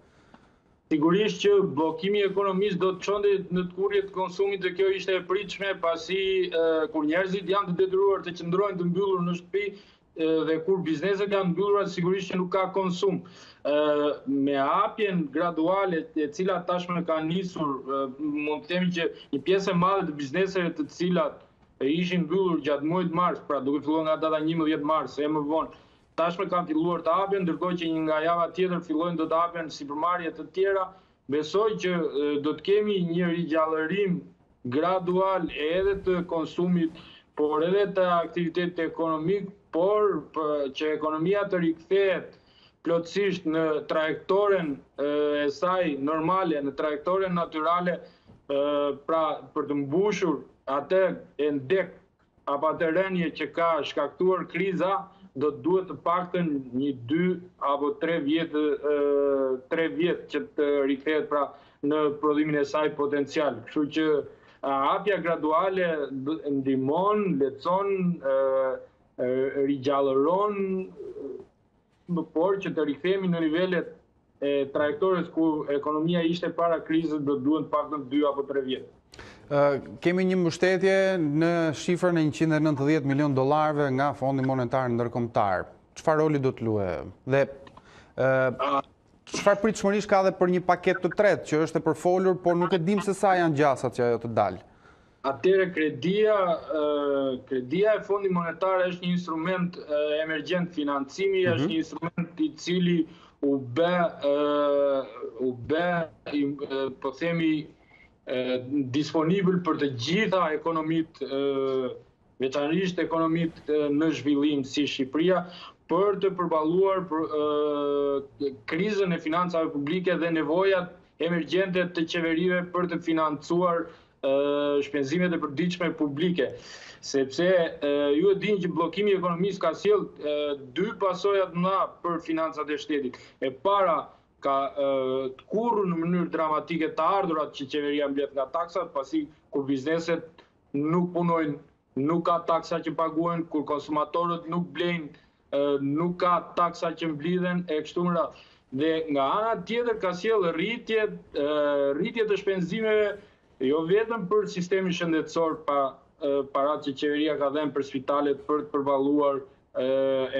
Sigurisht që bllokimi i ekonomisë do të çonte në të kurrje të konsumit dhe kjo ishte e pritshme pasi kur njerëzit janë të detyruar të qëndrojnë të mbyllur në shtëpi dhe kur bizneset janë mbyllura sigurisht që nuk ka konsum. Me hapjen graduale e cila tashmë ka nisur, mund të themi që një pjesë e madhe të bizneseve të cilat ishin mbyllur gjatë muajit mars, pra duke filluar nga data 11 mars e më vonë, tashmë kanë filluar të hapen, ndërkohë që nga java tjetër fillojnë të hapen sipërmarrje të tjera. Besoj që do të kemi një rigjallërim gradual edhe të konsumit, por edhe të aktivitetit ekonomik, por që ekonomia të rikthehet plotësisht në trajektoren e saj normale, në trajektoren natyrale, pra për të mbushur atë e ndek apo atë rënje që ka shkaktuar kriza, do të duhet të paktën 1, 2 apo 3 vjet që të rikthehet pra në prodhimin e saj potencial. Kështu që hapja graduale ndihmon, lehtëson, rigjallëron, por që të rikthehemi në nivelet e trajektores ku ekonomia ishte para krizës do të duhen paktën 2 apo 3 vjet. Kemi një mbështetje në shifrën e $190 milion nga Fondi Monetar Ndërkombëtar. Çfarë roli do të luajë? Dhe çfarë pritshmërish ka dhe për një paketë të tretë që është e përfolur, por nuk e dim se sa janë gjasat që ajo të dalë? Atëre kredia e Fondit Monetar është një instrument emergjent financimi, është një instrument i cili u bë po themi disponibël për të gjitha ekonomitë, veçanërisht ekonomitë në zhvillim si Shqipëria, për të përballuar krizën e financave publike dhe nevojat emergjente të qeverive për të financuar shpenzimet e përditshme publike. Sepse ju e dini që bllokimi i ekonomisë ka sjellë 2 pasoja të mëdha për financat e shtetit. E para ka të kurrur në mënyrë dramatike të ardhurat që qeveria mbledh nga taksat, pasi kur bizneset nuk punojnë, nuk ka taksa që paguhen, kur konsumatorët nuk blejnë, nuk ka taksa që mblidhen e kështu me radhë. Dhe nga ana tjetër ka sjellë rritje të shpenzimeve jo vetëm për sistemin shëndetësor, parat që qeveria ka dhënë për spitalet për të përballuar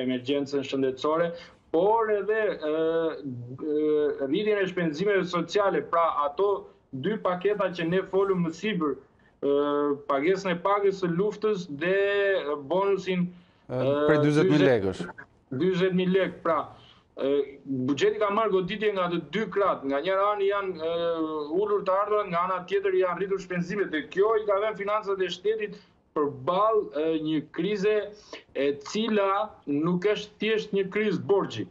emergjencën shëndetësore, por edhe rritjen e shpenzimeve sociale, pra ato 2 paketa që ne folëm më sipër, pagesën e pagës së luftës dhe bonusin për 40.000 lekësh. 40.000 lekë, pra buxheti ka marrë goditje nga të 2 krahët. Nga njëra anë janë ulur të ardhurat, nga ana tjetër janë rritur shpenzimet dhe kjo i ka vënë financat e shtetit përballë një krize e cila nuk është thjesht një krizë borxhi,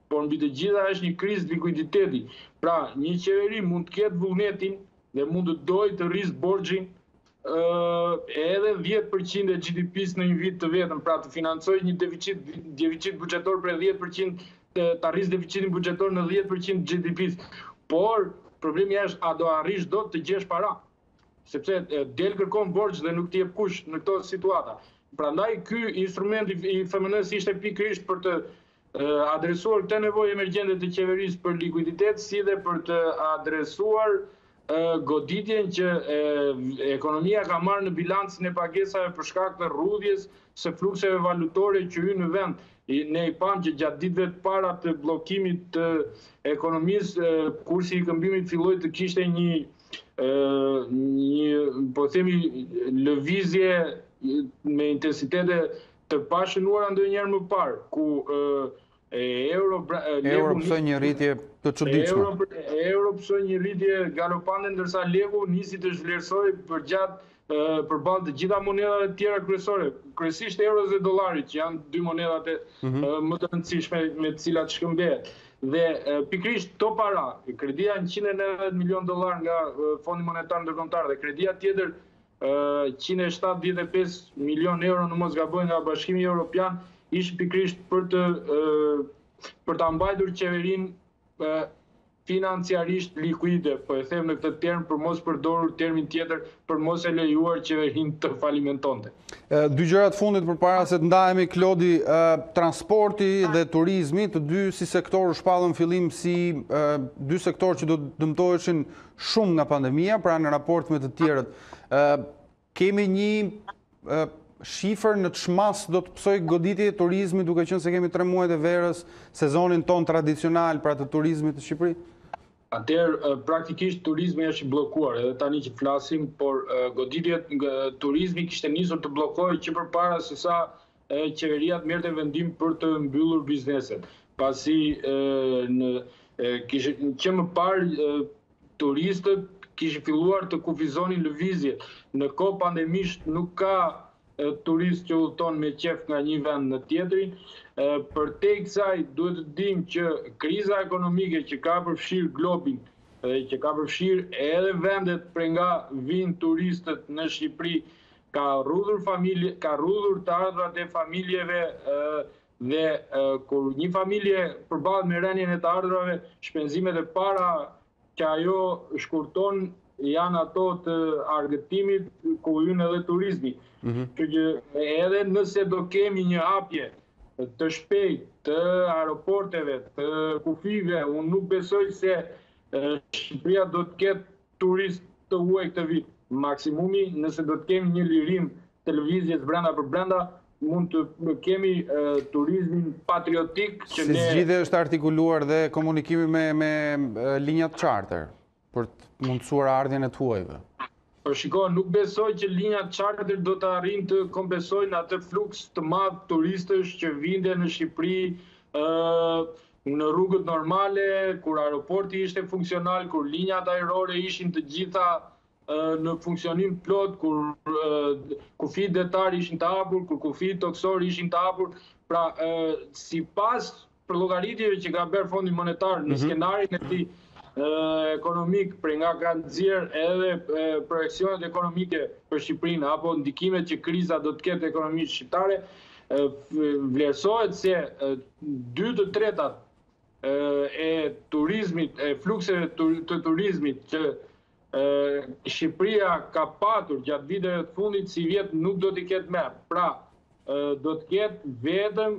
por mbi të gjitha është një krizë likuiditeti. Pra, një qeveri mund të ketë vullnetin dhe mund të dojë të rrisë borxhin edhe 10% e GDP-s në një vit të vetëm, pra të financojë një deficit buxhetor për 10% të arrisë deficitin buxhetor në 10% GDP-s, por problemi është a do arrish dot të gjesh para, sepse del kërkon borxh dhe nuk t'i jep kush në këto situata. Prandaj ky instrument i FMN-s ishte pikërisht për të adresuar këtë nevojë emergjente të qeverisë për likuiditet, si dhe për të adresuar goditjen që ekonomia ka marrë në bilancin e pagesave për shkak të rrudhjes së flukseve valutore që hyn në vend. Ne i pam që gjatë ditëve të para të bllokimit të ekonomisë, kursi i këmbimit filloi të kishte një po themi lëvizje me intensitete të pashënuara ndonjëherë më parë, ku euro pësoi një rritje të çuditshme. Euro pësoi një rritje galopante, ndërsa leku nisi të zhvlerësoj përballë të gjitha monedave të tjera kryesore, kryesisht euros dhe dollarit, që janë dy monedat më të rëndësishme me të cilat shkëmbehet. Dhe pikërisht to para, kredia $190 milion nga Fondi Monetar Ndërkombëtar dhe kredia tjetër €175 milion në mos gaboj nga Bashkimi Evropian, ishte pikërisht për ta mbajtur qeverinë financiarisht likuide, po e them në këtë term për mos përdorur termin tjetër, për mos e lejuar qeverinë të falimentonte. Dy gjërat fundit përpara se të ndahemi, Klodi, transporti dhe turizmi, të dy si sektor u shpallën fillim si dy sektor që do dëmtoheshin shumë nga pandemia, pra në raport me të tjerët. Kemi një shifër në çmas do të pësoj goditje e turizmi, duke qenë se kemi 3 muajt e verës, sezonin ton tradicional pra të turizmit të Shqipëri? Atëherë, praktikisht turizmi është i bllokuar, edhe tani që flasim, por goditjet turizmi kishte nisur të bllokohej që përpara se sa qeveria të merrte vendim për të mbyllur bizneset. Pasi që më parë turistët kishin filluar të kufizonin lëvizjet. Në kohë pandemisht nuk ka turist që udhëton me qef nga një vend në tjetrin. Përtej kësaj duhet të dimë që kriza ekonomike që ka përfshirë globin dhe që ka përfshirë edhe vendet për nga vinë turistët në Shqipëri, ka rrudhur të ardhurat e familjeve dhe kur një familje përballet me rënien e të ardhurave, shpenzimet e para që ajo shkurton janë ato të argëtimit ku hyn edhe turizmi. Që edhe nëse do kemi një hapje të shpejt të aeroporteve, të kufive, unë nuk besoj se Shqipëria do të ketë turist të huaj këtë vit. Maksimumi, nëse do të kemi një lirim të lëvizjes brenda për brenda, mund të kemi turizmin patriotik. Si zgjidhje është artikuluar dhe komunikimi me linjat charter për të mundësuar ardhjen e të huajve? Por shiko, nuk besoj që linjat charter do të arrijnë të kompensojnë atë fluks të madh turistësh që vinte në Shqipëri në rrugët normale, kur aeroporti ishte funksional, kur linjat ajrore ishin të gjitha në funksionim plot, kur kufit Ditari ishin të hapur, kur kufit toksor ishin të hapur. Pra, sipas llogaritjeve që ka bërë Fondi Monetar në skenarin e tij ekonomik, për nga ka nxjerr edhe projeksionet ekonomike për Shqipërinë apo ndikimet që kriza do të ketë ekonomisë shqiptare, vlerësohet se 2/3 e turizmit, e flukseve të turizmit që Shqipëria ka patur gjatë viteve të fundit, si vjet nuk do t'i ketë më. Pra, do të ketë vetëm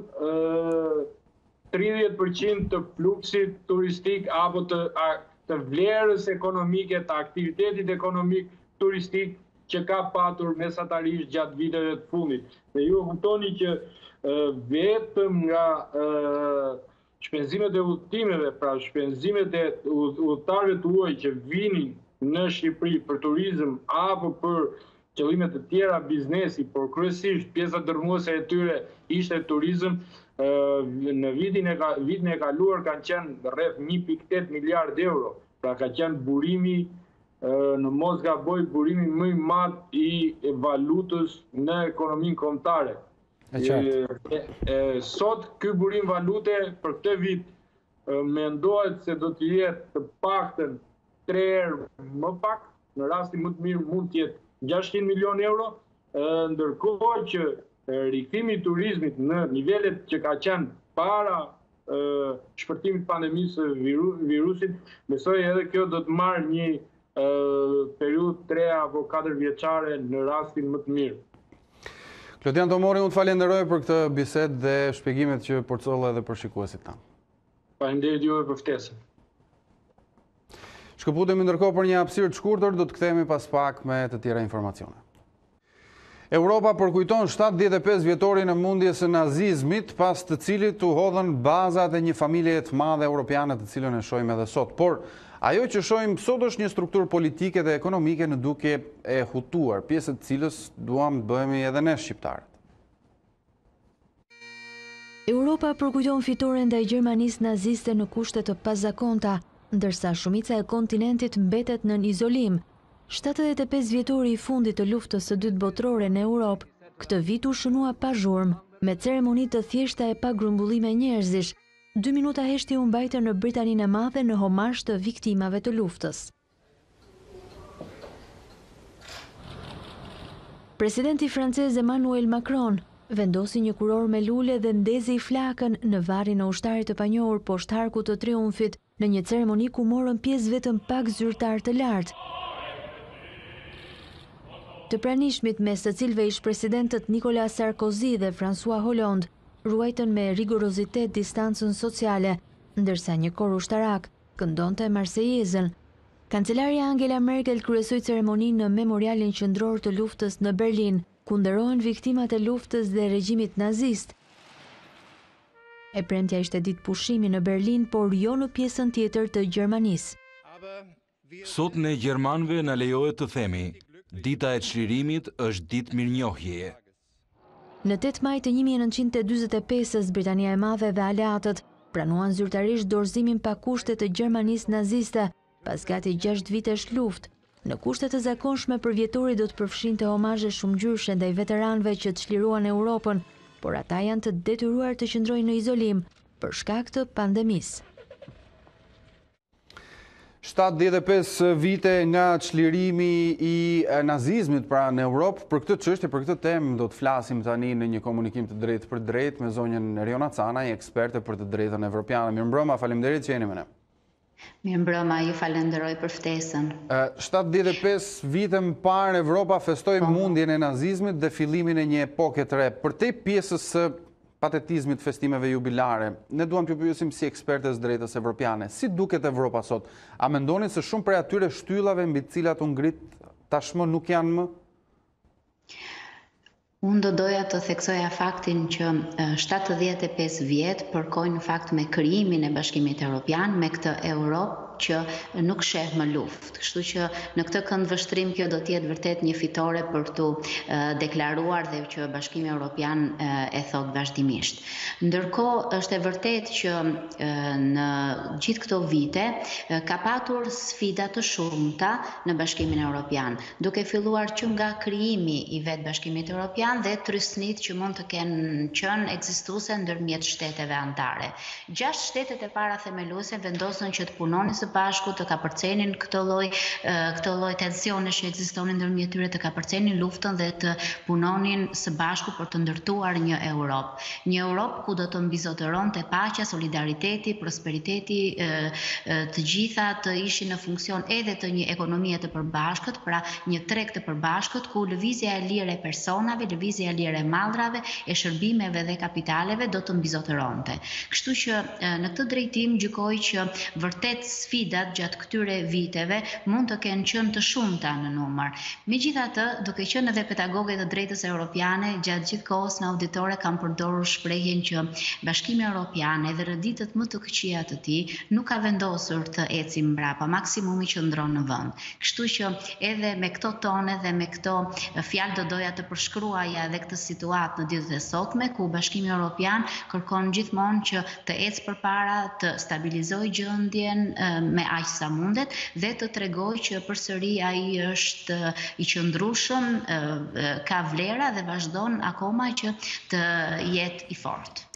30% të fluksit turistik apo të vlerës ekonomike, të aktivitetit ekonomik turistik që ka patur mesatarisht gjatë viteve të fundit. Dhe ju kuptoni që vetëm nga shpenzimet e udhëtimeve, pra shpenzimet e udhëtarëve të huaj që vinin në Shqipëri për turizëm apo për qëllime të tjera biznesi, por kryesisht pjesa dërmuese e tyre ishte turizëm, në vitin e kaluar kanë qenë rreth 1.8 miliard euro. Pra ka qenë burimi, në mos gaboj, burimi më i madh i valutës në ekonominë kombëtare. Sot ky burim valute për këtë vit mendohet se do të jetë të paktën 3 herë më pak, në rastin më të mirë mund të jetë 600 milion euro, ndërkohë që rikthimi i turizmit në nivelet që ka qenë para shpërtimit pandemisë virusit, besoj edhe kjo do të marrë një periudhë 3 apo 4 vjeçare në rastin më të mirë. Klodian Tomori, unë të falenderoj për këtë bisedë dhe shpjegimet që përcolla edhe për shikuesit tanë. Faleminderit juve për ftesën. Shkëputemi ndërkohë për një hapësirë të shkurtër, do të kthehemi pas pak me të tjera informacione. Europa përkujton 75 vjetorin e mundjes së nazizmit, pas të cilit u hodhën bazat e një familje të madhe europiane të cilën e shohim edhe sot. Por ajo që shohim sot është një strukturë politike dhe ekonomike në dukje e hutuar, pjesë të cilës duam të bëhemi edhe ne shqiptarët. Europa përkujton fitoren ndaj Gjermanisë naziste në kushte të pazakonta, ndërsa shumica e kontinentit mbetet nën izolim. 75 vjetori i fundit të luftës së dytë botërore në Europë, këtë vit u shënua pa zhurmë, me ceremoni të thjeshta e pa grumbullime njerëzish. 2 minuta heshtje u mbajtën në Britaninë e Madhe në homazh të viktimave të luftës. Presidenti francez Emmanuel Macron vendosi një kuror me lule dhe ndezi flakën në varrin e ushtarit të panjohur poshtë Arkut të Triumfit në një ceremoni ku morën pjesë vetëm pak zyrtar të lartë. Të pranishmit mes të cilëve ish presidentët Nicolas Sarkozy dhe François Hollande ruajtën me rigorozitet distancën sociale, ndërsa një kor ushtarak këndonte Marsejezën. Kancelarja Angela Merkel kryesoi ceremoninë në Memorialin Qendror të Luftës në Berlin, ku nderohen viktimat e luftës dhe regjimit nazist. E premtja ishte ditë pushimi në Berlin, por jo në pjesën tjetër të Gjermanisë. Sot ne gjermanëve na lejohet të themi, dita e çlirimit është ditë mirënjohjeje. Në 8 maj të 1945-s, Britania e Madhe dhe aleatët pranuan zyrtarisht dorëzimin pa kushte të Gjermanisë naziste, pas gati 6 vitesh luftë. Në kushtet të zakonshme për vjetorit do të përfshinte homazhe shumëgjyrshe ndaj veteranëve që çliruan Europën, por ata janë të detyruar të qëndrojnë në izolim për shkak të pandemisë. 75 vite nga çlirimi i nazizmit pra në Europë. Për këtë çështje, për këtë temë do të flasim tani në një komunikim të drejtë për drejtë me zonjën Riona Canaj, eksperte për të drejtën evropiane. Mirëmbrëma, faleminderit që jeni me ne. Mirëmbrëma, ju falenderoj për ftesën. 75 vite më parë Evropa festoi mundjen e nazizmit dhe fillimin e një epoke të re. Për te pjesës së patetizmit festimeve jubilare, ne duam të pyesim si ekspertes drejtës evropiane, si duket Evropa sot? A mendoni se shumë prej atyre shtyllave mbi të cilat u ngrit tashmë nuk janë më? Unë do doja të theksoja faktin që 75 vjetë përkojnë në fakt me krijimin e Bashkimit Evropian, me këtë Europë që nuk sheh më luftë. Kështu që në këtë këndvështrim kjo do të jetë vërtet një fitore për të deklaruar dhe që Bashkimi Evropian e thot vazhdimisht. Ndërkohë është e vërtet që në gjithë këto vite ka patur sfida të shumta në Bashkimin Evropian, duke filluar që nga krijimi i vetë Bashkimit Evropian dhe trysnit që mund të kenë qenë ekzistuese ndërmjet shteteve anëtare. 6 shtetet e para themeluese vendosën që të punonin së bashku, të kapërcenin këtë lloj tensionesh që ekzistonin ndërmjet tyre, të kapërcenin luftën dhe të punonin së bashku për të ndërtuar një Europë. Një Europë ku do të mbizotëronte paqja, solidariteti, prosperiteti, të gjitha të ishin në funksion edhe të një ekonomie të përbashkët, pra një treg të përbashkët ku lëvizja e lirë e personave, lëvizja e lirë e mallrave, e shërbimeve dhe kapitaleve do të mbizotëronte. Kështu që në këtë drejtim gjykoj që vërtet sfidat gjatë këtyre viteve mund të kenë qenë të shumta në numër. Megjithatë, duke qenë edhe pedagoge të drejtës europiane, gjatë gjithë kohës në auditore kam përdorur shprehjen që Bashkimi Evropian edhe rëditët më të këqija të tij nuk ka vendosur të eci mbrapa, maksimumi qëndron në vend. Kështu që edhe me këto tone dhe me këto fjalë do doja të përshkruaja edhe këtë situatë në ditët e sotme, ku Bashkimi Evropian kërkon gjithmonë që të ecë përpara, të stabilizojë gjendjen me aq sa mundet dhe të tregoj që përsëri ai është i qëndrueshëm, ka vlera dhe vazhdon akoma që të jetë i fortë.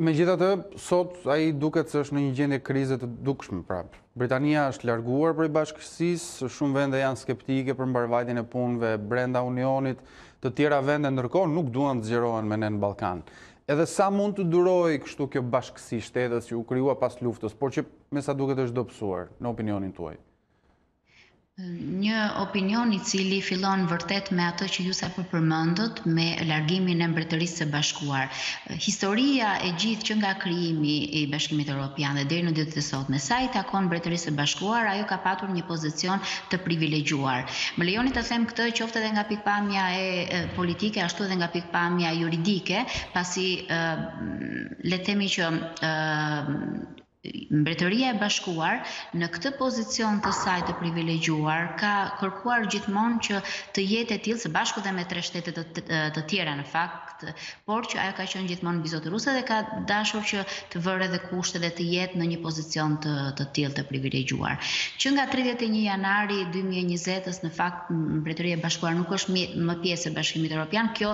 Megjithatë, sot ai duket se është në një gjendje krize të dukshme prap. Britania është larguar prej bashkësisë, shumë vende janë skeptike për mbarvajtjen e punëve brenda Unionit, të tjera vende ndërkohë nuk duan të zgjerohen me ne në Ballkan. Edhe sa mund të duroj kështu kjo bashkësi shtetës që u krijua pas luftës, por që me sa duket është dobësuar, në opinionin tuaj? Një opinion i cili fillon vërtet me atë që ju sapo përmendët, me largimin e Mbretërisë së Bashkuar. Historia e gjithë që nga krijimi i Bashkimit Evropian dhe deri në ditët e sotme, sa i takon Mbretërisë së Bashkuar, ajo ka patur një pozicion të privilegjuar. Më lejoni të them këtë qoftë edhe nga pikpamja e politike, ashtu edhe nga pikpamja juridike, pasi le të themi që Mbretëria e Bashkuar në këtë pozicion të saj të privilegjuar ka kërkuar gjithmonë që të jetë e tillë së bashku dhe me 3 shtete të tjera në fakt, por që ajo ka qenë gjithmonë bizotëruese dhe ka dashur që të vërë edhe kushte dhe të jetë në një pozicion të tillë të privilegjuar. Që nga 31 janari 2020 në fakt Mbretëria e Bashkuar nuk është më pjesë e Bashkimit Evropian. Kjo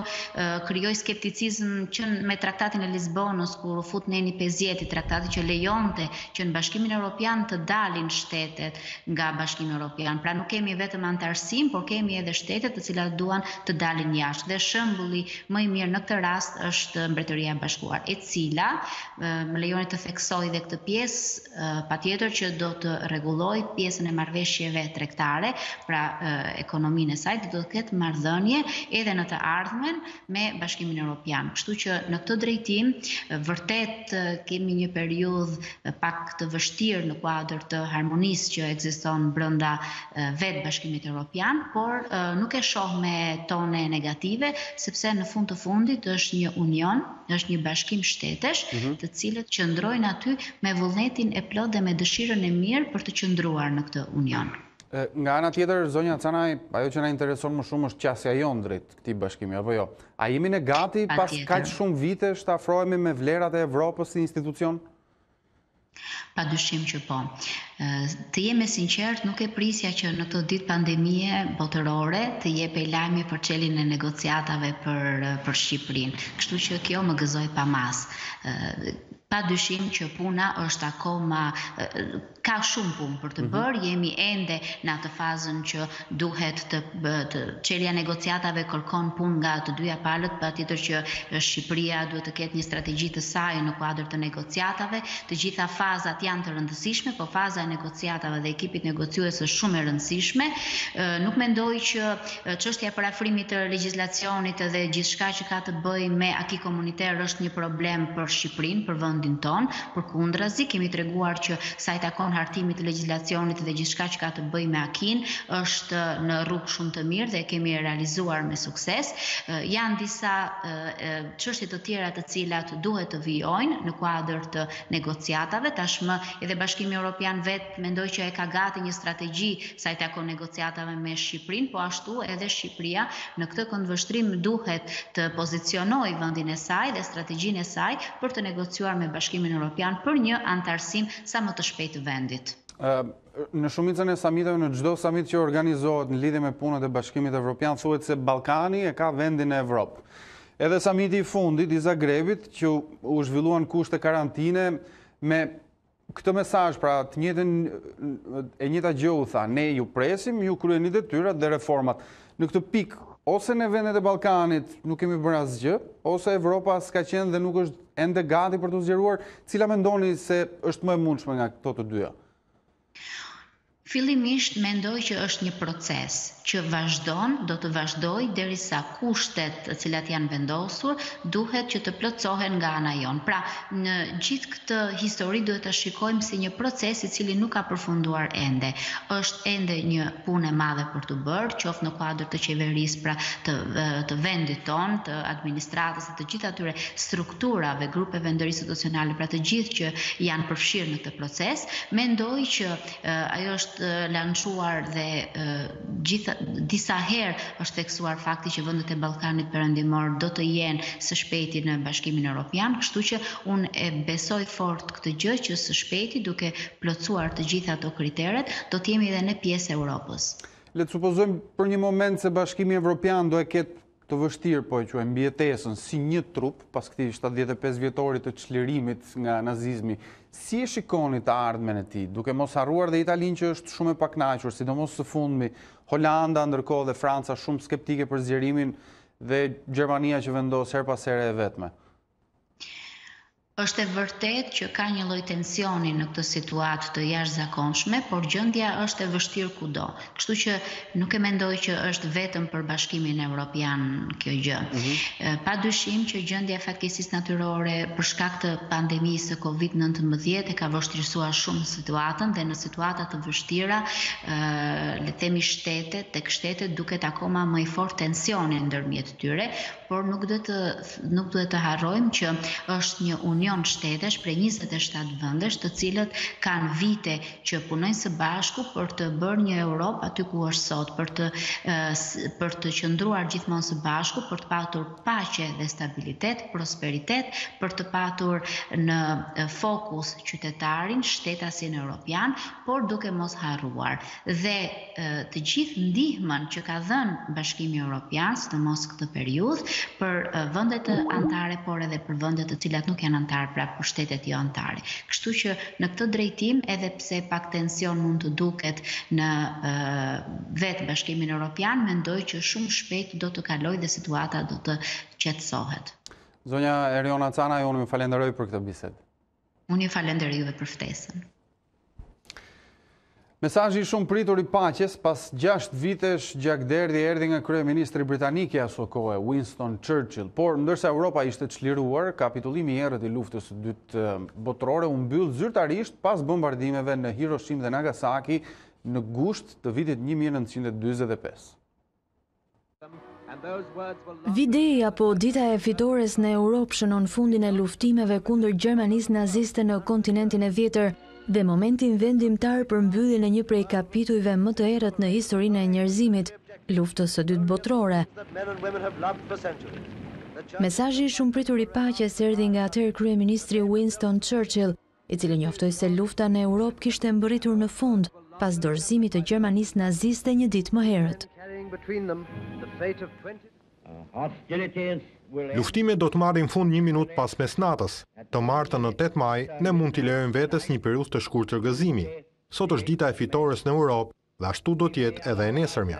krijoi skepticizëm që me Traktatin e Lisbonës kur u fut neni 50 i traktatit që lejon që në Bashkimin Evropian të dalin shtetet nga Bashkimi Evropian. Pra nuk kemi vetëm antarësim, por kemi edhe shtetet të cilat duan të dalin jashtë. Dhe shembulli më i mirë në këtë rast është Mbretëria e Bashkuar, e cila, më lejoni të theksoj dhe këtë pjesë, patjetër që do të rregulloj pjesën e marrëveshjeve tregtare, pra ekonominë e saj, do të ketë marrëdhënie edhe në të ardhmen me Bashkimin Evropian. Kështu që në këtë drejtim vërtet kemi një periudhë pak të vështirë në kuadër të harmonisë që ekziston brenda vetë Bashkimit Evropian, por nuk e shoh me tone negative, sepse në fund të fundit është një union, është një bashkim shtetesh, të cilët qëndrojnë aty me vullnetin e plot dhe me dëshirën e mirë për të qëndruar në këtë union. Nga ana tjetër, zonja Canaj, ajo që na intereson më shumë është qasja jon drejt këtij bashkimi, apo jo? A jemi ne gati pas kaq shumë vitesh të afrohemi me vlerat e Evropës si institucion? Pa dyshim që po. Të jemi sinqert, nuk e prisja që në këtë ditë pandemie botërore të jepej lajmi për çeljen e negociatave për Shqipërinë. Kështu që kjo më gëzoi pa mas. Pa dyshim që puna është akoma, ka shumë punë për të bërë, jemi ende në atë fazën që duhet të çelja negociatave kërkon punë nga të dyja palët, patjetër që Shqipëria duhet të ketë një strategji të saj në kuadër të negociatave, të gjitha fazat janë të rëndësishme, po faza e negociatave dhe ekipit negociues është shumë e rëndësishme. Nuk mendoj që çështja e parafrimit të legjislacionit dhe gjithçka që ka të bëjë me aki komuniter është një problem për Shqipërinë, për vendin ton, përkundrazi kemi treguar që sa i takon hartimit të legjislacionit dhe gjithçka që ka të bëjë me akin është në rrugë shumë të mirë dhe kemi realizuar me sukses. Janë disa çështje të tjera të cilat duhet të vijojnë në kuadër të negociatave. Tashmë edhe Bashkimi Evropian vetë mendoj që e ka gati një strategji sa i takon negociatave me Shqipërinë, po ashtu edhe Shqipëria në këtë këndvështrim duhet të pozicionojë vendin e saj dhe strategjinë e saj për të negociuar me Bashkimin Evropian për një antarësim sa më të shpejtë të vendit. Në shumicën e samiteve, në çdo samit që organizohet në lidhje me punët e Bashkimit Evropian, thuhet se Ballkani e ka vendin e Evropë. Edhe samiti i fundit i Zagrebit, që u zhvilluan kushte karantine me këtë mesazh, pra të njëjtën e njëjta gjë u tha, ne ju presim, ju kryeni detyrat dhe reformat. Në këtë pikë, ose në vendet e Ballkanit nuk kemi bërë asgjë, ose Evropa s'ka qenë dhe nuk është ende gati për të zgjeruar, cila mendoni se është më e mundshme nga këto të dyja? Fillimisht mendoj që është një proces që vazhdon, do të vazhdoj derisa kushtet të cilat janë vendosur duhet që të plotësohen nga ana jon. Pra, në gjithë këtë histori duhet ta shikojmë si një proces i cili nuk ka përfunduar ende. Është ende një punë e madhe për të bërë, qoftë në kuadër të qeverisë, pra të vendit ton, të administratës, të gjithë atyre strukturave, grupeve ndërkombëtare institucionale, pra të gjithë që janë përfshirë në këtë proces. Mendoj që ajo është lançuar dhe disa herë është theksuar fakti që vendet e Ballkanit Perëndimor do të jenë së shpejti në Bashkimin Evropian, kështu që unë e besoj fort këtë gjë që së shpejti duke plotësuar të gjitha ato kriteret, do të jemi edhe në pjesë e Europës. Le të supozojmë për një moment se Bashkimi Evropian do e ketë të vështirë, po e quajmë mbijetesën si një trup pas këtij 75 vjetorit të çlirimit nga nazizmi. Si e shikoni të ardhmen e tij, duke mos harruar dhe Italinë që është shumë e pakënaqur, sidomos së fundmi, Holanda ndërkohë dhe Franca shumë skeptike për zgjerimin dhe Gjermania që vendos her pas here e vetme? Është e vërtet që ka një lloj tensioni në këtë situatë të jashtëzakonshme, por gjendja është e vështirë kudo. Kështu që nuk e mendoj që është vetëm për Bashkimin Evropian kjo gjë. Padyshim që gjendja e fatkeqësisë natyrore për shkak të pandemisë së COVID-19 e ka vështirësuar shumë situatën dhe në situata të vështira, le të themi shtetet duket akoma më i fortë tensioni ndërmjet tyre, por nuk duhet të harrojmë që është një union shtetesh prej 27 vendesh të cilët kanë vite që punojnë së bashku për të bërë një Europë aty ku është sot, për të qëndruar gjithmonë së bashku, për të patur paqe dhe stabilitet, prosperitet, për të patur në fokus qytetarin, shtetasin evropian, por duke mos harruar. Dhe të gjithë ndihmën që ka dhënë Bashkimi Evropian, sidomos këtë periudhë, për vendet anëtare, por edhe për vendet të cilat nuk janë anëtare, pra për shtetet jo anëtare. Kështu që në këtë drejtim, edhe pse pak tension mund të duket në vetë Bashkimin Evropian, mendoj që shumë shpejt do të kalojë dhe situata do të qetësohet. Zonja Eriona Cana, unë ju falenderoj për këtë bisedë. Unë ju falenderoj juve për ftesën. Mesazhi shumë pritur i paqes pas 6 vitesh gjakderdhje erdhi nga kryeministri britanik i asaj kohe, Winston Churchill, por ndërsa Europa ishte çliruar, kapitullimi i errët i luftës së dytë botërore u mbyll zyrtarisht pas bombardimeve në Hiroshima dhe Nagasaki në gusht të vitit 1945. V-Day apo dita e fitores në Europë shënon fundin e luftimeve kundër Gjermanisë naziste në kontinentin e vjetër dhe momentin vendimtar për mbylljen e një prej kapitujve më të errët në historinë e njerëzimit, luftës së dytë botërore. Mesazhi shumë pritur i paqes erdhi nga atëherë kryeministri Winston Churchill, i cili njoftoi se lufta në Europë kishte mbërritur në fund pas dorëzimit të Gjermanisë naziste një ditë më herët. Luftimet do të marrin fund 1 minutë pas mesnatës. Të martën në 8 maj, ne mund t'i lejojmë vetes një periudhë të shkurtër gëzimi. Sot është dita e fitores në Europë dhe ashtu do të jetë edhe e nesërmja.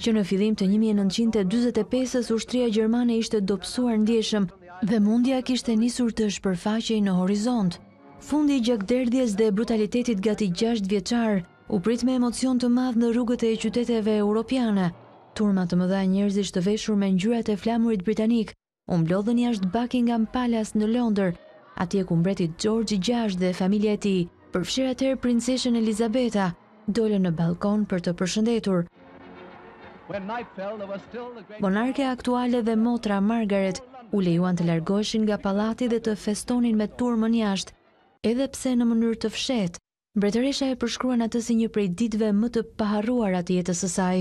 Që në fillim të 1945-s ushtria gjermane ishte dobësuar ndjeshëm dhe mundja kishte nisur të shpërfaqej në horizont. Fundi i gjakderdhjes dhe brutalitetit gati 6 vjeçar u prit me emocion të madh në rrugët e qyteteve europiane. Turma të mëdha njerëzish të veshur me ngjyrat e flamurit britanik u mblodhën jashtë Buckingham Palace në Londër, atje ku mbreti George VI dhe familja e tij, përfshirë atëherë princeshën Elizabeta, dolën në balkon për të përshëndetur. Monarke aktuale dhe motra Margaret u lejuan të largoheshin nga pallati dhe të festonin me turmën jashtë, edhe pse në mënyrë të fshehtë. Mbretëresha e përshkruan atë si një prej ditëve më të paharruara të jetës së saj.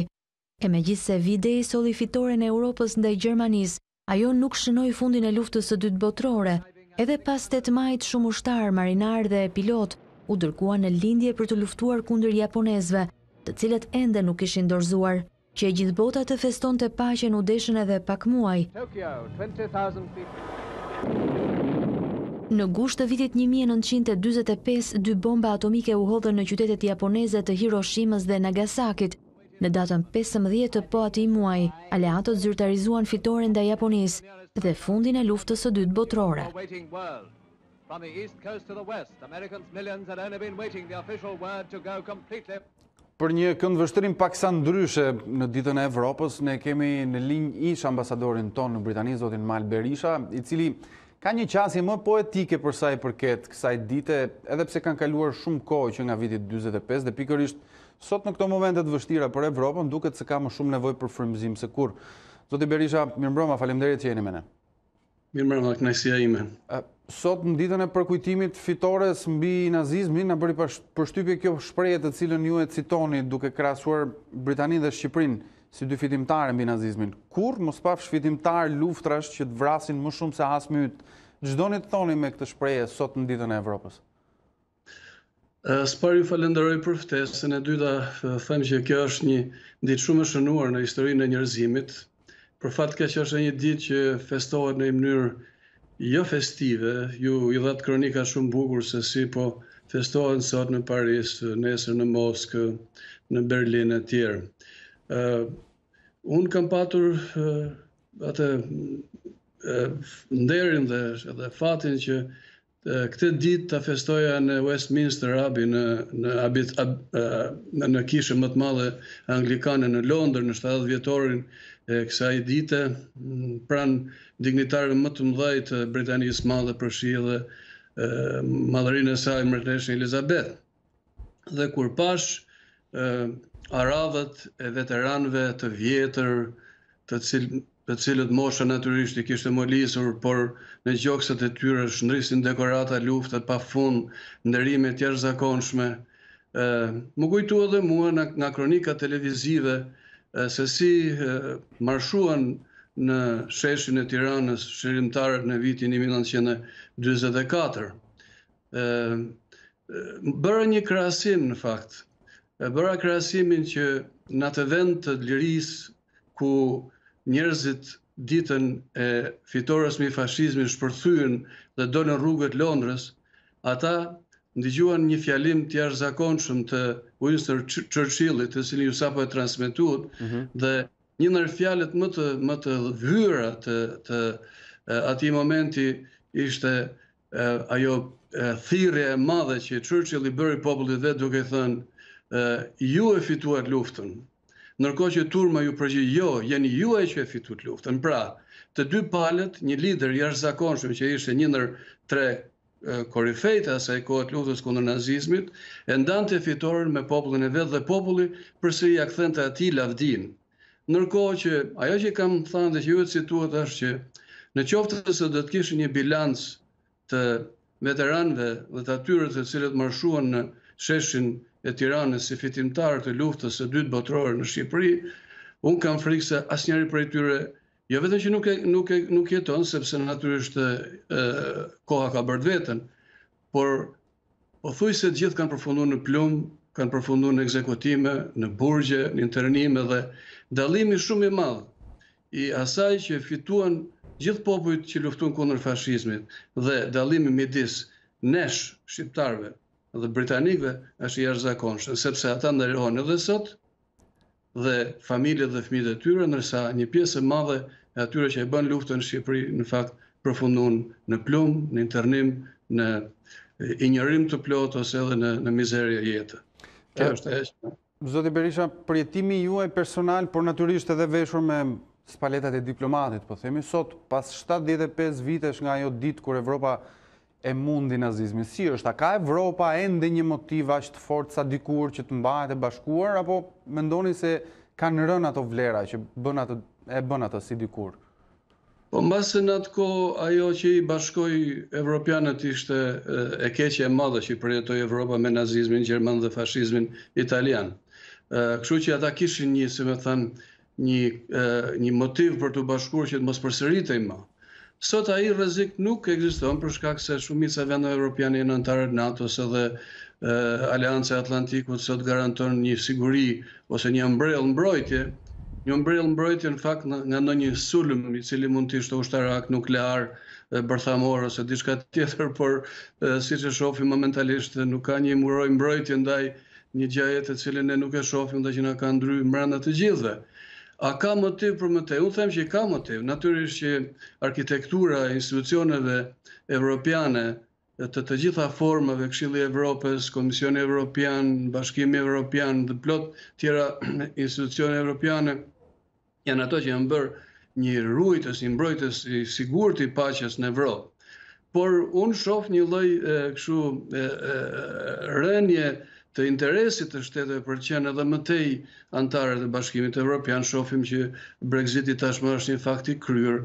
E megjithse V-Day solli fitoren e Europës ndaj Gjermanisë, ajo nuk shënoi fundin e luftës së dytë botërore. Edhe pas 8 majit shumë ushtar, marinar dhe pilot u dërguan në lindje për të luftuar kundër japonezëve, të cilët ende nuk ishin dorëzuar. Që e gjithë bota të festonte paqen u deshën edhe pak muaj. Në gusht të vitit 1945, 2 bomba atomike u hodhën në qytetet japoneze të Hiroshimës dhe Nagasakit. Në datën 15 të po atij muaji, aleatët zyrtarizuan fitoren ndaj Japonisë dhe fundin e luftës së dytë botërore. Për një këndvështrim paksa ndryshe në ditën e Evropës, ne kemi në linjë ish ambasadorin ton në Britani, zotin Mal Berisha, i cili ka një qasje më poetike për sa i përket kësaj dite, edhe pse kanë kaluar shumë kohë që nga viti 45 dhe pikërisht sot në këto momente të vështira për Evropën duket se ka më shumë nevojë për frymëzim se kur. Zoti Berisha, mirëmbrëma, faleminderit që jeni me ne. Mirëmbrëma, kënaqësia ime. Sot në ditën e përkujtimit fitores mbi nazizmin na bëri përshtypje kjo shprehje të cilën ju e citoni duke krahasuar Britaninë dhe Shqipërinë si 2 fitimtarë mbi nazizmin. Kur mos pafsh fitimtar luftrash që të vrasin më shumë se asmyt, ç'doni të thoni me këtë shprehje sot në ditën e Evropës? S'pari ju falenderoj për ftesën, e dyta them që kjo është një ditë shumë e shënuar në historinë e njerëzimit. Për fat keq është një ditë që festohet në një mënyrë jo festive, ju i dhat kronika shumë bukur se si po festohen sot në Paris, nesër në Moskë, në Berlin e tjerë. Unë kam patur atë nderin dhe fatin që këtë ditë ta festoja në Westminster Abbey në kishën më të madhe anglikane në Londër në 70 vjetorin e kësaj dite, pranë dignitarëve më të mëdhej të Britanisë së Madhe përfshi edhe madhërinë e saj mbretëreshën Elizabeth. Dhe kur pash aradhët e veteranëve të vjetër, të cilët mosha natyrisht I kishte molisur, por në gjokset e tyre shndrisin dekorata lufta pafund, ndërime të jashtëzakonshme. Më kujtu edhe mua nga kronika televizive se si marshuan në sheshin e Tiranës shërimtarët në vitin 1944. Bëra një krahasim në fakt. Bëra krahasimin që në atë vend të lirisë ku njerëzit ditën e fitores mbi fashizmin shpërthyen dhe dolën rrugët Londrës, ata ndigjuan një fjalim të jashtëzakonshëm të Winston Churchillit, të cilin ju sapo e transmetuat, dhe një ndër fjalët më të vyera të atij momenti ishte ajo thirrje e madhe që Churchill I bëri popullit vet duke thënë ju e fituat luftën. Ndërkohë që turma ju përgjigj jo, jeni juaj që e fituat luftën. Pra, të dy palët, një lider jashtëzakonshëm që ishte një ndër tre korifejt e asaj kohe të luftës kundër nazizmit, e ndante fitoren me popullin e vet dhe populli përsëri ja kthente atij lavdin. Ndërkohë që ajo që kam thënë dhe që ju e cituat është që në qoftë se do të kishin një bilanc të veteranëve dhe të atyre të cilët marshuan në sheshin e Tiranës si fitimtarë të luftës së dytë botërore në Shqipëri, unë kam frikë se asnjëri prej tyre jo vetëm që nuk jeton, sepse natyrisht koha ka bërë vetën, por pothuajse të gjithë kanë përfunduar në plumë, kanë përfunduar në ekzekutime, në burgje, në internime dhe dallimi shumë I madh I asaj që fituan gjithë popujt që luftuan kundër fashizmit dhe dallimi midis nesh shqiptarëve dhe britanikëve është I jashtëzakonshëm, sepse ata nderohen edhe sot dhe familjet dhe fëmijët e tyre, ndërsa një pjesë e madhe e atyre që e bën luftën në Shqipëri në fakt përfunduan në plumë, në internim, në injorim të plot ose edhe në mizerje jetë. Kjo është ajo. Zoti Berisha, përjetimi juaj personal, por natyrisht edhe veshur me spaletat e diplomatit, po themi sot, pas 75 vitesh nga ajo ditë kur Evropa e mundi nazizmin. Si është, a ka Evropa ende një motiv aq të fortë sa dikur që të mbahet e bashkuar, apo mendoni se kanë rënë ato vlera që bën atë si dikur? Po mbase në atë kohë ajo që I bashkoi evropianët ishte e keqja e madhe që përjetoi Evropa me nazizmin gjerman dhe fashizmin italian. Kështu që ata kishin një, si më thënë, një motiv për të bashkuar që të mos përsëritej më. Sot ai rrezik nuk ekziston për shkak se shumica e vendeve evropiane janë anëtarë të NATO-s edhe Aleanca e Atlantikut sot garanton një siguri ose një mbrojtje. Një mbrojtje në fakt nga ndonjë sulm I cili mund të ishte ushtarak, nuklear, bërthamor ose diçka tjetër, por siç e shohim momentalisht nuk ka një mbrojtje ndaj një gjaje të cilën ne nuk e shohim dhe që na ka ndryer brenda të gjithëve. A ka motiv për më tej? Unë them që ka motiv. Natyrisht që arkitektura e institucioneve evropiane të gjitha formave, Këshilli I Evropës, Komisioni Evropian, Bashkimi Evropian dhe plot tjera institucione evropiane janë ato që janë bërë një ruajtës, një mbrojtës I sigurt I paqes në Evropë. Por unë shoh një lloj kështu rënje të interesit të shteteve për të qenë edhe më tej anëtarë të Bashkimit Evropian. Shohim që Brexiti tashmë është një fakt I kryer,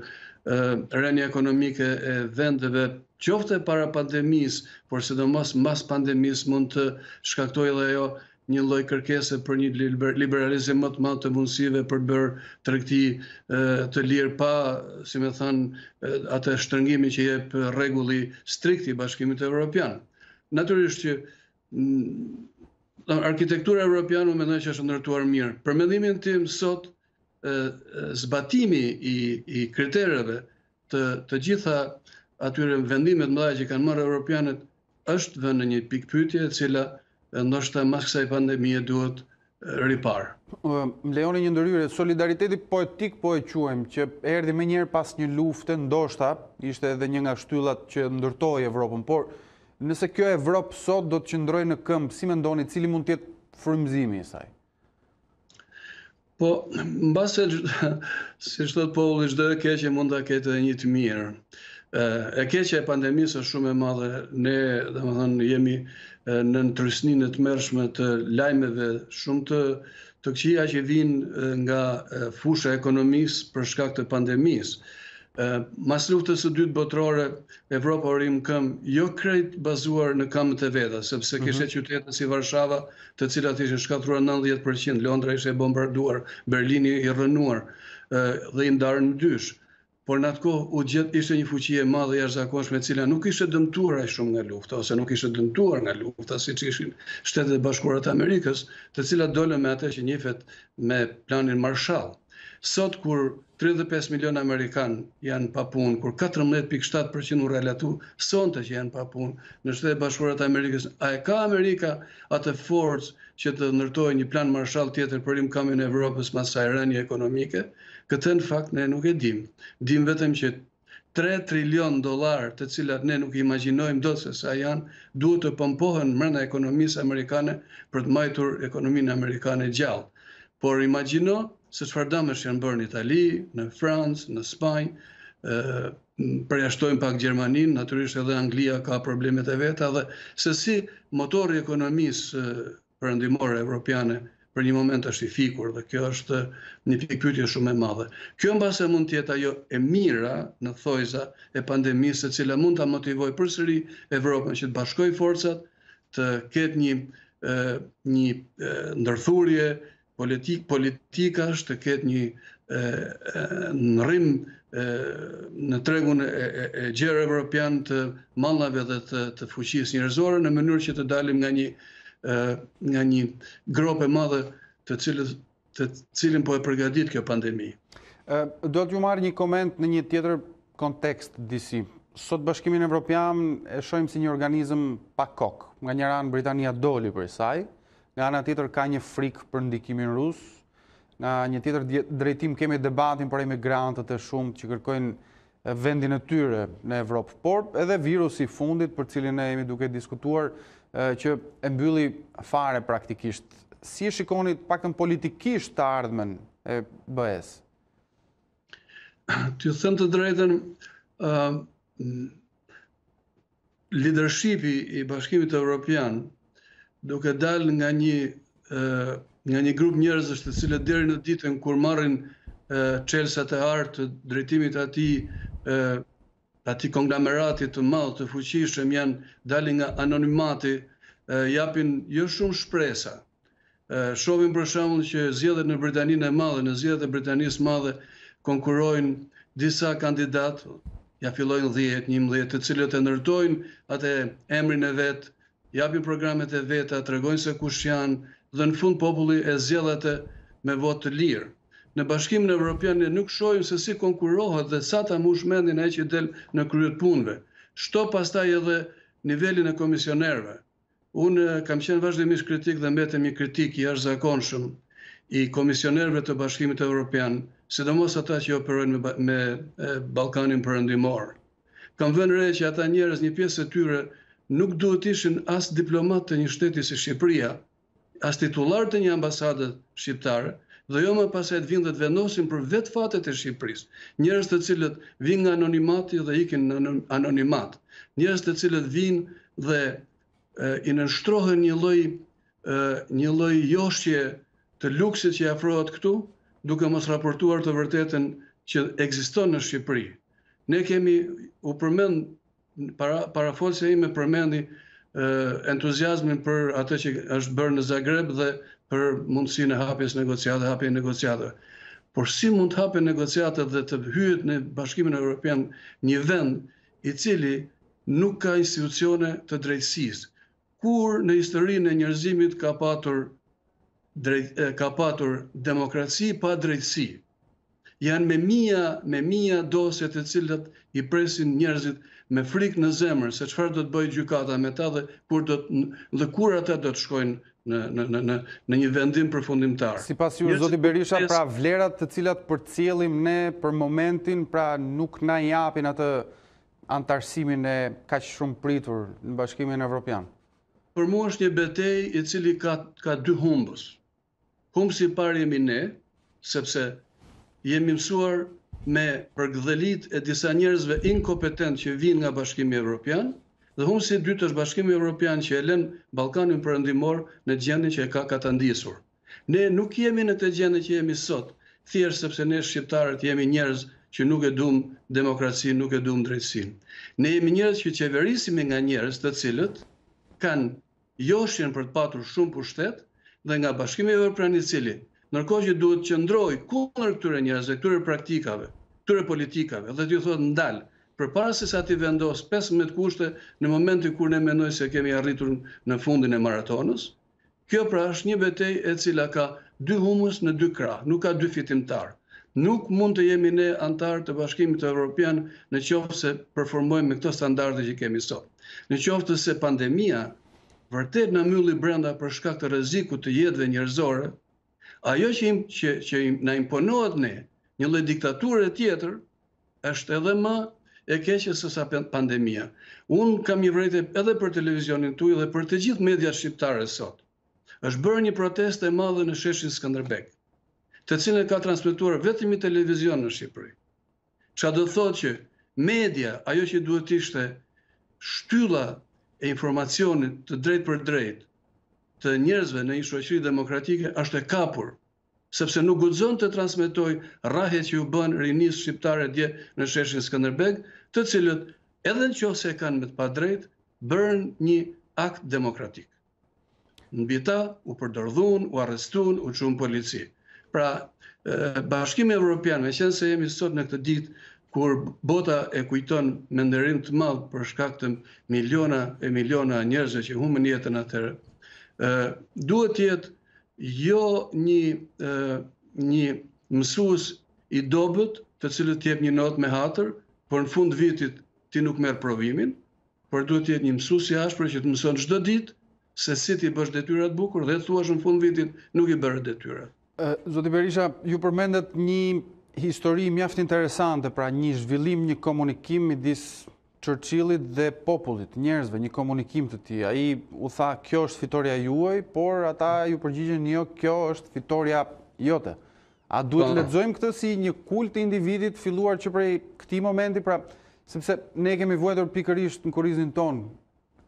rënja ekonomike e vendeve qoftë para pandemisë, por sidomos mbas pandemisë mund të shkaktojë edhe ajo një lloj kërkese për një liberalizim më të madh të mundësive për të bërë tregti të lirë pa, si më thënë, atë shtrëngimin që jep rregulli strikt I Bashkimit Evropian. Natyrisht që arkitektura evropiane mendoj që është ndërtuar mirë. Për mendimin tim sot zbatimi I kritereve të gjitha atyre vendime të mëdha që kanë marrë evropianët është vënë në një pikë pyetje e cila ndoshta mas kësaj pandemie duhet ripar. Më lejoni një ndërhyrje, solidariteti poetik po e quajmë, që erdhi më njëherë pas një lufte, ndoshta ishte edhe një nga shtyllat që ndërtoi Evropën, por nëse kjo Evropë sot do të qëndrojë në këmbë, si mendoni, cili mund të jetë frymëzimi i saj? Po, mbase, si thot populli, çdo e keqe mund ta ketë edhe një të mirë. E keqja e pandemisë është shumë e madhe. Ne, domethënë, jemi në trysninë të tmerrshme të lajmeve shumë të këqija që vijnë nga fusha e ekonomisë për shkak të pandemisë. Mas luftës së dytë botërore, Evropa u rrim këmbë jo krejt bazuar në këmbët e veta, sepse kishte qytete si Varshava, të cilat ishin shkatruar 90%, Londra ishte bombarduar, Berlini i rrënuar dhe i ndarë në dysh. Por në atë kohë ishte një fuqi e madhe jashtëzakonshme e cila nuk ishte dëmtuar aq shumë nga lufta, ose nuk ishte dëmtuar nga lufta siç ishin Shtetet e Bashkuara të Amerikës, të cilat dolën me atë që njihet me planin Marshall. Sot kur 35 milion Amerikan janë pa punë, kur 14.7% u relatu sonte që janë pa punë në Shtetet e Bashkuara të Amerikës, a e ka Amerika atë forcë që të ndërtojë një plan Marshall tjetër për rikëmbjen e Evropës pas saj rënje ekonomike? Këtë në fakt ne nuk e dim. Dim vetëm që 3 trilion dollar, të cilat ne nuk imagjinojmë dot se sa janë, duhet të pompohen brenda ekonomisë amerikane për të mbajtur ekonominë amerikane gjallë. Por imagjino se çfarë dëmesh janë bërë në Itali, në Francë, në Spanjë, përjashtojmë pak Gjermaninë, natyrisht edhe Anglia ka problemet e veta, dhe se si motori i ekonomisë perëndimore evropiane për një moment është i fikur, dhe kjo është një pikë pyetje shumë e madhe. Kjo mbase mund të jetë ajo e mira në thojza e pandemisë, e cila mund ta motivojë përsëri Evropën që të bashkojë forcat, të ketë një ndërthurje politikash, të ketë një ndërrim në tregun e gjerë evropian të mallave dhe të fuqisë njerëzore, në mënyrë që të dalim nga një grop e madhe të cilin po e përgatit kjo pandemi. Do t'ju marrë një koment në një tjetër kontekst disi. Sot Bashkimin Evropian e shohim si një organizëm pa kokë. Nga njëra anë Britania doli për saj, nga ana tjetër ka një frikë për ndikimin rus, nga një tjetër drejtim kemi debatin për emigrantët e shumt që kërkojnë vendin e tyre në Evropë, por edhe virusi i fundit për cilin ne jemi duke diskutuar që e mbylli fare praktikisht. Si e shikoni paktën politikisht të ardhmen e BE-s? T'ju them të drejtën, leadershipi i Bashkimit Evropian duke dalë nga një grup njerëzish të cilët deri në ditën kur marrin çelësat e artë të drejtimit atij konglomeratit të madh të fuqishëm janë dalin nga anonimati, japin jo shumë shpresa. Shohim për shembull që zgjedhjet në Britaninë e Madhe, në zgjedhjet e Britanisë së Madhe konkurrojnë disa kandidatë, ja fillojnë 10-11, të cilët e ndërtojnë atë emrin e vet, japin programet e veta, tregojnë se kush janë, dhe në fund populli e zgjedh atë me votë të lirë. Në Bashkimin Evropian ne nuk shohim se si konkurohet dhe sa ta mbush mendin ai që del në krye të punëve. Shto pastaj edhe nivelin e komisionerëve. Unë kam qenë vazhdimisht kritik dhe mbetem një kritik i jashtëzakonshëm i komisionerëve të Bashkimit Evropian, sidomos ata që operojnë me Ballkanin Perëndimor. Kam vënë re që ata njerëz, një pjesë e tyre, nuk duhet ishin as diplomat të një shteti si Shqipëria, as titullar të një ambasade shqiptare, dhe jo më pasaj të vinë dhe të vendosin për vetë fatet e Shqipërisë. Njerëz të cilët vinë nga anonimati dhe ikin në anonimat. Njerëz të cilët vinë dhe i nënshtrohen një lloj joshje të luksit që i afrohet këtu, duke mos raportuar të vërtetën që ekziston në Shqipëri. Ne kemi u përmend para folësja ime përmendi entuziazmin për atë që është bërë në Zagreb dhe për mundësinë e hapjes negociatave. Por si mund të hapen negociatat dhe të hyet në Bashkimin Evropian një vend i cili nuk ka institucione të drejtësisë? Kur në historinë e njerëzimit ka patur demokraci pa drejtësi? Janë me mija dosje të cilat i presin njerëzit me frikë në zemër se çfarë do të bëjë gjykata me ta dhe kur ata do të shkojnë në një vendim përfundimtar. Sipas ju, zoti Berisha, pra vlerat të cilat përcjellim ne për momentin, pra nuk na japin atë antarësimin e kaq shumë pritur në Bashkimin Evropian. Për mua është një betejë i cili ka dy humbës. Humbsi i parë jemi ne, sepse jemi mësuar me përgdhelit e disa njerëzve inkompetent që vinë nga Bashkimi Evropian, dhe humbsi i dytë është Bashkimi Evropian që e lën Ballkanin Perëndimor në gjendjen që e ka katandisur. Ne nuk jemi në të gjendje që jemi sot, thjesht sepse ne shqiptarët jemi njerëz që nuk e duam demokracinë, nuk e duam drejtësinë. Ne jemi njerëz që qeverisimi nga njerëz të cilët kanë joshjen për të patur shumë pushtet dhe nga Bashkimi Evropian i cili, ndërkohë që duhet qëndroj kundër këtyre njerëzve, këtyre praktikave, këtyre politikave, dhe t'ju thotë ndal, përpara se sa ti vendos 15 kushte në momentin kur ne mendojmë se kemi arritur në fundin e maratonës. Kjo pra është një betejë e cila ka dy humës në dy krah, nuk ka dy fitimtar. Nuk mund të jemi ne antar të Bashkimit Evropian në qoftë se performojmë me këto standarde që kemi sot. Në qoftë se pandemia vërtet na mylli brenda për shkak të rrezikut të jetëve njerëzore, ajo që na imponohet ne, një lloj diktature tjetër, është edhe më e keqe se sa pandemia. Unë kam një vërejtje edhe për televizionin tuaj dhe për të gjithë mediat shqiptare sot. Është bërë një protestë e madhe në sheshin Skënderbeg, të cilën ka transmetuar vetëm i televizion në Shqipëri. Çfarë do thotë që media, ajo që duhet të ishte shtylla e informacionit të drejt për drejt të njerëzve në një shoqëri demokratike është e kapur, sepse nuk guxon të transmetoj rrahjet që u bën rinisë shqiptare dje në sheshin Skënderbeg, të cilët edhe nëse e kanë me të padrejt, bërën një akt demokratik. Mbi ta u përdordhun, u arrestuan, u çuan polici. Pra, Bashkimi Evropian, meqense jemi sot në këtë ditë kur bota e kujton me nderim të madh për shkak të miliona e miliona njerëzve që humbën jetën atëherë, duhet të jetë jo një mësues i dobët, të cilët të jep një notë me hatër, por në fund vitit ti nuk merr provimin, por duhet të jetë një mësues i ashpër që të mëson çdo ditë se si ti bësh detyrat bukur dhe thuash në fund vitit nuk i bërë detyrat. Zoti Berisha, ju përmendet një histori mjaft interesante, pra një zhvillim, një komunikim midis Churchillit dhe popullit, njerëzve, një komunikim të tij. Ai u tha, kjo është fitoria juaj, por ata ju përgjigjen, jo, kjo është fitoria jote. A duhet të lexojmë këtë si një kult të individit filluar që prej këtij momenti, pra sepse ne kemi vuajtur pikërisht në kurrizin ton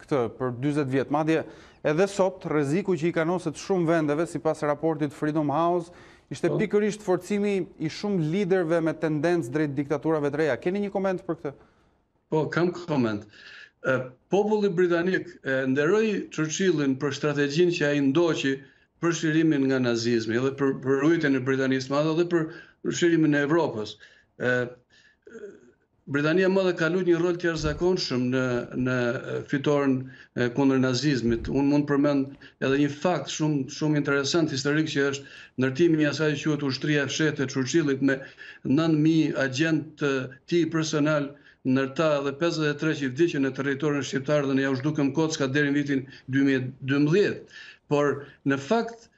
këtë për 40 vjet. Madje edhe sot rreziku që i kanoset shumë vendeve sipas raportit Freedom House ishte pikërisht forcimi i shumë liderëve me tendencë drejt diktaturave të reja. Keni një koment për këtë? Po, kam koment. Populli britanik nderoi Churchillin për strategjinë që ai ndoqi për shirimin nga nazizmi dhe për rujtjen e Britanisë së Madhe dhe për shirimin e Evropës. Britania Madhe ka luajtur një rol të jashtëzakonshëm në fitoren kundër nazizmit. Unë mund të përmend edhe një fakt shumë interesant historik që është ndërtimi i asaj që quhet ushtria e fshehtë e Churchillit me 9000 agent të tij personal ndërta dhe 53 që vdiqën në territorin shqiptar dhe ne ja u zhdukëm kocka deri në vitin 2012. Por në fakt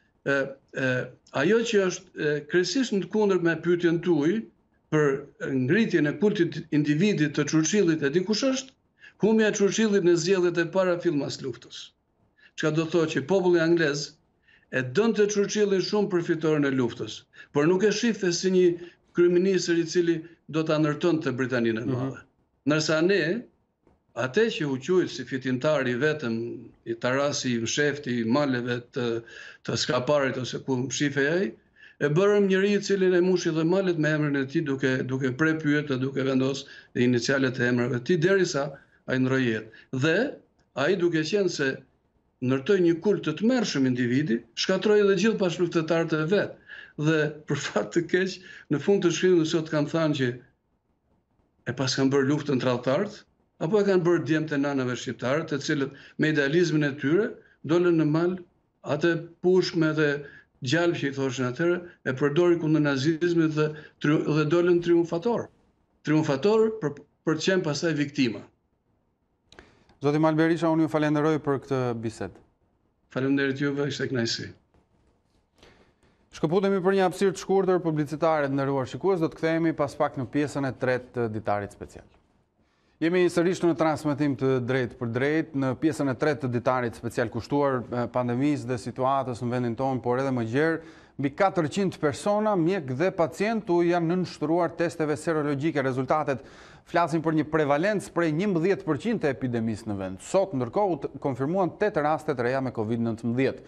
ajo që është kryesisht në kundërt me pyetjen tuaj për ngritjen e kultit individit të Churchillit e dikush është humbja e Churchillit në zgjedhjet e para filmas luftës. Çka do thotë që populli anglez e donte Churchillin shumë për fitoren e luftës, por nuk e shifte si një kryeministër i cili do ta ndërtonte Britaninë e Madhe. Ndërsa ne, atë që u quajt si fitimtari vetëm i tarasi, i mshefti, i maleve të skaparit ose ku mshifej ai, e bërëm njëri i cili e mushi dhe malet me emrin e tij duke prepyet dhe duke vendos inicialet e emrave të tij derisa ai ndroi jetë. Dhe ai duke qenë se ndërtoi një kult të tmerrshëm individi, shkatroi edhe gjithë bashkëluftëtarët e vet. Dhe për fat të keq, në fund të shkrimit sot kam thënë që e pas kanë bërë luftën tradhtarët, apo e kanë bërë djemtë e nanave shqiptare, të cilët me idealizmin e tyre dolën në mal atë pushme dhe gjalp që i thoshin atëherë, e përdori kundër nazizmit dhe dolën triumfator. Triumfator për të qenë pastaj viktima. Zoti Berisha, unë ju falenderoj për këtë bisedë. Faleminderit juve, ishte kënaqësi. Shkëputemi për një hapësirë të shkurtër publicitare të nderuar shikues, do të kthehemi pas pak në pjesën e tretë të ditarit special. Jemi sërish në transmetim të drejtë për drejtë në pjesën e tretë të ditarit special kushtuar pandemisë dhe situatës në vendin tonë, por edhe më gjerë, mbi 400 persona, mjek dhe pacientu janë nënshtruar testeve serologjike. Rezultatet flasin për një prevalencë prej 11% të epidemisë në vend. Sot, ndërkohë, konfirmuan 8 raste të reja me COVID-19.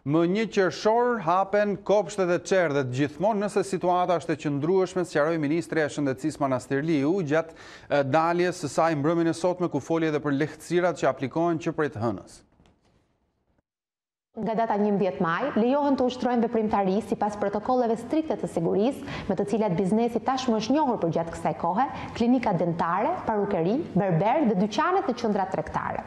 Më 1 qershor hapen kopshtet e çerdhet gjithmonë nëse situata është e qëndrueshme, sqaroi ministri e Shëndetësisë Manastirliu gjatë daljes së saj mbrëmjen e sotme, ku foli edhe për lehtësirat që aplikohen që prej të hënës. Nga data 11 maj, lejohen të ushtrojnë veprimtari sipas protokolleve strikte të sigurisë, me të cilat biznesi tashmë është njohur për gjatë kësaj kohe, klinika dentare, parukeri, berber dhe dyqanet në qendra tregtare.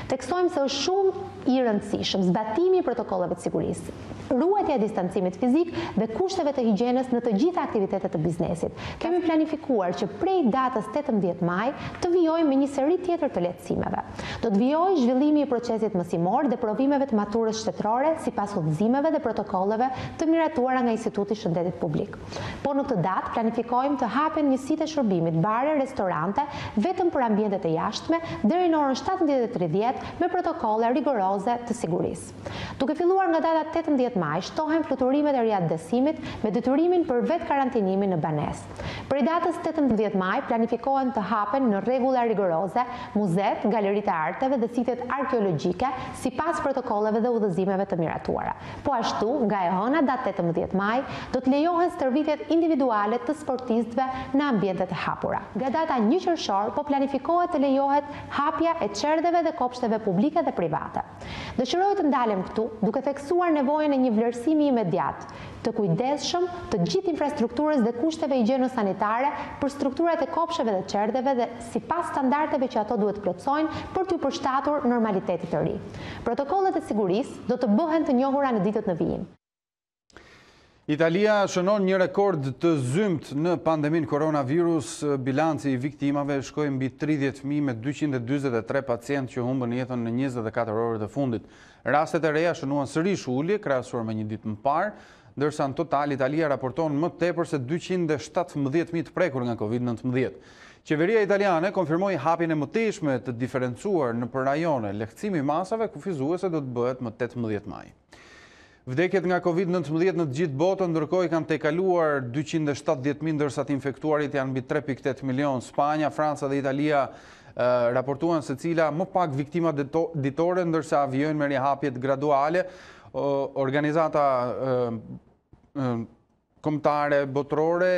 Tekstojmë se është shumë i rëndësishëm zbatimi i protokolleve të sigurisë, ruajtja e distancimit fizik dhe kushteve të higjienës në të gjitha aktivitetet të biznesit. Kemi planifikuar që prej datës 18 maj të vijojmë me një seri tjetër të lehtësimeve. Do të vijojë zhvillimi i procesit mësimor dhe provimeve të maturës shtetërore sipas udhëzimeve dhe protokolleve të miratuara nga Instituti i Shëndetit Publik. Po në këtë datë planifikojmë të hapen njësitë e shërbimit, bare, restorante, vetëm për ambientet e jashtme deri në orën 17:30 me protokolle rigoroze të sigurisë. Duke filluar nga data 18 maj, shtohen fluturimet e riadesimit me detyrimin për vetë karantinimin në banesë. Prej datës 18 maj planifikojnë të hapen në rregulla rigoroze muzet, galeritë e arteve dhe sitet arkeologjike sipas protokolleve dhe udhëzimeve të miratuara. Po ashtu, nga e hëna datë 18 maj, do të lejohen stërvitjet individuale të sportistëve në ambientet e hapura. Nga data 1 qershor, po planifikohet të lejohet hapja e çerdheve dhe kopshteve publike dhe private. Dëshiroj të ndalem këtu, duke theksuar nevojën e një vlerësimi imediat, të kujdesshëm të gjithë infrastrukturës dhe kushteve higjieno-sanitare për strukturat e kopsheve dhe çerdheve dhe sipas standardeve që ato duhet plotësojnë për t'u përshtatur normalitetit të ri. Protokollet e sigurisë do të bëhen të njohura në ditët në vijim. Italia shënon një rekord të zymt në pandemin koronavirus. Bilanci i viktimave shkoi mbi 30.000 me 243 pacientë që humbën jetën në 24 orët e fundit. Rastet e reja shënuan sërish ulje krahasuar me një ditë më parë, ndërsa në total Italia raporton më tepër se 217.000 të prekur nga COVID-19. Qeveria italiane konfirmoi hapjen e mëtejshme të diferencuar në për rajone. Lehtësimi i masave kufizuese do të bëhet më 18 maj. Vdekjet nga COVID-19 në të gjithë botën ndërkohë kanë tejkaluar 270.000, ndërsa të infektuarit janë mbi 3.8 milion. Spanja, Franca dhe Italia raportuan se cila më pak viktima ditore, ndërsa vijojnë me rihapjet graduale. Organizata kombëtare botërore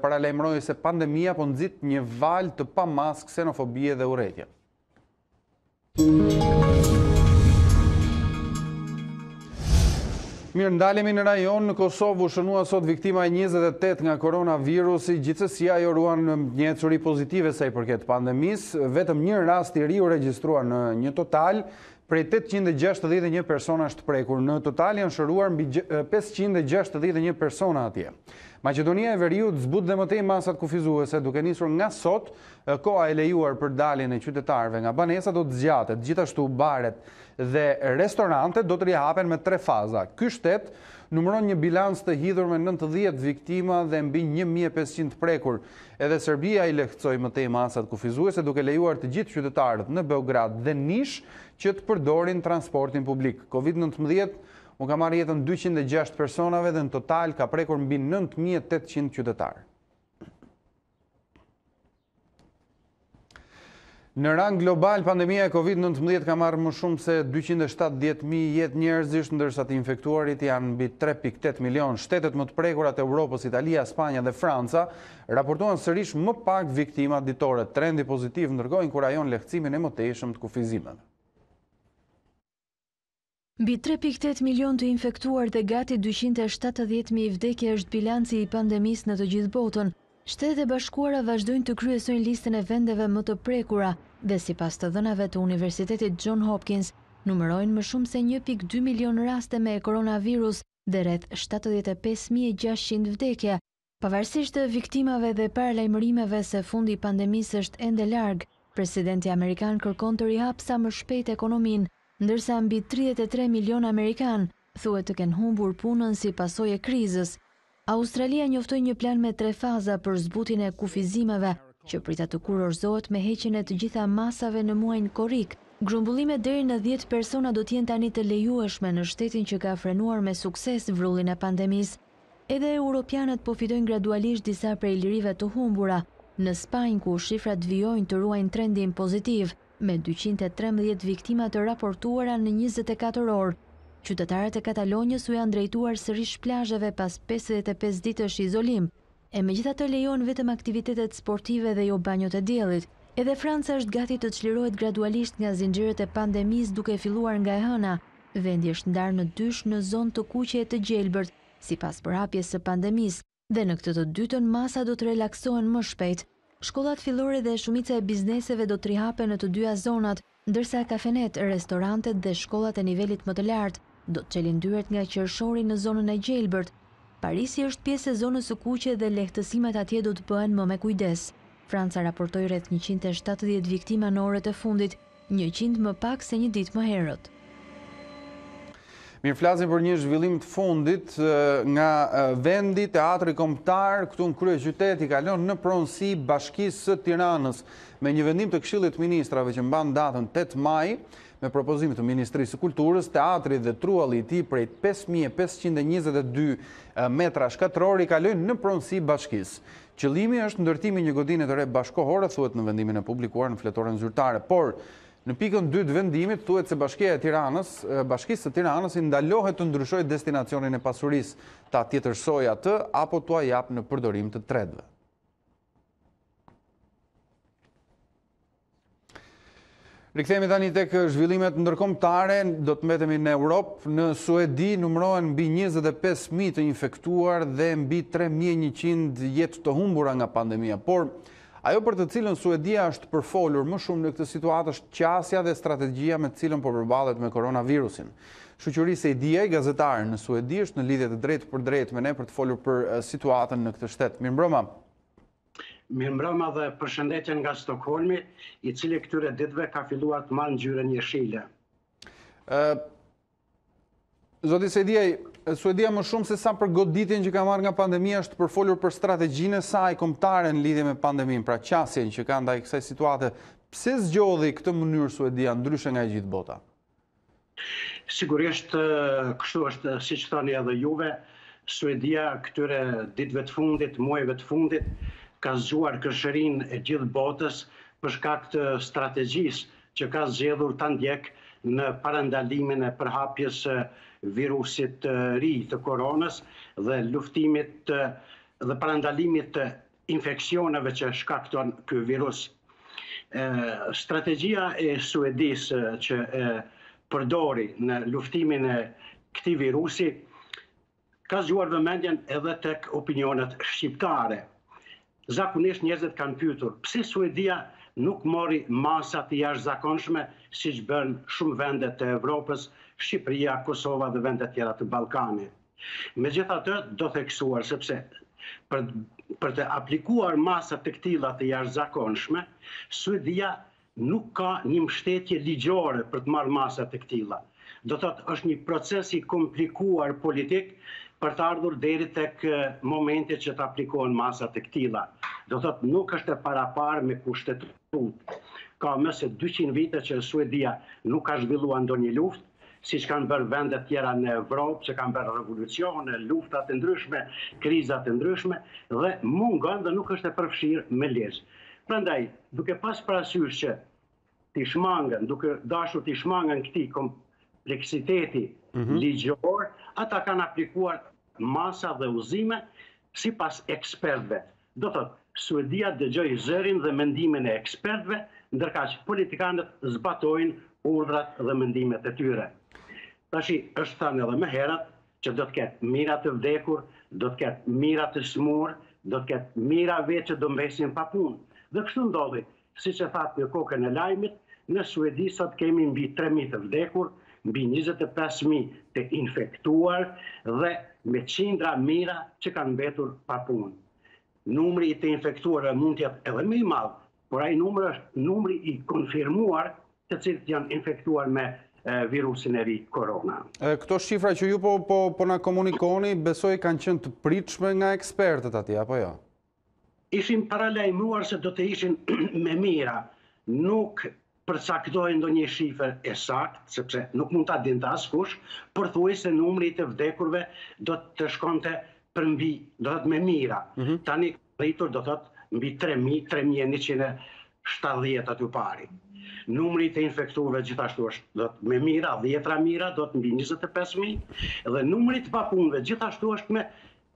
paralajmëroi se pandemia po nxit një val të pamas ksenofobie dhe urrëtie. Mirë, ndalemi në rajon. Në Kosovë u shënua sot viktima e 28 nga koronavirusi, gjithsesi ajo ruan një ecuri pozitive sa i përket pandemisë. Vetëm një rast i ri u regjistruar në një total prej 861 persona është prekur. Në total janë shëruar mbi 561 persona atje. Maqedonia e Veriut zbut dhe mëtej masat kufizuese, duke nisur nga sot, koha e lejuar për daljen e qytetarëve nga banesa do të zgjatet. Gjithashtu baret dhe restorantet do të rihapen me 3 faza. Ky shtet numëron një bilans të hidhur me 90 viktima dhe mbi 1500 prekur. Edhe Serbia i lehtësoi mëtej masat kufizuese, duke lejuar të gjithë qytetarët në Beograd dhe Nish që të përdorin transportin publik. COVID-19 u ka marrë jetën 206 personave dhe në total ka prekur mbi 9800 qytetarë. Në rang global, pandemia e COVID-19 ka marrë më shumë se 270.000 jetë njerëzish, ndërsa të infektuarit janë mbi 3.8 milion. Shtetet më të prekurat e Europës, Italia, Spanja dhe Franca, raportuan sërish më pak viktima ditore. Trendi pozitiv ndërkohë inkurajon lehtësimin e mëtejshëm të kufizimeve. Mbi 3.8 milion të infektuar dhe gati 270.000 vdekje është bilanci i pandemisë në të gjithë botën. Shtetet e Bashkuara vazhdojnë të kryesojnë listën e vendeve më të prekura dhe sipas të dhënave të Universitetit John Hopkins, numërojnë më shumë se 1.2 milion raste me koronavirus dhe rreth 75.600 vdekje. Pavarësisht të viktimave dhe paralajmërimeve se fundi i pandemisë është ende larg, presidenti amerikan kërkon të rihap sa më shpejt ekonominë, ndërsa mbi 33 milion Amerikan thuhet të kenë humbur punën si pasojë e krizës. Australia njoftoi një plan me 3 faza për zbutjen e kufizimeve, që pritet të kurorzohet me heqjen e të gjitha masave në muajin korrik. Grumbullimet deri në 10 persona do t'jenë tani të lejueshme në shtetin që ka frenuar me sukses vrullin e pandemisë. Edhe europianët po fitojnë gradualisht disa prej lirive të humbura. Në Spanjë, ku shifrat vijojnë të ruajnë trendin pozitiv, me 213 viktima të raportuara në 24 orë. Qytetarët e Katalonjës u janë drejtuar sërish plazheve pas 55 ditësh izolim, e megjithatë lejon vetëm aktivitetet sportive dhe jo banjot e diellit. Edhe Franca është gati të çlirohet gradualisht nga zinxhirët e pandemisë duke filluar nga e hëna. Vendi është ndarë në dysh në zonë të kuqe e të gjelbërt, sipas përhapjes së pandemisë, dhe në këtë të dytën masa do të relaksohen më shpejt. Shkollat fillore dhe shumica e bizneseve do të rihapen në të dyja zonat, ndërsa kafenet, restorantet dhe shkollat e nivelit më të lartë do të çelin dyert nga qershori në zonën e gjelbërt. Parisi është pjesë e zonës së kuqe dhe lehtësimet atje do të bëhen më me kujdes. Franca raportoi rreth 170 viktima në orët e fundit, 100 më pak se një ditë më herët. Mirë, flasim për një zhvillim të fundit nga vendi teatri kombëtar këtu në kryeqytet i kalon në pronësi Bashkisë së Tiranës me një vendim të Këshillit të Ministrave që mban datën 8 maj. Me propozimit të Ministrisë së Kulturës, teatri dhe trualli i tij prej 5522 metra shkatror i kalojnë në pronësi bashkisë. Qëllimi është ndërtimi një godine të re bashkohore, thuhet në vendimin e publikuar në fletoren zyrtare, por në pikën 2 të vendimit thuhet se Bashkisë së Tiranës i ndalohet të ndryshojë destinacionin e pasurisë, ta tjetërsojë atë apo t'ua jap në përdorim të tretëve. Rikthehemi tani tek zhvillimet ndërkombëtare, do të mbetemi në Europë. Në Suedi numërohen mbi 25.000 të infektuar dhe mbi 3.100 jetë të humbura nga pandemia. Por ajo për të cilën Suedia është përfolur më shumë në këtë situatë është qasja dhe strategjia me të cilën po përballet me koronavirusin. Shoqërisë Edia, gazetare në Suedi, është në lidhje të drejtë për drejtë me ne për të folur për situatën në këtë shtet. Mirëmbrëma. Mirëmbrëma dhe përshëndetje nga Stokholmi, i cili këtyre ditëve ka filluar të marrë ngjyrën jeshile. Zoti Sediaj, Suedia më shumë se sa për goditjen që ka marrë nga pandemia është përfolur për strategjinë e saj kombëtare në lidhje me pandeminë, pra qasjen që ka ndaj kësaj situate. Pse zgjodhi këtë mënyrë Suedia ndryshe nga e gjithë bota? Sigurisht kështu është, siç thoni edhe juve, Suedia këtyre ditëve të fundit, muajve të fundit ka zgjuar këshërinë e gjithë botës për shkak të strategjisë që ka zgjedhur ta ndjek në parandalimin e përhapjes së virusit të ri të koronës dhe luftimit dhe parandalimit të infeksioneve që shkakton ky virus. Strategjia e Suedisë që përdori në luftimin e këtij virusi ka zgjuar vëmendjen edhe tek opinionet shqiptare. Zakonisht njerëzit kanë pyetur pse Suedia nuk mori masa të jashtëzakonshme siç bën shumë vende të Evropës, Shqipëria, Kosova dhe vende tjera të Ballkanit. Megjithatë, do theksuar sepse për të aplikuar masa të këtilla të jashtëzakonshme, Suedia nuk ka një mbështetje ligjore për të marrë masa të këtilla. Do thotë është një proces i komplikuar politik për të ardhur deri tek momenti që të aplikohen masa të këtilla. Do thotë nuk është e paraparë me kushtetutë. Ka më se 200 vite që Suedia nuk ka zhvilluar ndonjë luftë, siç kanë bërë vende tjera në Evropë, që kanë bërë revolucione, lufta të ndryshme, kriza të ndryshme dhe mungon dhe nuk është e përfshirë me ligj. Prandaj, duke pas parasysh që duke dashur të shmangen këtij kompleksiteti ligjor, ata kanë aplikuar masa dhe uzime sipas ekspertëve. Do thotë, Suedia dëgjoi zërin dhe mendimin e ekspertëve, ndërkaq politikanët zbatojnë urdhrat dhe mendimet e tyre. Tashi është thënë edhe më herët që do të ketë mira të vdekur, do të ketë mira të smur, do të ketë mira vetë që do mbesin pa punë. Dhe kështu ndodhi, siç e thatë në kokën e lajmit, në Suedi sot kemi mbi 3.000 të vdekur, mbi 25.000 të infektuar dhe me qindra mira që kanë mbetur pa punë. Numri i të infektuar mund të jetë edhe më i madh, por ai numri është numri i konfirmuar të cilët janë infektuar me virusin e ri korona. Këto shifra që ju po na komunikoni, besoj kanë qenë të pritshme nga ekspertët atje, apo jo? Ishim paralajmëruar se do të ishin me mira, nuk përcaktojnë ndonjë shifër e saktë, sepse nuk mund ta dinte askush, pothuajse numri të vdekurve do të shkonte përmbi, do të me mira. Tani rritur do të mbi 3.000, 3.170 aty pari. Numri të infektuarve gjithashtu është me mira, 10 mira, do të mbi 25.000, dhe numri të papunëve gjithashtu është me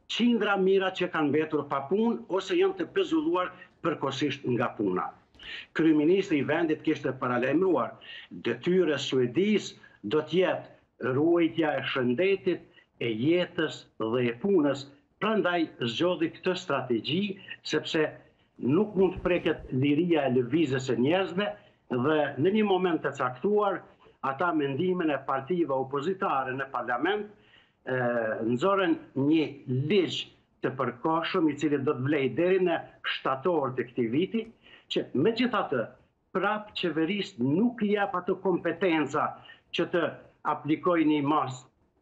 qindra mira që kanë mbetur pa punë ose janë të pezulluar përkohësisht nga puna. Kryeministri i vendit kishte paralajmëruar detyrës suedisë do të jetë ruajtja e shëndetit, e jetës dhe e punës, prandaj zgjodhi këtë strategji sepse nuk mund të preket liria e lëvizjes së njerëzve dhe në një moment të caktuar ata mendimin e partive opozitare në parlament nxorën një ligj të përkohshëm i cili do të vlejë deri në shtator të këtij viti, që megjithatë prap qeverisë nuk i jep atë kompetenca që të aplikojë një masë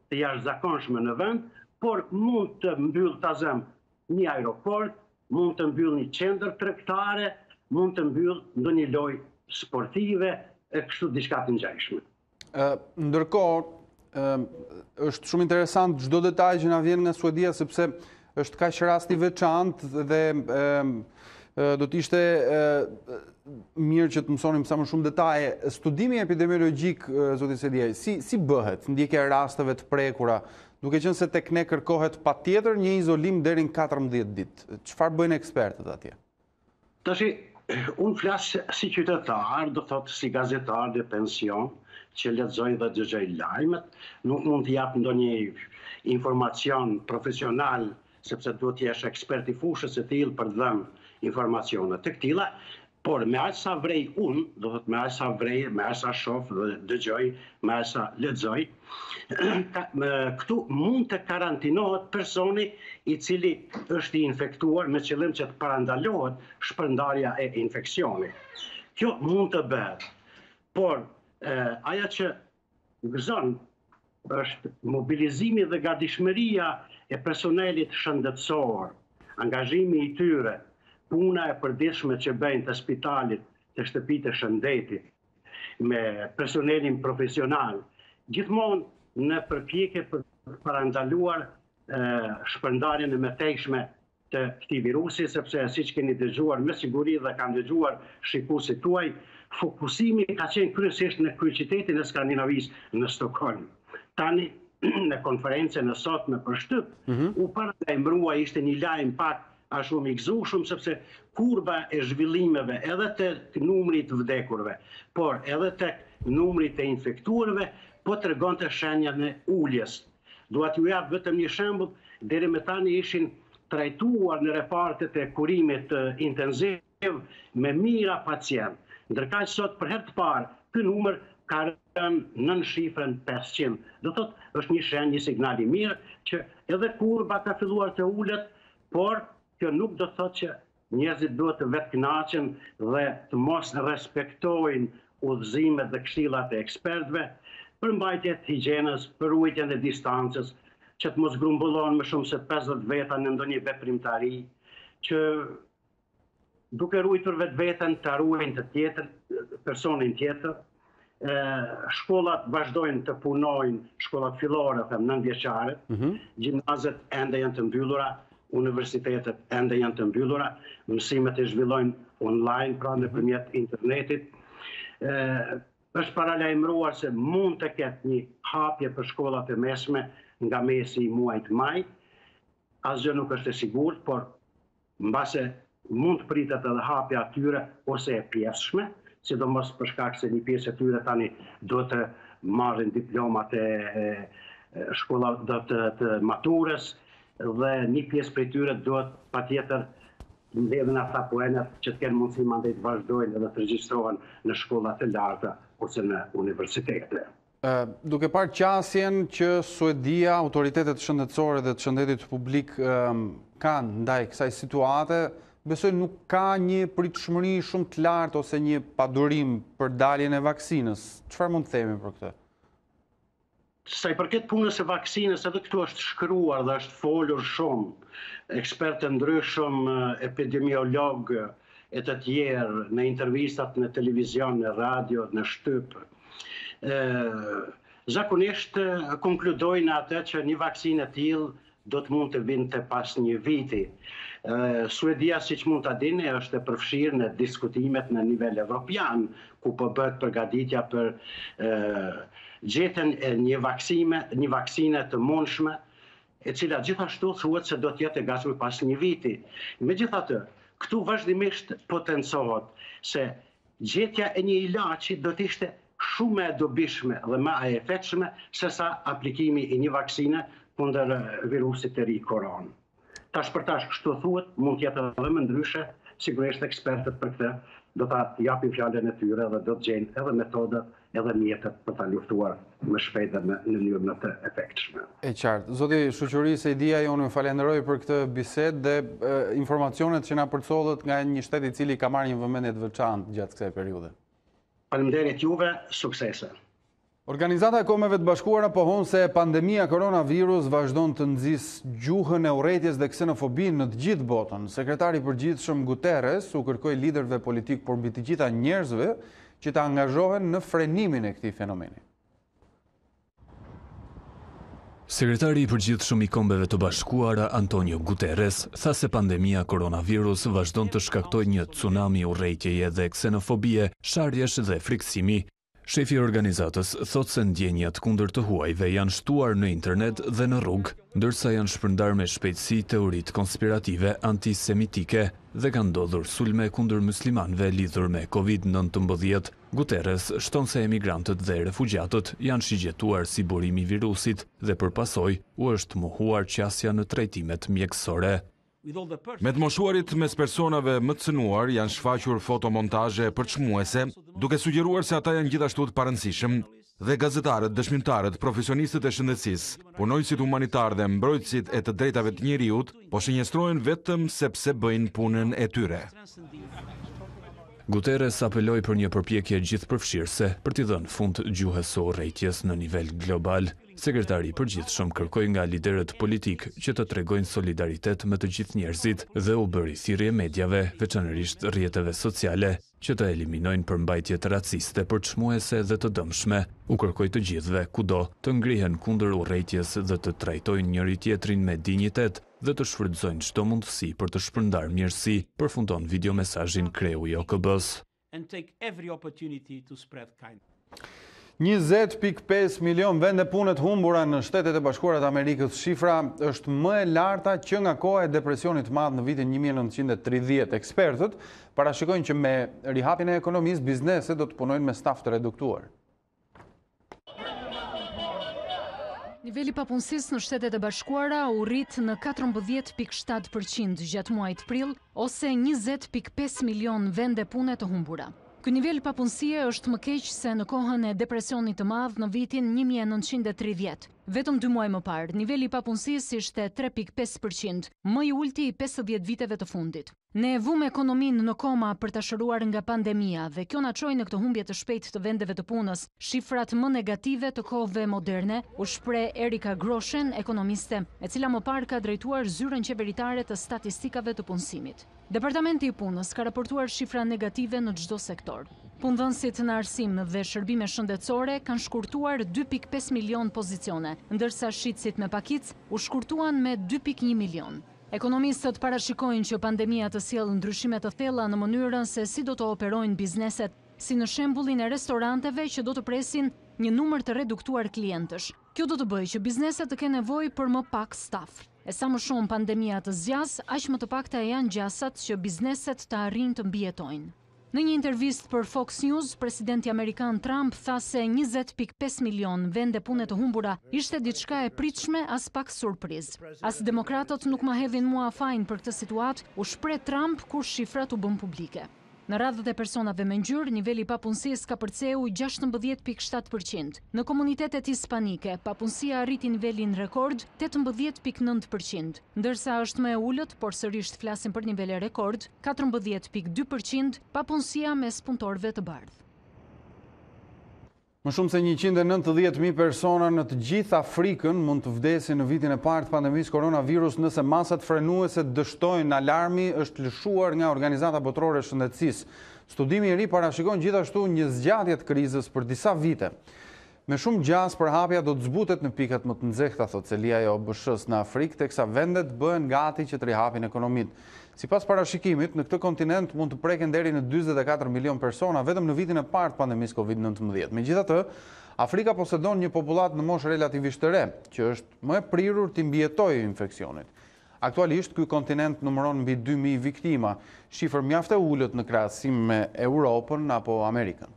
të jashtëzakonshme në vend, por mund të mbyll tazëm një aeroport, mund të mbyll një qendër tregtare, mund të mbyll ndonjë lojë sportive e kështu diçka të ngjashme. Ndërkohë, është shumë interesant çdo detaj që na vjen nga Suedia sepse është kaq rast i veçantë dhe do të ishte mirë që të mësonim sa më shumë detaje. Studimi epidemiologjik, zoti Seli, si bëhet ndjekja e rasteve të prekura, duke qenë se tek ne kërkohet patjetër një izolim deri në 14 ditë. Çfarë bëjnë ekspertët atje? Tashi, unë flas si qytetar, do thotë si gazetar dhe pension, që lexoj dhe dëgjoj lajmet, nuk mund të jap ndonjë informacion profesional, sepse duhet të jesh ekspert i fushës së tillë për të dhënë informacione të këtilla, por me aq sa vrej unë, do thotë me aq sa vrej, me aq sa shoh dhe dëgjoj, me aq sa lexoj, këtu mund të karantinohet personi i cili është i infektuar me qëllim që të parandalohet shpërndarja e infeksionit. Kjo mund të bëhet, por aja që gëzon është mobilizimi dhe gatishmëria e personelit shëndetësor, angazhimi i tyre, puna e përditshme që bëjnë të spitalit, të shtëpitë e shëndetit, me personelin profesional, gjithmonë në përpjekje për parandaluar shpërndarjen e mëtejshme të këtij virusi, sepse siç keni dëgjuar me siguri dhe kanë dëgjuar shikuesit tuaj, fokusimi ka qenë kryesisht në kryeqytetin e Skandinavisë, në Stockholm. Tani në konferencën e sotme për shtyp, u paralajmërua, ishte një lajm pak a shumë i gëzueshëm, sepse kurba e zhvillimeve edhe të numrit të vdekurve, por edhe tek numri të infektuarve, po tregonte shenjat e uljes. Dua t'ju jap vetëm një shembull, deri më tani ishin trajtuar në repartet e kurimit intenziv me mijëra pacient. Ndërkaq sot për herë të parë ky numër ka rënë nën shifrën 500. Do thotë është një shenjë, një signal i mirë që edhe kurba ka filluar të ulet, por kjo nuk do të thotë që njerëzit duhet të vetkënaqen dhe të mos respektojnë udhëzimet dhe këshillat e ekspertëve për mbajtjen e higjienës, për ruajtjen e distancës, që të mos grumbullohen më shumë se 50 veta në ndonjë veprimtari, që duke ruajtur vetveten ta ruajnë të tjetër, personin tjetër. Shkollat vazhdojnë të punojnë, shkollat fillore, 9 vjeçare, gjimnazet ende janë të mbyllura, universitetet ende janë të mbyllura, mësimet e zhvillojnë online, pra nëpërmjet internetit. Është paralajmëruar se mund të ketë një hapje për shkollat e mesme nga mesi i muajit maj. Asgjë nuk është e sigurt, por mbase mund të pritet edhe hapja atyre ose e pjesshme, sidomos për shkak se një pjesë e tyre tani duhet të marrin diplomat e shkollave të maturës dhe një pjesë prej tyre duhet patjetër mbledhen ata poenat që të kenë mundësi mandej të vazhdojnë dhe të regjistrohen në shkollat e larta ose në universitete. Duke parë qasjen që Suedia, autoritetet shëndetësore dhe të shëndetit publik kanë ndaj kësaj situate, besoj nuk ka një pritshmëri shumë të lartë ose një padurim për daljen e vaksinës. Çfarë mund të themi për këtë? Sa i përket punës e vaksinës, edhe këtu është shkruar dhe është folur shumë, ekspertë ndryshëm, epidemiologë e të tjerë, në intervistat në televizion, në radio, në shtyp. Zakonisht konkludojnë atë që një vaksinë e tillë do të mund të vinte pas një viti. Suedia, siç mund ta dini, është e përfshirë në diskutimet në nivel evropian, ku po bëhet përgatitja për gjetjen e një vaksine të mundshme, e cila gjithashtu thuhet se do të jetë e gatshme pas një viti. Megjithatë, këtu vazhdimisht potencohet se gjetja e një ilaçi do të ishte shumë e dobishme dhe më e efektshme se sa aplikimi i një vaksine kundër virusit të ri koron. Tash për tash kështu thuhet, mund të jetë edhe më ndryshe, sigurisht ekspertët për këtë do ta japin fjalën e tyre dhe do të gjejnë edhe metodat edhe mjetet për ta luftuar më shpejt dhe në mënyrë më të efektshme. E qartë. Zoti Shoqëri Sejdia, unë ju falenderoj për këtë bisedë dhe informacionet që na përcollet nga një shtet i cili ka marrë një vëmendje të veçantë gjatë kësaj periudhe. Faleminderit juve, suksese. Organizata e Kombeve të Bashkuara pohon se pandemia koronavirus vazhdon të nxjisë gjuhën e urrëties dhe ksenofobinë në të gjithë botën. Sekretari i përgjithshëm Guterres u kërkoi liderëve politik por mbi të gjitha njerëzve që të angazhohen në frenimin e këtij fenomeni. Sekretari i përgjithshëm i Kombeve të Bashkuara Antonio Guterres tha se pandemia koronavirus vazhdon të shkaktojë një tsunami urrëtieje dhe ksenofobie, sharjesh dhe frikësimi. Shefi i organizatës thot se ndjenjat kundër të huajve janë shtuar në internet dhe në rrugë, ndërsa janë shpërndar me shpejtësi teoritë konspirative antisemitike dhe kanë ndodhur sulme kundër muslimanëve lidhur me COVID-19. Guterres shton se emigrantët dhe refugjatët janë shigjetuar si burimi i virusit dhe për pasojë u është mohuar qasja në trajtimet mjekësore. Me të moshuarit mes personave më të cënuar janë shfaqur fotomontazhe përçmuese, duke sugjeruar se ata janë gjithashtu të parëndësishëm dhe gazetarët, dëshmitarët, profesionistët e shëndetësisë, punojësit humanitar dhe mbrojtësit e të drejtave të njerëzit po shënjestrojnë vetëm sepse bëjnë punën e tyre. Guterres apeloi për një përpjekje gjithëpërfshirëse për t'i dhënë fund gjuhës së urrëties në nivel global. Sekretari i përgjithshëm kërkoi nga liderët politik që të tregojnë solidaritet me të gjithë njerëzit dhe u bëri thirrje mediave, veçanërisht rrjeteve sociale, që të eliminojnë përmbajtjet raciste, përçmuese dhe të dëmshme. U kërkoi të gjithëve kudo të ngrihen kundër urrëties dhe të trajtojnë njëri tjetrin me dinjitet dhe të shfrytëzojnë çdo mundësi për të shpërndarë mirësi, përfundon videomesazhin kreu i OKB-s. 20.5 milion vende pune të humbura në Shtetet e Bashkuara të Amerikës. Shifra është më e larta që nga koha e depresionit të madh në vitin 1930. Ekspertët parashikojnë që me rihapjen e ekonomisë, bizneset do të punojnë me staf të reduktuar. Niveli papunësisë në Shtetet e Bashkuara u rrit në 14.7% gjatë muajit prill ose 20.5 milion vende pune të humbura. Ky nivel papunësie është më keq se në kohën e depresionit të madh në vitin 1930. Vetëm 2 muaj më parë, niveli i papunësisë ishte 3.5%, më i ulti i 50 viteve të fundit. Ne e vum ekonominë në koma për ta shëruar nga pandemia dhe kjo na çoi në këtë humbje të shpejtë të vendeve të punës. Shifrat më negative të kohëve moderne u shpreh Erika Groshen, ekonomiste, e cila më parë ka drejtuar zyrën qeveritare të statistikave të punësimit. Departamenti i punës ka raportuar shifra negative në çdo sektor. Punëdhënësit në arsim dhe shërbime shëndetësore kanë shkurtuar 2.5 milion pozicione, ndërsa shitësit me pakic u shkurtuan me 2.1 milion. Ekonomistët parashikojnë që pandemia të sjellë ndryshime të thella në mënyrën se si do të operojnë bizneset, si në shembullin e restoranteve që do të presin një numër të reduktuar klientësh. Kjo do të bëjë që bizneset të kenë nevojë për më pak staf. E sa më shumë pandemia të zgjas, aq më të pakta janë gjasat që bizneset të arrijnë të mbijetojnë. Në një intervistë për Fox News, presidenti amerikan Trump tha se 20.5 milion vende pune të humbura ishte diçka e pritshme as pak surprizë. As demokratët nuk ma hedhin mua fajin për këtë situatë, u shpreh Trump kur shifrat u bën publike. Në radhët e personave me ngjyrë, niveli i papunësisë ka përceu 16.7%. Në komunitetet hispanike, papunësia arriti nivelin rekord 18.9%, ndërsa është më e ulët, por sërish flasim për nivele rekord, 14.2% papunësia mes punëtorëve të bardhë. Më shumë se 190.000 persona në të gjithë Afrikën mund të vdesin në vitin e parë të pandemisë koronavirus nëse masat frenuese dështojnë. Alarmi është lëshuar nga Organizata Botërore e Shëndetësisë. Studimi i ri parashikon gjithashtu një zgjatje të krizës për disa vite. Me shumë gjas, përhapja do të zbutet në pikat më të nxehta, thot Selia e OBSH-s në Afrikë, teksa vendet bëhen gati që të rihapin ekonominë. Sipas parashikimit, në këtë kontinent mund të preken deri në 44 milion persona vetëm në vitin e parë të pandemisë COVID-19. Megjithatë, Afrika posedon një popullat në moshë relativisht të re, që është më e prirur të mbjetojë infeksionit. Aktualisht, ky kontinent numëron mbi 2.000 viktima, shifër mjaft e ulët në krahasim me Europën apo Amerikën.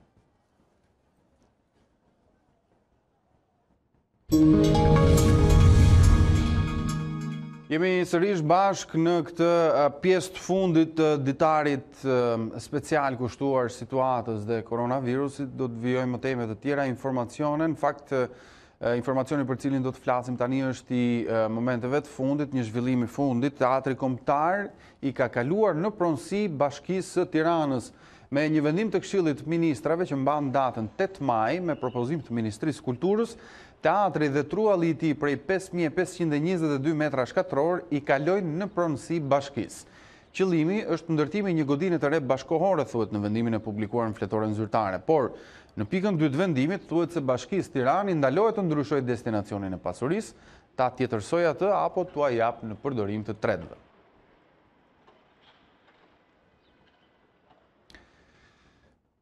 Jemi sërish bashk në këtë pjesë të fundit të ditarit special kushtuar situatës dhe koronavirusit. Do të vijojmë më teme të tjera informacione. Në fakt, informacioni për cilin do të flasim tani është i momenteve të fundit, një zhvillim i fundit. Teatri Kombëtar i ka kaluar në pronësi Bashkisë së Tiranës me një vendim të Këshillit të Ministrave që mban datën 8 maj me propozim të Ministrisë Kulturës. Teatri dhe trualli i tij prej 5522 metra shkatror i kalojnë në pronësi bashkisë. Qëllimi është ndërtimi një godine të re bashkohore, thuhet në vendimin e publikuar në Fletoren Zyrtare, por në pikën 2 të vendimit thuhet se Bashkisë Tiranë ndalohet të ndryshojë destinacionin e pasurisë, ta tjetërsojë atë apo t'ua jap në përdorim të tretëve.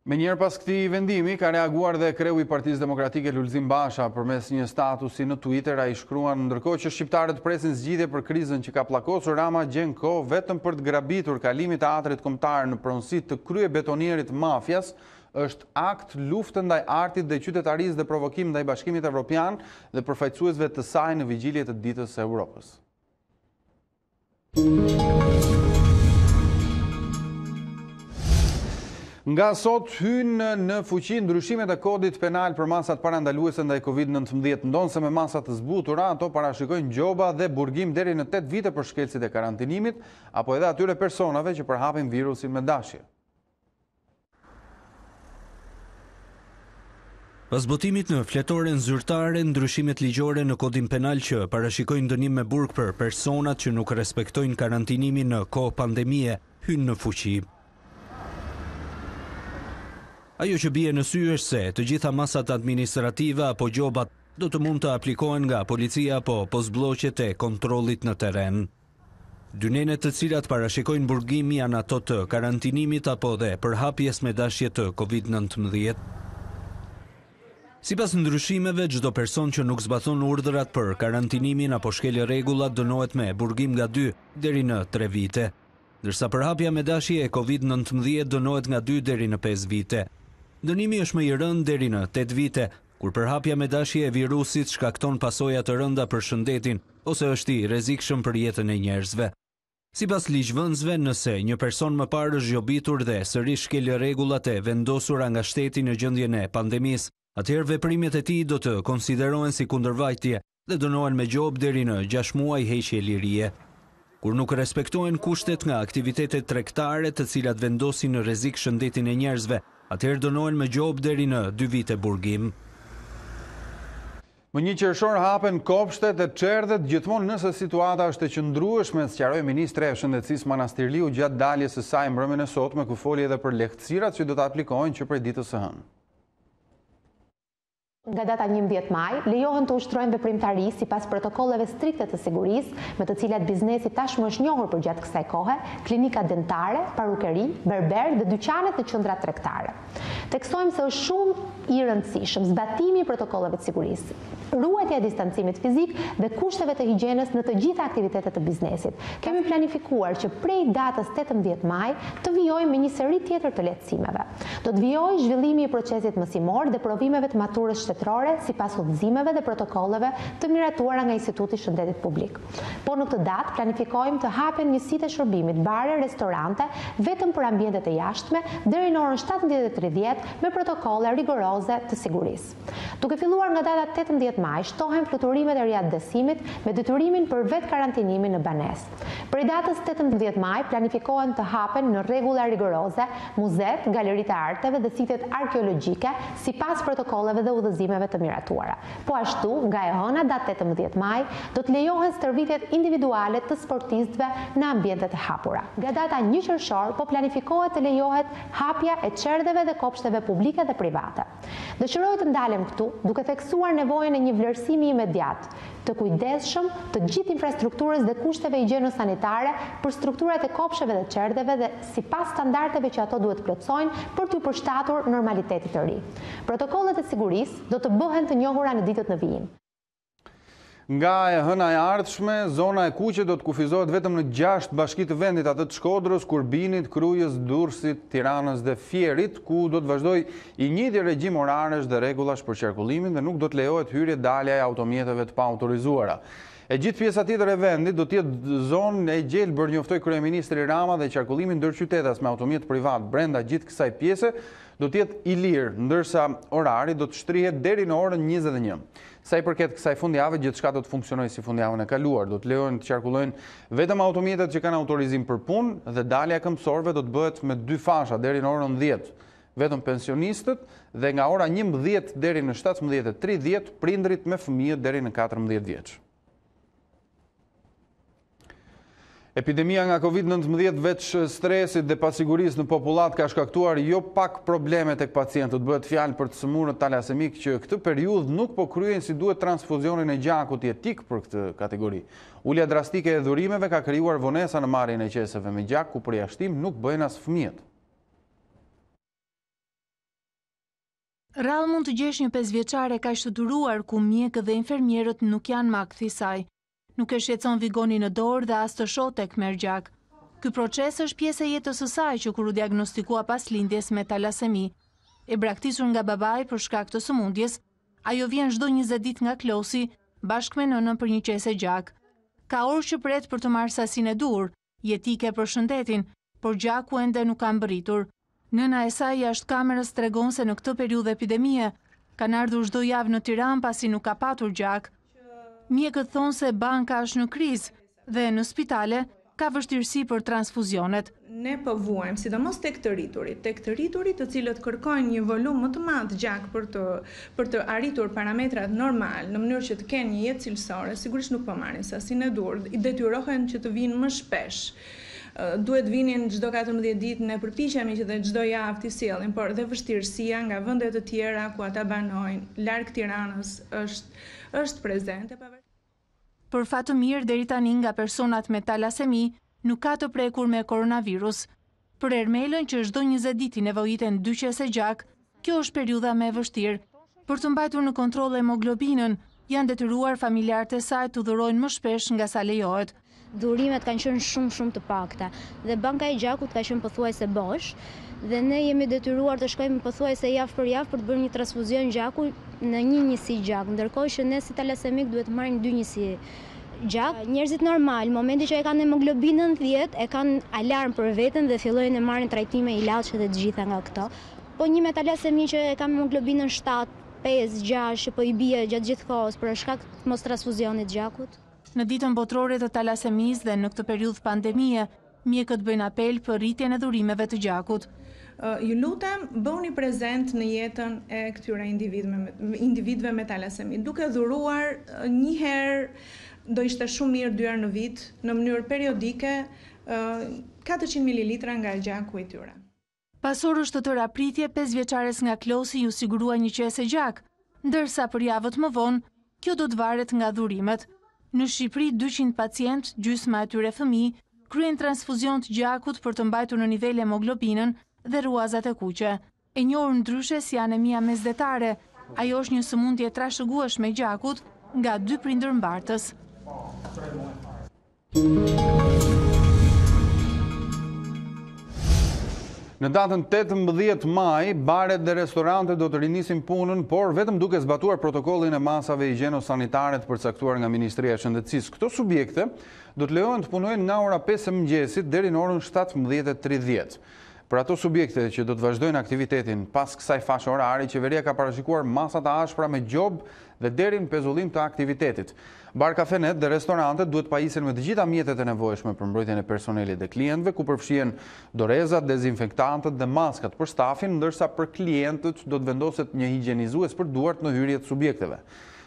Me njerë pas këtij vendimi, ka reaguar dhe kreu i Partisë Demokratike Lulzim Basha përmes një statusi në Twitter. Ai shkruan: ndërkohë që shqiptarët presin zgjidhje për krizën që ka pllakosur, Rama gjen kohë vetëm për të grabitur kalimin e Teatrit Kombëtar në pronësi të kryebetonierit mafias, është akt luftë ndaj artit dhe qytetarisë dhe provokim ndaj Bashkimit Evropian dhe përfaqësuesve të saj në vigjilje të Ditës së Evropës. Nga sot hynë në fuqi ndryshimet e kodit penal për masat parandaluese ndaj COVID-19, ndonse me masat të zbutura, ato parashikojnë gjoba dhe burgim deri në 8 vite për shkelësit e karantinimit, apo edhe atyre personave që përhapin virusin me dashje. Pas botimit në Fletoren Zyrtare, ndryshimet ligjore në kodin penal që parashikojnë dënim me burg për personat që nuk respektojnë karantinimin në kohë pandemie, hynë në fuqi. Ajo që bie në sy është se të gjitha masat administrative apo gjobat do të mund të aplikohen nga policia apo postbllokjet e kontrollit në terren. Dynenet të cilat parashikojnë burgim janë ato të karantinimit apo dhe përhapjes me dashje të COVID-19. Sipas ndryshimeve, çdo person që nuk zbaton urdhrat për karantinimin apo shkel rregullat dënohet me burgim nga 2 deri në 3 vite, ndërsa përhapja me dashje e COVID-19 dënohet nga 2 deri në 5 vite. Dënimi është më i rënd deri në 8 vite, kur përhapja me dashje e virusit shkakton pasoja të rënda për shëndetin ose është i rrezikshëm për jetën e njerëzve. Sipas ligjvënësve, nëse një person më parë është zgjobitur dhe sërish shkel rregullat e vendosura nga shteti në gjendjen e pandemisë, atëherë veprimet e tij do të konsiderohen si kundërvajtje dhe dënohen me gjobë deri në 6 muaj heqje lirie. Kur nuk respektohen kushtet nga aktivitetet tregtare të cilat vendosin në rrezik shëndetin e njerëzve, atëherë dënohen me gjobë deri në 2 vite burgim. Më 1 qershor hapen kopshtet e çerdhet gjithmonë nëse situata është e qëndrueshme, sqaroi ministre e Shëndetësisë Manastirliu gjatë daljes së saj mbrëmjen e sotme, ku foli edhe për lehtësirat që do të aplikohen që prej ditës së hënë. Nga data 11 maj, lejohen të ushtrojnë veprimtari sipas protokolleve strikte të sigurisë, me të cilat biznesi tashmë është njohur për gjatë kësaj kohe, klinika dentare, parukeri, berber dhe dyqanet në qendra tregtare. Tekstojmë se është shumë i rëndësishëm zbatimi i protokolleve të sigurisë, ruajtja e distancimit fizik dhe kushteve të higjienës në të gjitha aktivitetet të biznesit. Kemi planifikuar që prej datës 18 maj të vijojmë me një seri tjetër të lehtësimeve. Do të vijojë zhvillimi i procesit mësimor dhe provimeve të maturës shtetërore sipas udhëzimeve dhe protokolleve të miratuara nga Instituti i Shëndetit Publik. Po në këtë datë planifikojmë të hapen njësitë e shërbimit, bare, restorante vetëm për ambientet e jashtme deri në orën 17:30 me protokolle rigoroze rigoroze të sigurisë. Duke filluar nga data 18 maj, shtohen fluturimet e riadesimit me detyrimin për vetë karantinimin në banesë. Prej datës 18 maj planifikohen të hapen në rregulla rigoroze muzet, galeritë e arteve dhe sitet arkeologjike sipas protokolleve dhe udhëzimeve të miratuara. Po ashtu, nga e hëna datë 18 maj, do të lejohen stërvitjet individuale të sportistëve në ambientet e hapura. Nga data 1 qershor, po planifikohet të lejohet hapja e qerdheve dhe kopshteve publike dhe private. Dëshiroj të ndalem këtu, duke theksuar nevojën e një vlerësimi imediat, të kujdesshëm të gjithë infrastrukturës dhe kushteve higjieno-sanitare për strukturat e kopsheve dhe qerdheve dhe sipas standardeve që ato duhet plotësojnë për t'u përshtatur normalitetit të ri. Protokollet e sigurisë do të bëhen të njohura në ditët në vijim. Nga e hëna e ardhshme, zona e kuqe do të kufizohet vetëm në 6 bashki të vendit, atë të Shkodrës, Kurbinit, Krujës, Durrësit, Tiranës dhe Fierit, ku do të vazhdoj i njëjti regjim oraresh dhe rregullash për qarkullimin dhe nuk do të lejohet hyrje dalja e automjeteve të paautorizuara. E gjithë pjesa tjetër e vendit do të jetë zonë e gjelbër, njoftoi kryeministri Rama, dhe qarkullimi ndërqytetas me automjet privat brenda gjithë kësaj pjese do të jetë i lirë, ndërsa orari do të shtrihet deri në orën 21. Sa i përket kësaj fundjave, gjithçka do të funksionojë si fundjavën e kaluar. Do të lejohen të qarkullojnë vetëm automjetet që kanë autorizim për punë dhe dalja e këmbësorëve do të bëhet me 2 fasha deri në orën 10. Vetëm pensionistët dhe nga ora 11 deri në 17:30 prindrit me fëmijët deri në 14 vjeç. Epidemia nga COVID-19 veç stresit dhe pasigurisë në popullat ka shkaktuar jo pak probleme tek pacientët. Bëhet fjalë për të sëmurët talasemik që këtë periudhë nuk po kryejnë si duhet transfuzionin e gjakut jetik për këtë kategori. Ulja drastike e dhurimeve ka krijuar vonesa në marrjen e qeseve me gjak, ku përjashtim nuk bëhen as fëmijët. Rrallë mund të gjesh një 5 vjeçare kaq të duruar ku mjekët dhe infermierët nuk janë makthi i saj. Nuk e shqetëson vigoni në dorë dhe as të shoh tek merr gjak. Ky proces është pjesë e jetës së saj që kur u diagnostikua pas lindjes me talasemi. E braktisur nga babai për shkak të sëmundjes, ajo vjen çdo 20 ditë nga klosi bashkë me nënën për një qese gjak. Ka orë që pret për të marrë sasinë e dur, jetike për shëndetin, por gjaku ende nuk ka mbërritur. Nëna e saj jashtë kamerës tregon se në këtë periudhë epidemie kanë ardhur çdo javë në Tiranë pasi nuk ka patur gjak. Mjekët thonë se banka është në krizë dhe në spitale ka vështirësi për transfuzionet. Ne po vuajmë, sidomos tek të riturit të cilët kërkojnë një volum më të madh gjak për të arritur parametrat normal, në mënyrë që të kenë një jetë cilësore, sigurisht nuk po marrin sasinë e dur, i detyrohen që të vinë më shpesh. Duhet vinin çdo 14 ditë, ne përpiqemi që dhe çdo javë t'i sjellim, por dhe vështirësia nga vende të tjera ku ata banojnë larg Tiranës është prezente. Për fat të mirë, deri tani nga personat me talasemi nuk ka të prekur me koronavirus. Për Ermelën, që çdo 20 ditë nevojiten 2 qese gjak, kjo është periudha më e vështirë. Për të mbajtur në kontroll hemoglobinën, janë detyruar familjarët e saj të dhurojnë më shpesh nga sa lejohet. Dhurimet kanë qenë shumë të pakta dhe banka e gjakut ka qenë pothuajse bosh dhe ne jemi detyruar të shkojmë pothuajse javë për javë për të bërë një transfuzion gjaku në një njësi gjak, ndërkohë që ne si talasemik duhet marrim 2 njësi gjak. Njerëzit normal, momenti që e kanë hemoglobinën 10, e kanë alarm për veten dhe fillojnë të marrin trajtime, ilaçe dhe të gjitha nga këto. Po një me talasemi që e ka hemoglobinën 7, 5, 6, po i bie gjatë gjithë kohës për shkak të mos transfuzionit gjakut. Në ditën botërore të talasemisë dhe në këtë periudhë pandemie, mjekët bëjnë apel për rritjen e dhurimeve të gjakut. Ju lutem, bëuni prezent në jetën e këtyre individëve me talasemi. Duke dhuruar një herë, do ishte shumë mirë 2 herë në vit, në mënyrë periodike, 400 ml nga gjaku i tyre. Pas orësh të tëra pritje, 5 vjeçares nga Klosi ju sigurua një qese gjak, ndërsa për javët më vonë, kjo do të varet nga dhurimet. Në Shqipëri, 200 pacient, gjysma e tyre fëmijë, kryen transfuzion të gjakut për të mbajtur në nivel hemoglobinën dhe ruazat e kuqe. E njohur ndryshe si anemia mesdhetare, ajo është një sëmundje trashëgueshme e gjakut nga 2 prindër mbartës. Në datën 18 maj, baret dhe restorantet do të rinisin punën, por vetëm duke zbatuar protokollin e masave higjieno-sanitare të përcaktuar nga Ministria e Shëndetësisë. Këto subjekte do të lejohen të punojnë nga ora 5 e mëngjesit deri në orën 17:30. Për ato subjekte që do të vazhdojnë aktivitetin pas kësaj fashe orari, qeveria ka parashikuar masa të ashpra me gjob dhe deri në pezullim të aktivitetit. Bar, kafenet dhe restorantet duhet pajisen me të gjitha mjetet e nevojshme për mbrojtjen e personelit dhe klientëve, ku përfshihen dorezat, dezinfektantët dhe maskat për stafin, ndërsa për klientët do të vendoset një higjenizues për duart në hyrje të subjekteve.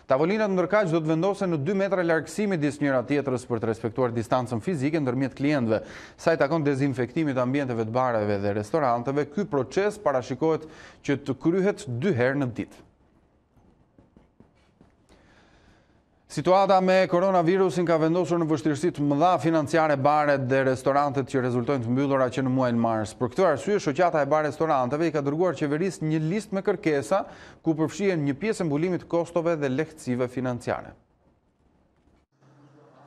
Tavolinat ndërkaq do të vendosen në 2 metra largësi midis njëra tjetrës për të respektuar distancën fizike ndërmjet klientëve. Sa i takon dezinfektimit të ambienteve të bareve dhe restoranteve, ky proces parashikohet që të kryhet 2 herë në ditë. Situata me koronavirusin ka vendosur në vështirësi të mëdha financiare baret dhe restorantet që rezultojnë të mbyllura që në muajin mars. Për këtë arsye, shoqata e bar-restoranteve i ka dërguar qeverisë një listë me kërkesa ku përfshihen një pjesë e mbulimit të kostove dhe lehtësive financiare.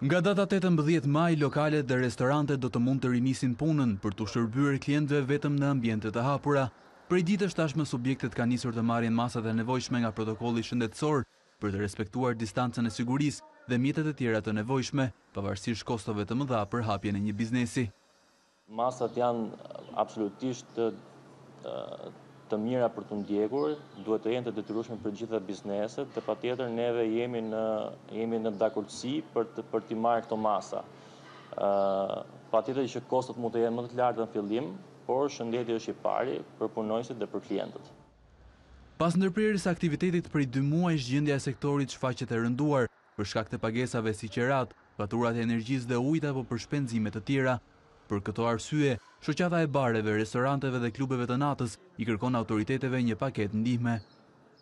Nga data 18 maj, lokalet dhe restorantet do të mund të rinisin punën për të shërbyer klientëve vetëm në ambiente të hapura. Prej ditësh tashmë subjektet kanë nisur të marrin masat e nevojshme nga protokolli shëndetësor për të respektuar distancën e sigurisë dhe mjetet e tjera të nevojshme, pavarësisht kostove të mëdha për hapjen e një biznesi. Masat janë absolutisht të mira për të ndjekur, duhet të jenë të detyrueshme për gjitha bizneset, dhe patjetër neve jemi në dakordsi për t'i marrë këto masa. Patjetër që kostot mund të jenë më të larta në fillim, por shëndeti është i pari për punonjësit dhe për klientët. Pas ndërprerjes së aktivitetit prej 2 muajsh, gjendja e sektorit shfaqet e rënduar për shkak të pagesave si qerat, faturat e energjisë dhe ujit apo për shpenzime të tjera. Për këto arsye, shoqata e bareve, restoranteve dhe klubeve të natës i kërkon autoriteteve një paketë ndihme.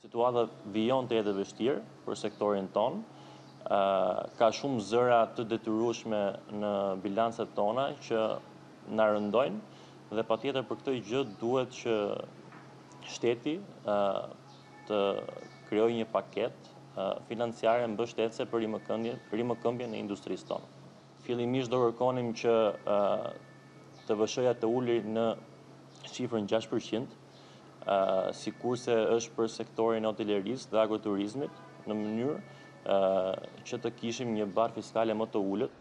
Situata vijon të jetë vështirë për sektorin ton. Ka shumë zëra të detyrueshme në bilancet tona që na rëndojnë dhe patjetër për këtë gjë duhet që shteti të krijojë një paketë financiare mbështetëse për rimëkëmbjen e industrisë tonë. Fillimisht do kërkonim që TVSH-ja të ulej në shifrën 6%, sikurse është për sektorin e hotelerisë dhe agroturizmit, në mënyrë që të kishim një barë fiskale më të ulët.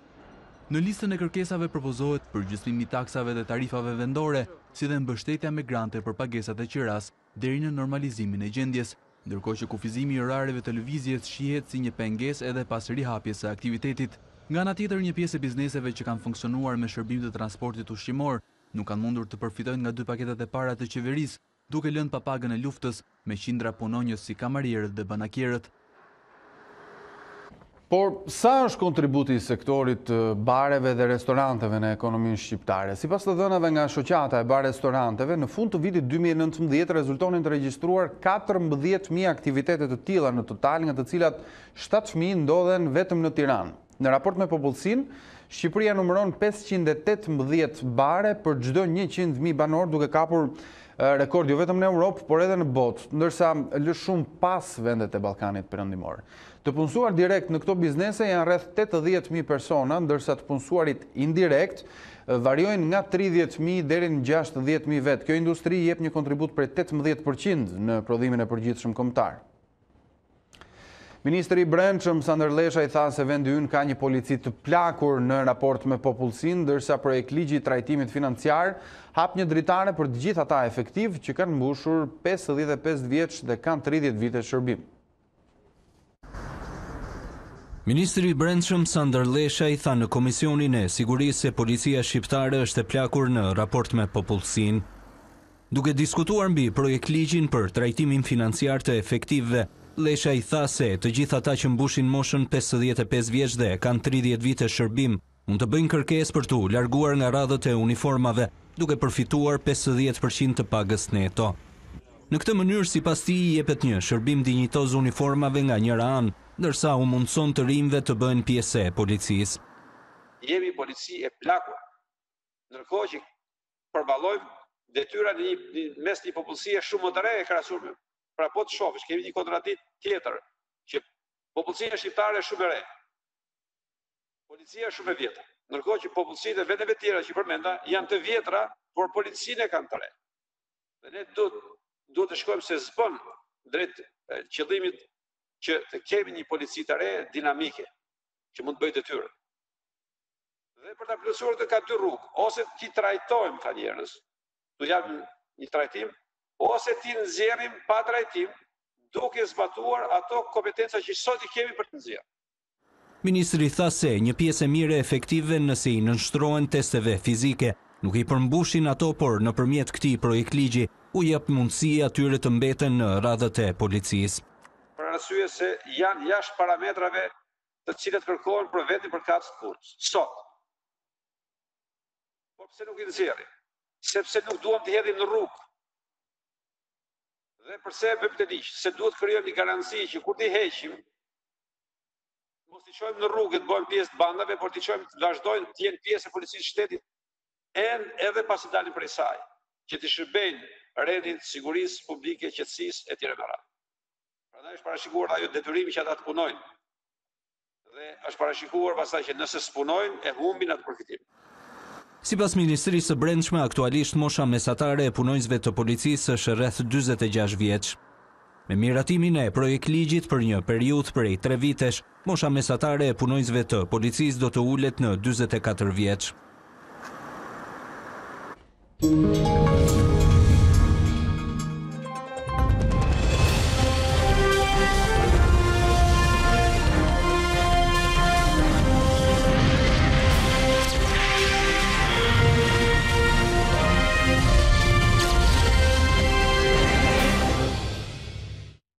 Në listën e kërkesave propozohet përgjithësimi i taksave dhe tarifave vendore, si dhe mbështetja me grante për pagesat e qiras deri në normalizimin e gjendjes, ndërkohë që kufizimi i orareve të lëvizjes shihet si një pengesë edhe pas rihapjes së aktivitetit. Nga ana tjetër, një pjesë e bizneseve që kanë funksionuar me shërbim të transportit ushqimor nuk kanë mundur të përfitojnë nga 2 paketet e para të qeverisë, duke lënë pa pagën e luftës me qindra punonjës si kamarierët dhe banakierët. Por, sa është kontributi i sektorit të bareve dhe restoranteve në ekonominë shqiptare? Sipas të dhënave nga shoqata e bar-restoranteve, në fund të vitit 2019 rezultonin të regjistruar 14.000 aktivitete të tilla në total, nga të cilat 7.000 ndodhen vetëm në Tiranë. Në raport me popullsinë, Shqipëria numëron 518 bare për çdo 100.000 banor, duke kapur rekord jo vetëm në Europë, por edhe në botë, ndërsa lë shumë pas vendet e Ballkanit Perëndimor. Të punësuar direkt në këto biznese janë rreth 80.000 persona, ndërsa të punësuarit indirekt variojnë nga 30.000 deri në 60.000 vetë. Kjo industri jep një kontribut prej 18% në prodhimin e përgjithshëm kombëtar. Ministri i Brendshëm Sandër Lesha i tha se vendi ynë ka një polici të plakur në raport me popullsinë, ndërsa projekt ligji i trajtimit financiar hap një dritare për të gjithë ata efektiv që kanë mbushur 55 vjeç dhe kanë 30 vite shërbim. Ministri i Brendshëm Sandër Lesha i tha në Komisionin e Sigurisë se policia shqiptare është e plakur në raport me popullsinë. Duke diskutuar mbi projekt ligjin për trajtimin financiar të efektivëve, Lesha i tha se të gjithë ata që mbushin moshën 55 vjeç dhe kanë 30 vite shërbim mund të bëjnë kërkesë për tu larguar nga radhët e uniformave, duke përfituar 50% të pagës neto. Në këtë mënyrë, sipas tij, i jepet një shërbim dinjitoz uniformave nga njëra anë, ndërsa u mundson të rinjve të bëhen pjesë e policisë. Jemi polici e plakur, ndërkohë që përballojmë detyrat mes një popullsie shumë më të re e krahasuar me. Pra po të shohësh, kemi një kontradikt tjetër, që popullsia shqiptare është shumë e re. Policia është shumë e vjetër. Ndërkohë që popullsitë e vendeve tjera që përmenda janë të vjetra, por policinë e kanë të re. Dhe ne duhet të shkojmë se s'bën drejt qëllimit që të kemi një polici të re dinamike, që mund të bëjë detyrën. Dhe për ta plotësuar të ka 2 rrugë, ose ti trajtojmë ka njerëz, do japim një trajtim, ose ti nxjerrim pa trajtim, duke zbatuar ato kompetenca që sot i kemi për të nxjerrë. Ministri tha se një pjesë e mirë e efektive nëse i nënshtrohen testeve fizike, nuk i përmbushin ato, por nëpërmjet këtij projektligji u jep mundësi atyre të mbeten në radhët e policisë. Për arsye se janë jashtë parametrave të cilët kërkohen për vendin për kafshë të punës. Sot. Po pse nuk i nxjerrim? Sepse nuk duam të hedhim në rrugë. Dhe përse bëjmë të liq? Se duhet krijojmë një garanci që kur t'i heqim, mos t'i çojmë në rrugë të bëjmë pjesë të bandave, por t'i çojmë të vazhdojnë të jenë pjesë e policisë shtetit edhe pas të dalin prej saj, që t'i shërbejnë rendin sigurisë publike, qetësisë etj. Prandaj është parashikuar ajo detyrimi që ata të punojnë. Dhe është parashikuar pastaj që nëse s'punojnë e humbin atë përfitim. Sipas Ministrisë së Brendshme, aktualisht mosha mesatare e punonjësve të policisë është rreth 46 vjeç. Me miratimin e projektligjit për një periudhë prej 3 vitesh, mosha mesatare e punonjësve të policisë do të ulet në 44 vjeç.